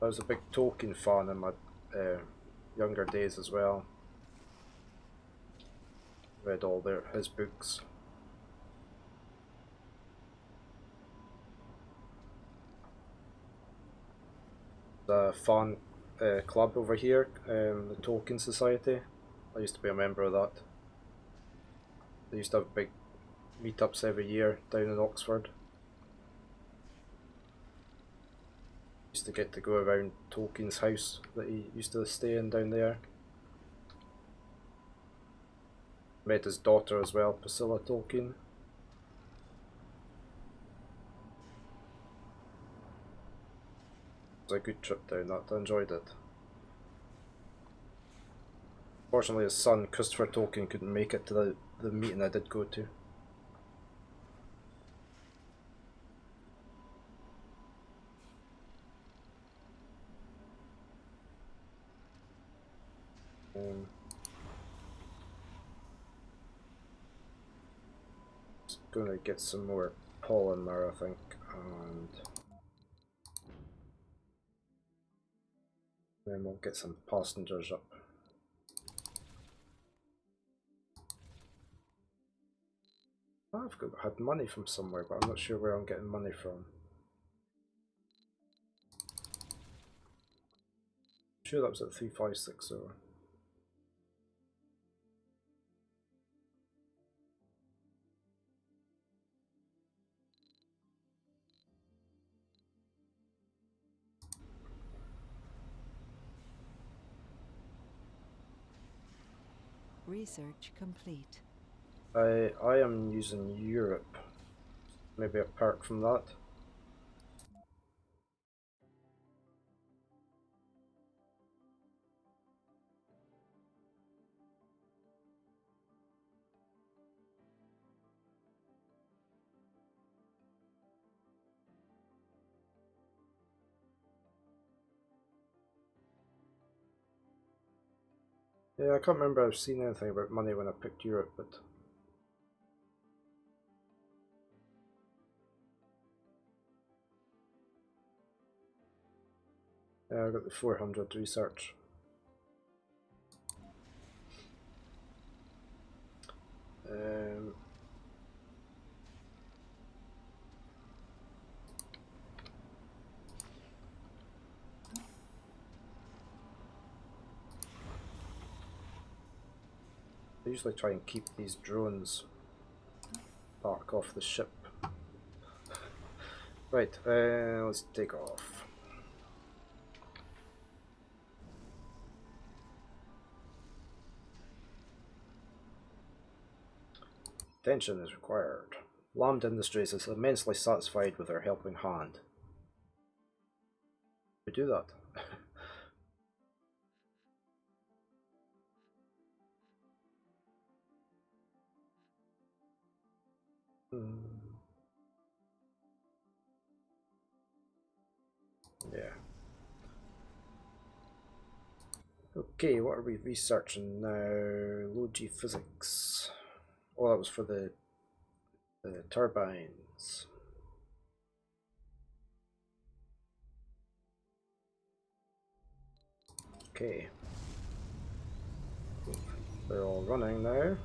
I was a big Tolkien fan in my younger days as well. Read all his books. The fan club over here, the Tolkien Society. I used to be a member of that. They used to have big meetups every year down in Oxford. Used to get to go around Tolkien's house that he used to stay in down there. Met his daughter as well, Priscilla Tolkien. It was a good trip down that, I enjoyed it. Fortunately his son Christopher Tolkien couldn't make it to the meeting I did go to. Just gonna get some more polymer, I think, and then we'll get some passengers up. I've had money from somewhere, but I'm not sure where I'm getting money from. I'm sure that was at 3560. Research complete. I am using Europe. Maybe a perk from that. Yeah, I can't remember I've seen anything about money when I picked Europe, but yeah, I got the 400 research. I usually try and keep these drones back off the ship. Right, let's take off. Attention is required. Lambda Industries is immensely satisfied with our helping hand. We do that. Yeah. Okay, what are we researching now? Low G physics. Oh, that was for the turbines. Okay. They're all running now.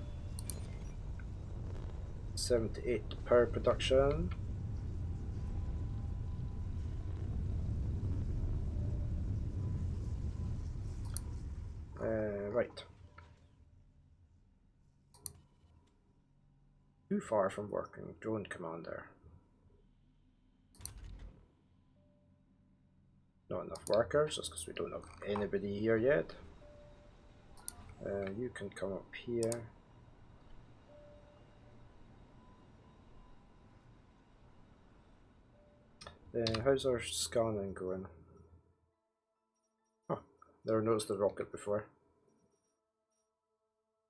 78 power production. Right. Too far from working. Drone commander. Not enough workers, just because we don't have anybody here yet. You can come up here. How's our scanning going? Oh, never noticed the rocket before.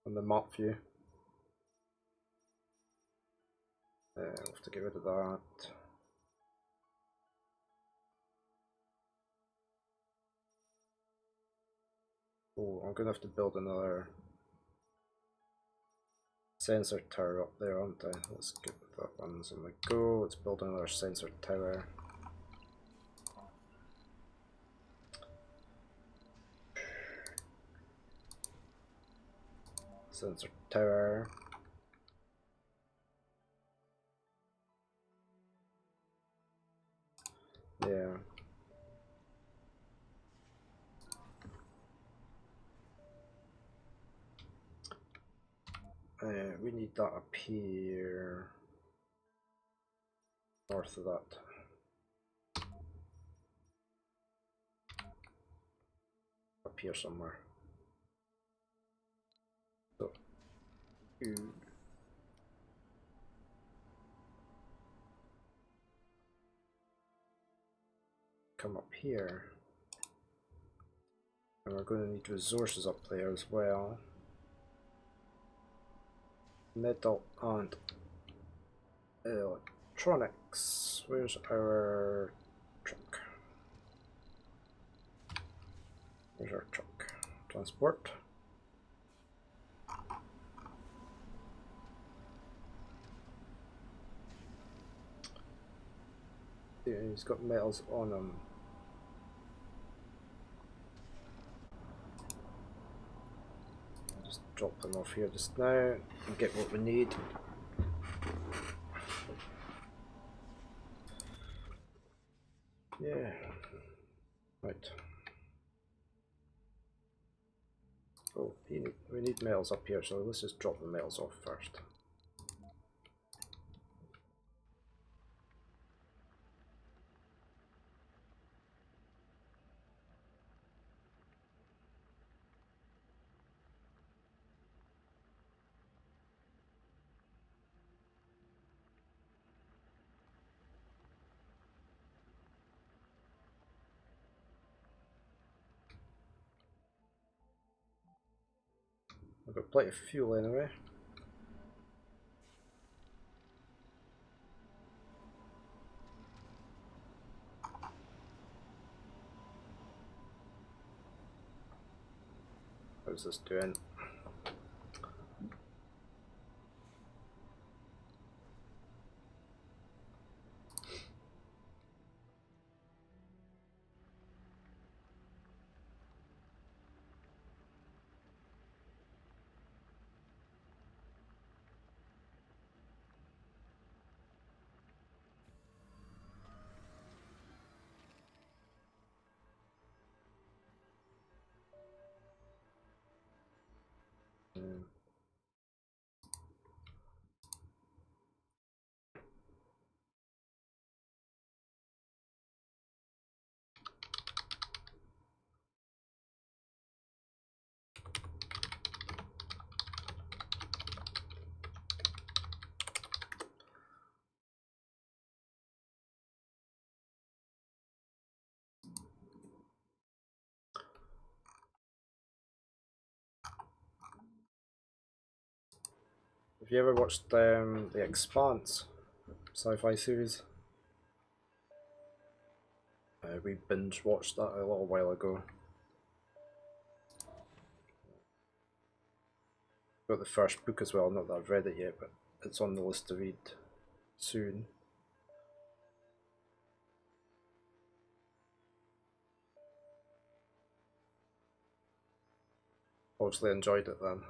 On the map view. We'll have to get rid of that. Oh, I'm gonna have to build another sensor tower up there, aren't I? Let's get that one's on the go. Let's build another sensor tower. Sensor tower. Yeah. We need that up here. North of that. Up here somewhere. So, you come up here. And we're going to need resources up there as well. Metal and electronics. Where's our truck? Where's our truck? Transport. Yeah, he's got metals on him. Just drop them off here just now and get what we need. Yeah. Right. Oh, we need metals up here, so let's just drop the metals off first. I've got plenty of fuel anyway. How's this doing? Have you ever watched The Expanse sci-fi series? We binge watched that a little while ago. Got the first book as well, not that I've read it yet, but it's on the list to read soon. Obviously enjoyed it then.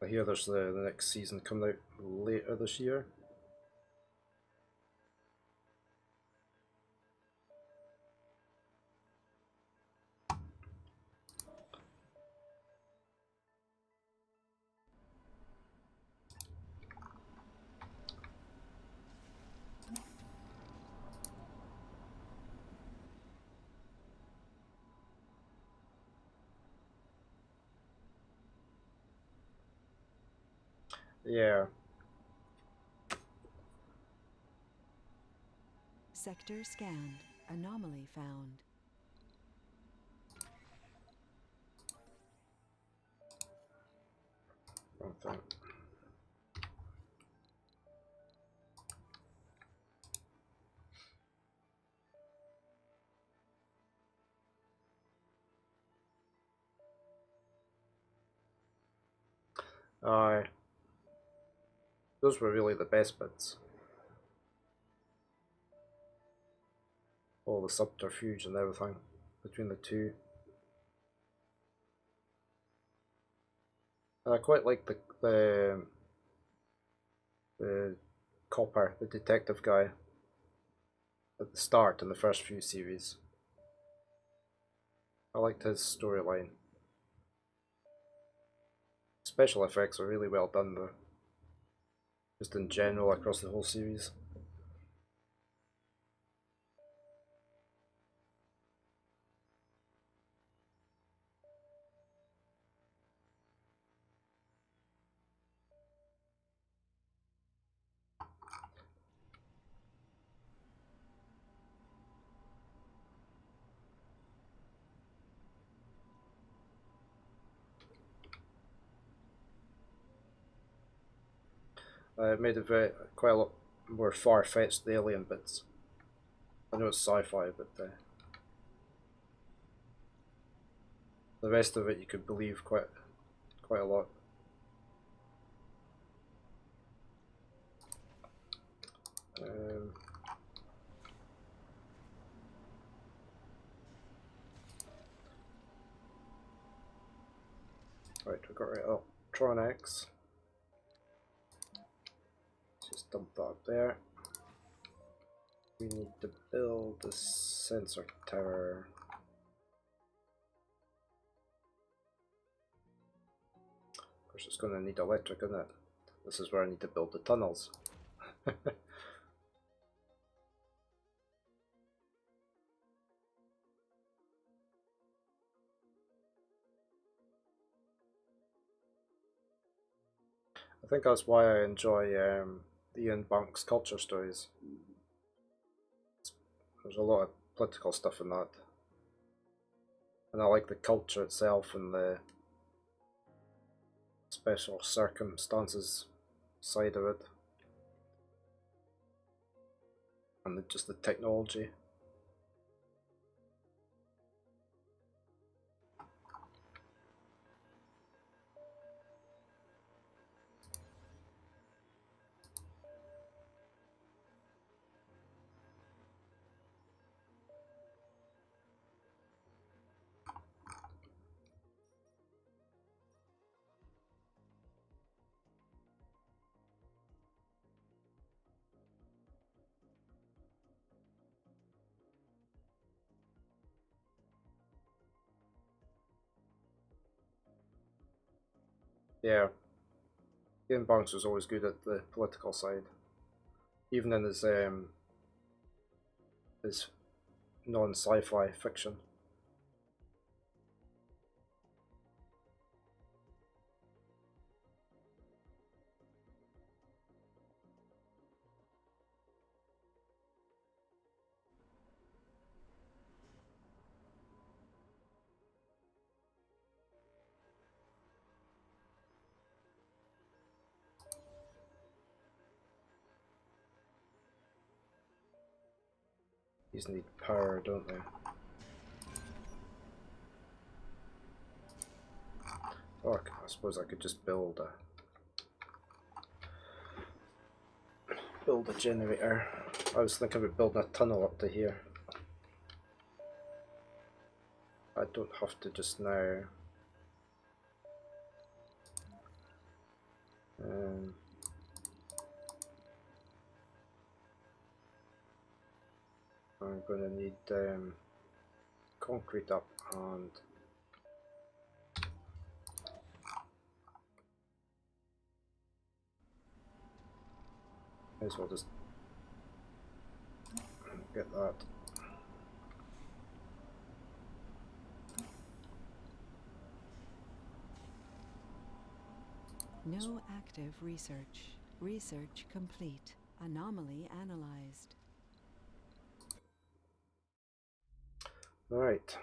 I hear there's the next season coming out later this year. Yeah. Sector scanned. Anomaly found. Wrong thing. Aye. Those were really the best bits. All the subterfuge and everything between the two. And I quite like the copper, the detective guy at the start in the first few series. I liked his storyline. Special effects are really well done though. Just in general across the whole series. It made it quite a lot more far-fetched, the alien bits. I know it's sci-fi, but the rest of it you could believe quite a lot. Right, we got rid of Tron X. Just dump that up there. We need to build the sensor tower. Of course, it's going to need electric, isn't it? This is where I need to build the tunnels. I think that's why I enjoy Ian Bank's culture stories. There's a lot of political stuff in that. And I like the culture itself and the special circumstances side of it. And just the technology. Yeah, Ian Banks was always good at the political side, even in his non-sci-fi fiction. These need power, don't they? Or I suppose I could just build a generator. I was thinking about building a tunnel up to here. I don't have to just now. I'm gonna need concrete up and may as well just get that. No active research. Research complete. Anomaly analyzed. Alright.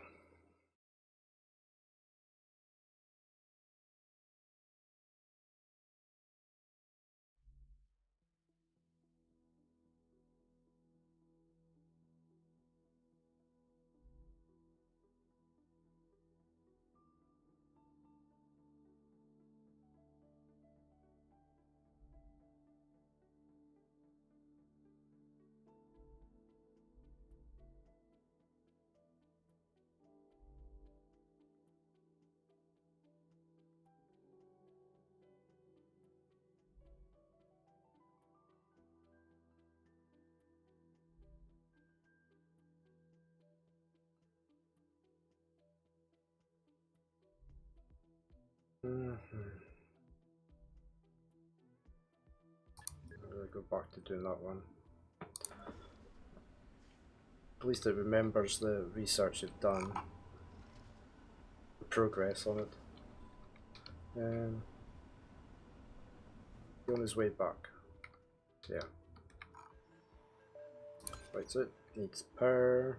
I'll go back to doing that one. At least it remembers the research you've done, the progress on it. On his way back. Yeah. Right, so it needs power.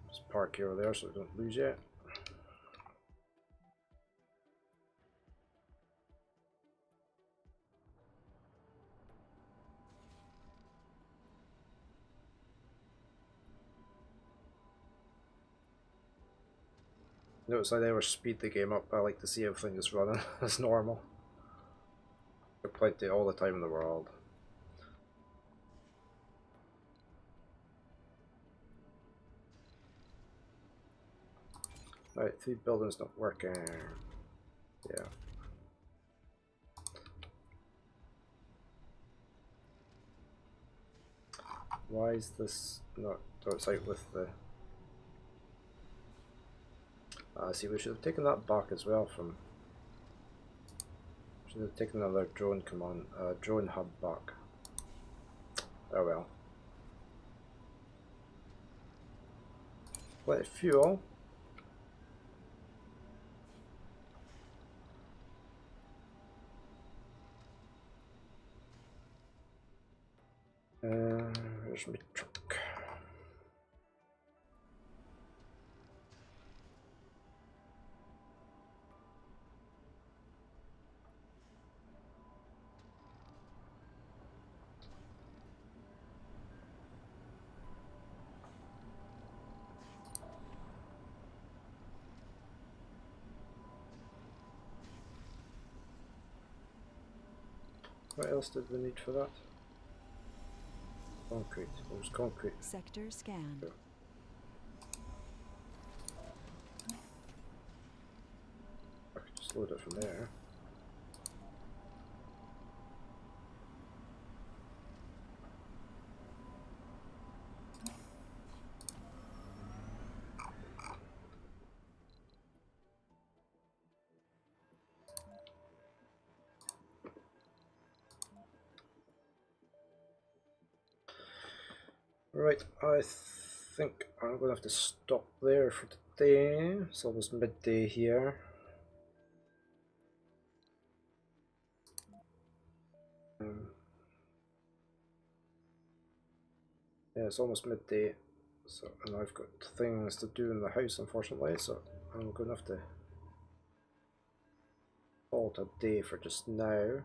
Just park you over there so we don't lose yet. Notice I never speed the game up. I like to see everything just running as normal. I played it all the time in the world. Right, 3 buildings not working. Yeah. Why is this not? Oh, it's out with the. See, we should have taken that back as well from. Should have taken another drone command, drone hub back. Oh well. Let it fuel. Where's my truck? What else did we need for that? Concrete. It was concrete. Sector scanned. Yeah. I could just load it from there. Right, I think I'm gonna have to stop there for today. It's almost midday here. Yeah, it's almost midday, so and I've got things to do in the house, unfortunately. So I'm gonna have to call it a day for just now.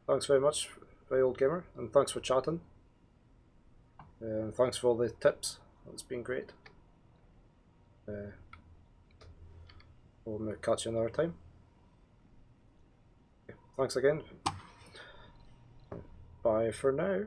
Thanks very much, very old gamer, and thanks for chatting. Thanks for all the tips. It's been great. We'll catch you another time. Thanks again. Bye for now.